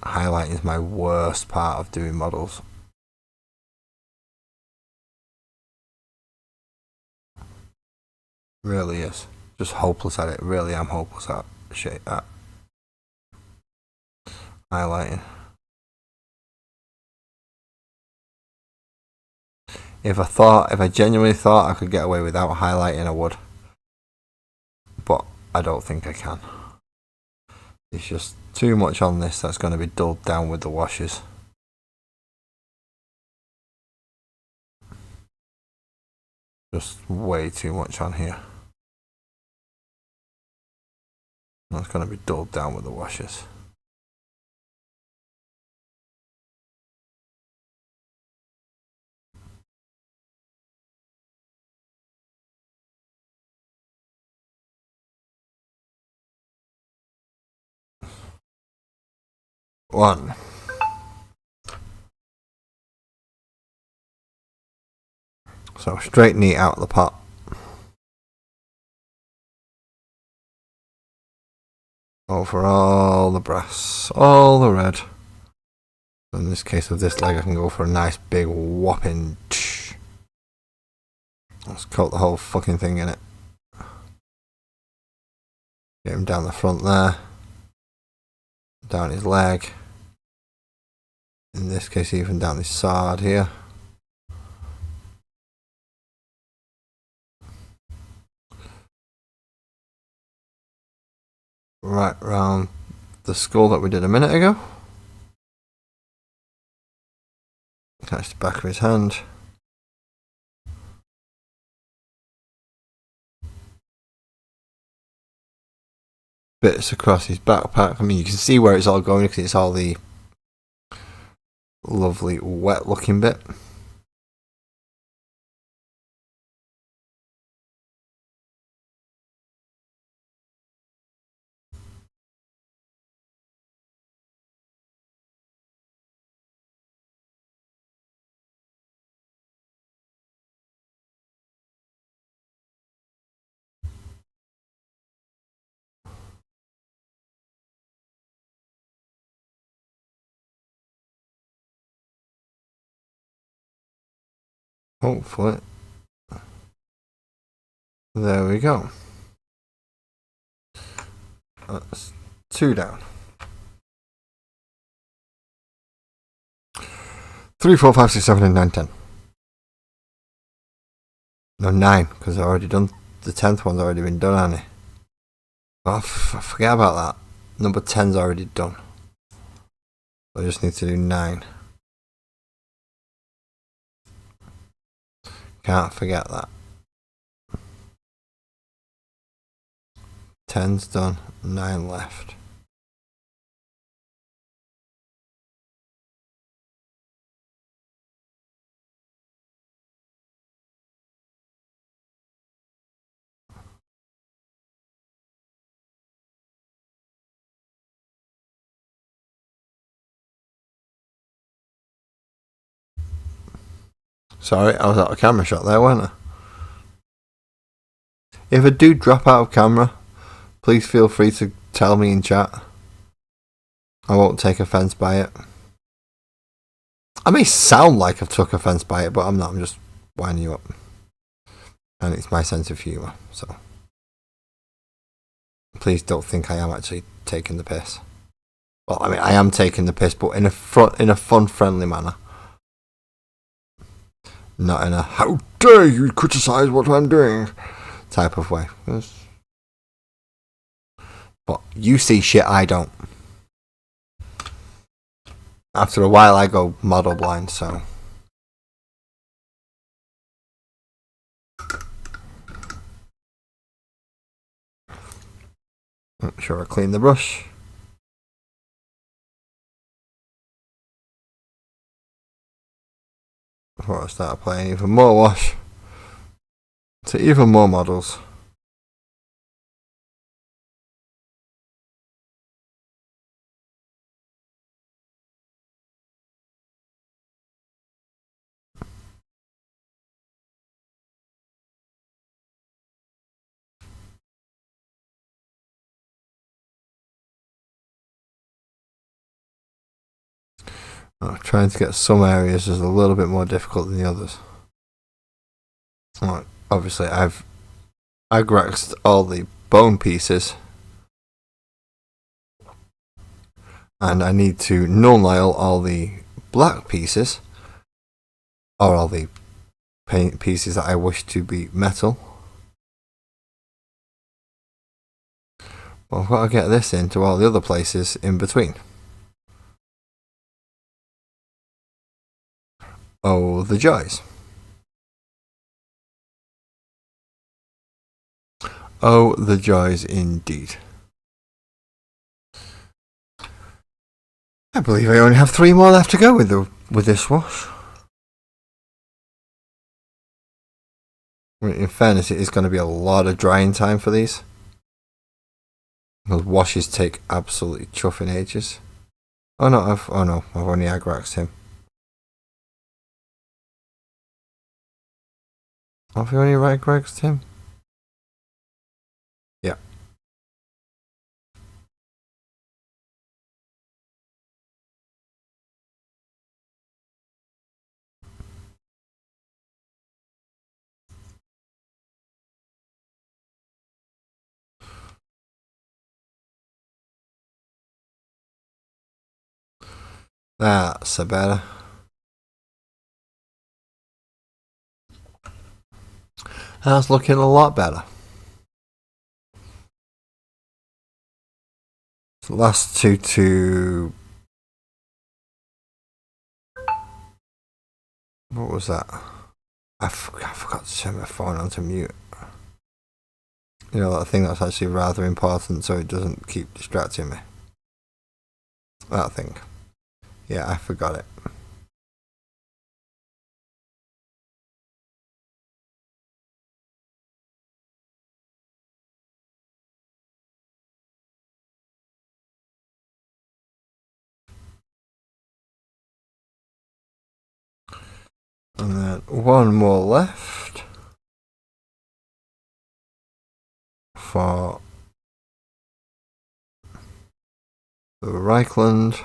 Highlighting is my worst part of doing models. Really is. Just hopeless at it, really am hopeless at shit at highlighting. If I genuinely thought I could get away without highlighting, I would. But I don't think I can. It's just too much on this that's going to be dulled down with the washes. Just way too much on here. That's going to be dulled down with the washes. One. So straight neat out of the pot. Over all the brass, all the red. In this case of this leg, I can go for a nice big whopping. Let's coat the whole fucking thing in it. Get him down the front there. Down his leg. In this case, even down this side here. Right round the skull that we did a minute ago. Catch the back of his hand. Bits across his backpack. I mean, you can see where it's all going because it's all the lovely wet looking bit. Hopefully. There we go. That's 2 down. 3, 4, 5, 6, 7, 8, 9, 10. No, 9, because I've already done the 10th one's already been done, hasn't it? Oh, I forget about that. Number 10's already done. I just need to do 9. Can't forget that. 10's done, 9 left. Sorry, I was out of camera shot there, weren't I? If I do drop out of camera, please feel free to tell me in chat. I won't take offence by it. I may sound like I've took offence by it, but I'm not. I'm just winding you up. And it's my sense of humour, so please don't think I am actually taking the piss. Well, I mean, I am taking the piss, but in a fun, friendly manner. Not in a "how dare you criticise what I'm doing" type of way. But you see shit I don't. After a while, I go model blind, so. Make sure I clean the brush. Before I start applying even more wash to even more models. I'm trying to get some areas as a little bit more difficult than the others. Right, obviously, I've agraxed all the bone pieces, and I need to null all the black pieces, or all the paint pieces that I wish to be metal. Well, I've got to get this into all the other places in between. Oh, the joys. Oh, the joys indeed. I believe I only have 3 more left to go with this wash. In fairness, it is going to be a lot of drying time for these. Those washes take absolutely chuffing ages. Oh no, I've only agraxed him. Have you only agraxed him? Yeah. That's a better. That's looking a lot better. The last two to. What was that? I forgot to turn my phone onto mute. You know, that thing that's actually rather important so it doesn't keep distracting me. That thing. Yeah, I forgot it. And then one more left for the Reichland.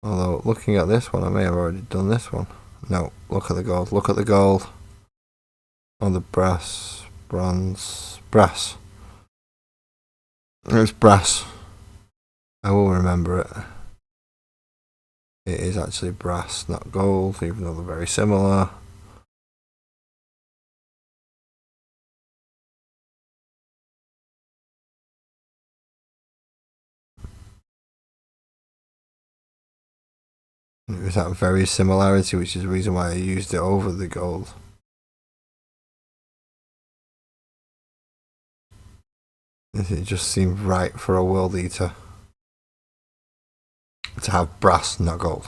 Although, looking at this one, I may have already done this one. No, look at the gold. Look at the gold. On the brass. Bronze. Brass. It's brass. I will remember it. It is actually brass, not gold, even though they're very similar. It was that very similarity, which is the reason why I used it over the gold. It just seemed right for a World Eater to have brass, not gold.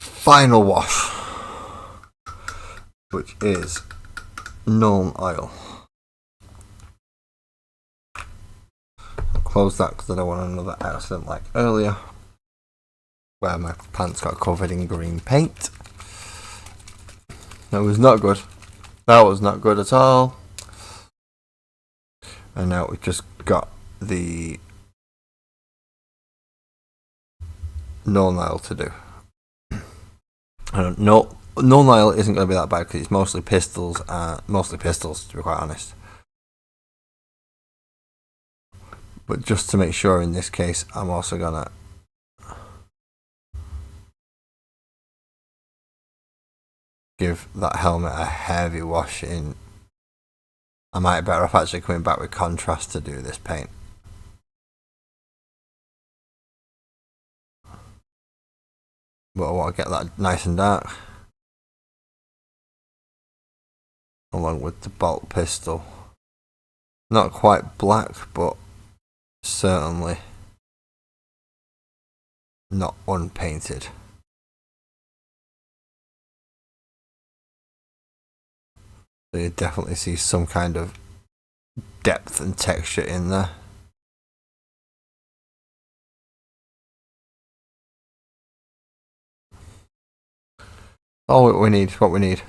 Final wash, which is Nuln Oil. I'll close that because I don't want another accident like earlier, where my pants got covered in green paint. That was not good. That was not good at all. And now we've just got the Nuln Oil to do. I don't know. Nuln Oil isn't going to be that bad because it's mostly pistils, to be quite honest. But just to make sure in this case, I'm also going to give that helmet a heavy wash in. I might be better off actually coming back with contrast to do this paint. But I want to get that nice and dark. Along with the bolt pistol. Not quite black, but certainly not unpainted. So you definitely see some kind of depth and texture in there. Oh, what we need.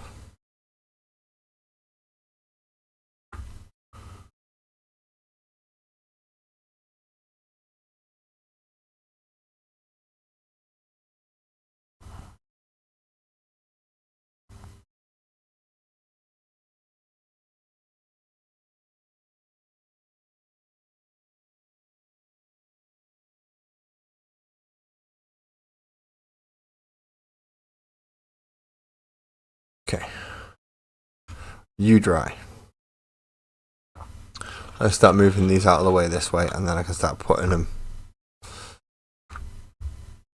Okay. You dry. I'll start moving these out of the way this way, and then I can start putting them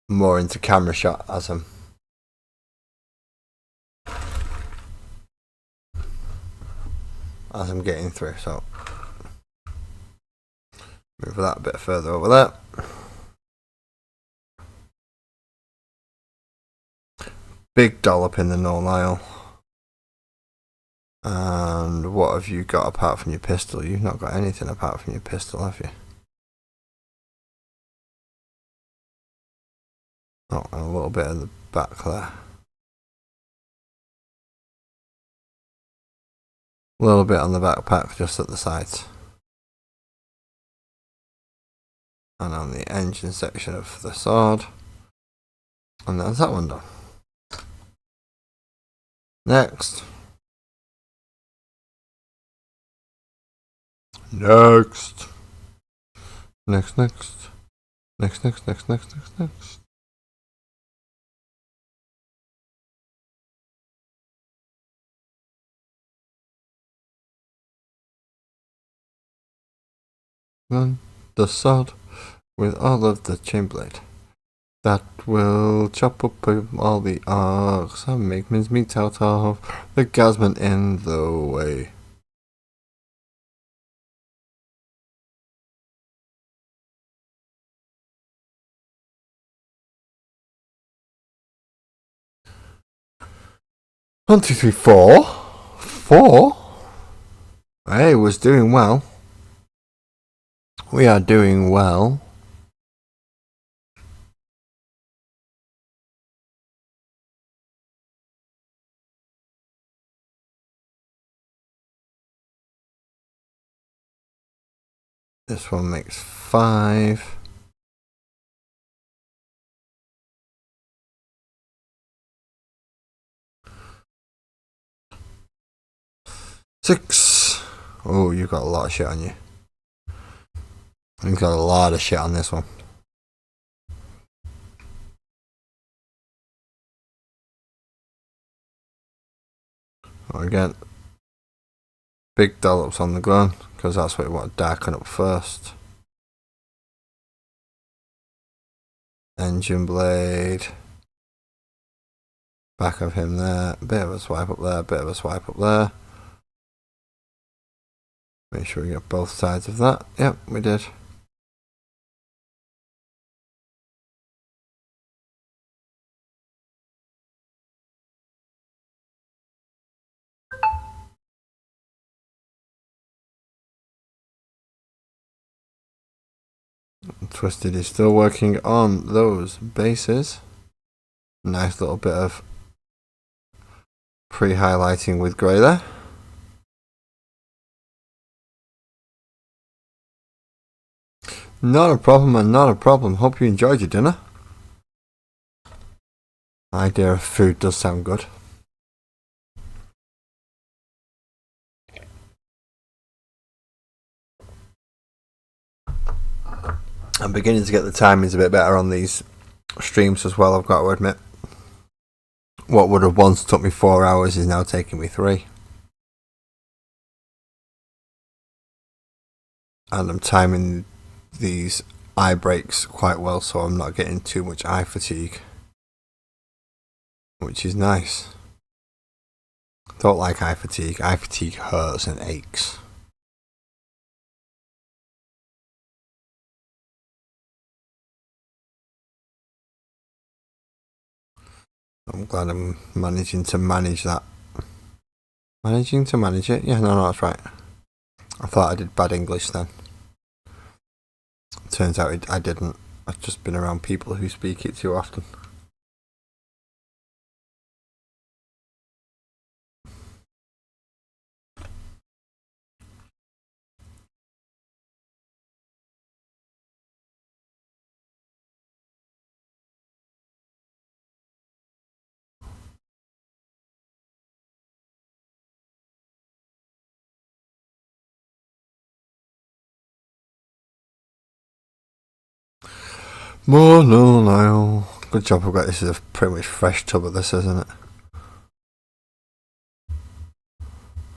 more into camera shot as I'm getting through. So move that a bit further over there. Big dollop in the Nuln Oil. And what have you got apart from your pistol? You've not got anything apart from your pistol, have you? Oh, and a little bit at the back there. A little bit on the backpack, just at the sides. And on the engine section of the sword. And that's that one done. Next. Next. Then the sword with all of the chain blade. That will chop up all the arcs and make mincemeat out of the gasman in the way. One, two, three, four. Four? Hey, was doing well. We are doing well. This one makes 5. Six. Oh, you've got a lot of shit on you. You've got a lot of shit on this one. Again, big dollops on the gun, because that's what we want to darken up first. Engine blade. Back of him there. Bit of a swipe up there, bit of a swipe up there. Make sure we get both sides of that. Yep, we did. Twisted is still working on those bases. Nice little bit of pre-highlighting with grey there. Not a problem, man, not a problem. Hope you enjoyed your dinner. Idea of food does sound good. I'm beginning to get the timings a bit better on these streams as well, I've got to admit. What would have once took me 4 hours is now taking me 3. And I'm timing these eye breaks quite well, so I'm not getting too much eye fatigue, which is nice. Don't like eye fatigue. Eye fatigue hurts and aches. I'm glad I'm managing to manage that. Managing to manage it? Yeah, no, that's right. I thought I did bad English then. Turns out I didn't. I've just been around people who speak it too often. More no. Good job I've got this is a pretty much fresh tub of this, isn't it?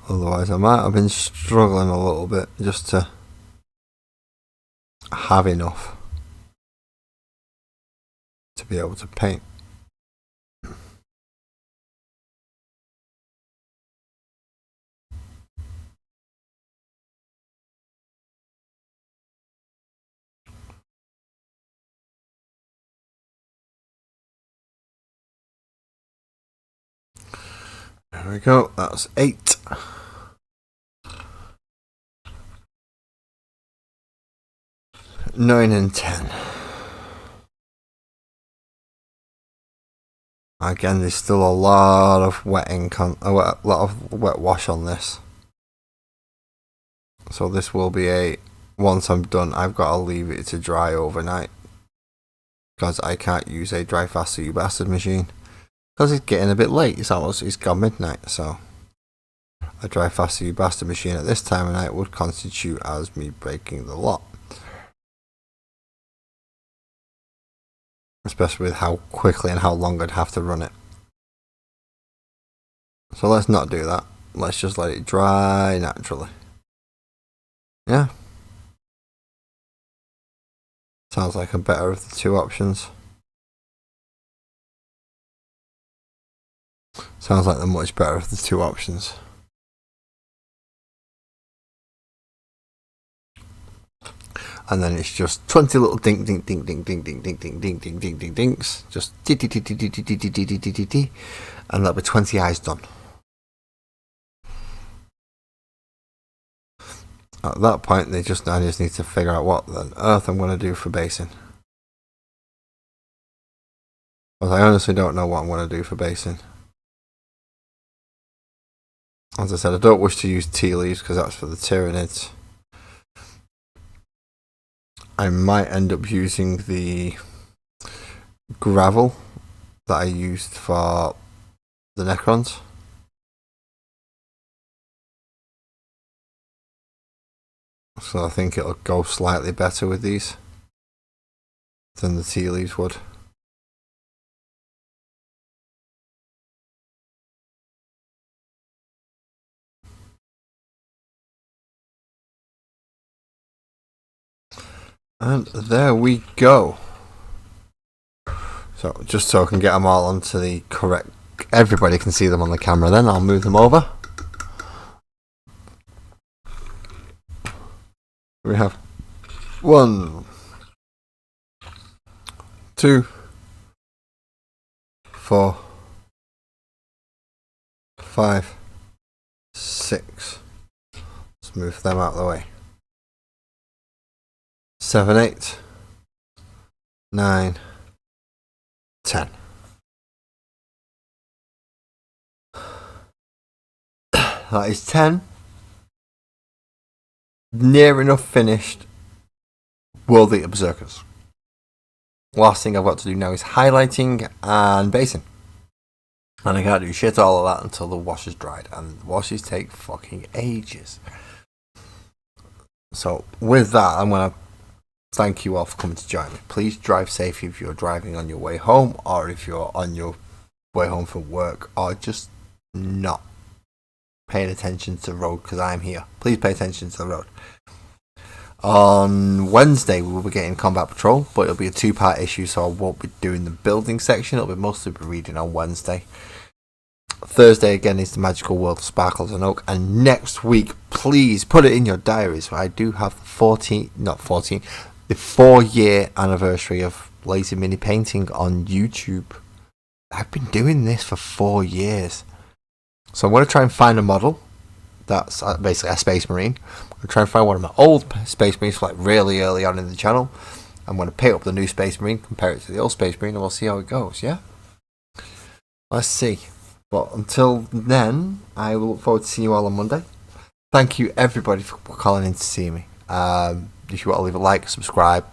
Otherwise I might have been struggling a little bit just to have enough to be able to paint. There we go, that's 8. Nine and 10. Again, there's still a lot of wet ink on, a lot of wet wash on this. So this will be once I'm done, I've got to leave it to dry overnight. Because I can't use a dry faster you bastard machine. Because it's getting a bit late, it's gone midnight, so a dry faster you bastard machine at this time of night would constitute as me breaking the lot. Especially with how quickly and how long I'd have to run it. So let's not do that. Let's just let it dry naturally. Yeah. Sounds like a better of the two options. Sounds like the much better of the two options. And then it's just 20 little dink dink dink dink dink dink dink dink dink dink dink dink dinks. Just and that'll be 20 eyes done. At that point, I just need to figure out what on earth I'm going to do for basing. Because I honestly don't know what I'm going to do for basing. As I said, I don't wish to use tea leaves because that's for the Tyranids. I might end up using the gravel that I used for the Necrons. So I think it'll go slightly better with these than the tea leaves would. And there we go. So just so I can get them all onto the correct, everybody can see them on the camera then, I'll move them over. We have 1, 2, 4, 5, 6. Let's move them out of the way. 7, 8, 9, 10. That is 10. Near enough finished Worldeaters Berserkers. Last thing I've got to do now is highlighting and basing. And I can't do shit all of that until the wash is dried. And the washes take fucking ages. So with that, I'm going to thank you all for coming to join me. Please drive safe if you're driving on your way home, or if you're on your way home from work, or just not paying attention to the road, because I'm here. Please pay attention to the road. On Wednesday we will be getting Combat Patrol, but it'll be a 2-part issue, so I won't be doing the building section. It'll be mostly be reading on Wednesday. Thursday again is the Magical World of Sparkles and Oak, and next week, please put it in your diaries. I do have the 4-year anniversary of Lazy Mini Painting on YouTube. I've been doing this for 4 years. So I'm going to try and find a model that's basically a Space Marine. I'm going to try and find one of my old Space Marines, like really early on in the channel. I'm going to pick up the new Space Marine, compare it to the old Space Marine, and we'll see how it goes, yeah? Let's see. But until then, I will look forward to seeing you all on Monday. Thank you everybody for calling in to see me. If you want to leave a like, subscribe,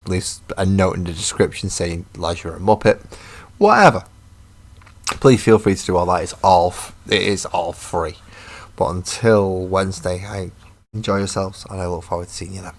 leave a note in the description saying Elijah or a Muppet, whatever. Please feel free to do all that. It is all free. But until Wednesday, enjoy yourselves, and I look forward to seeing you then.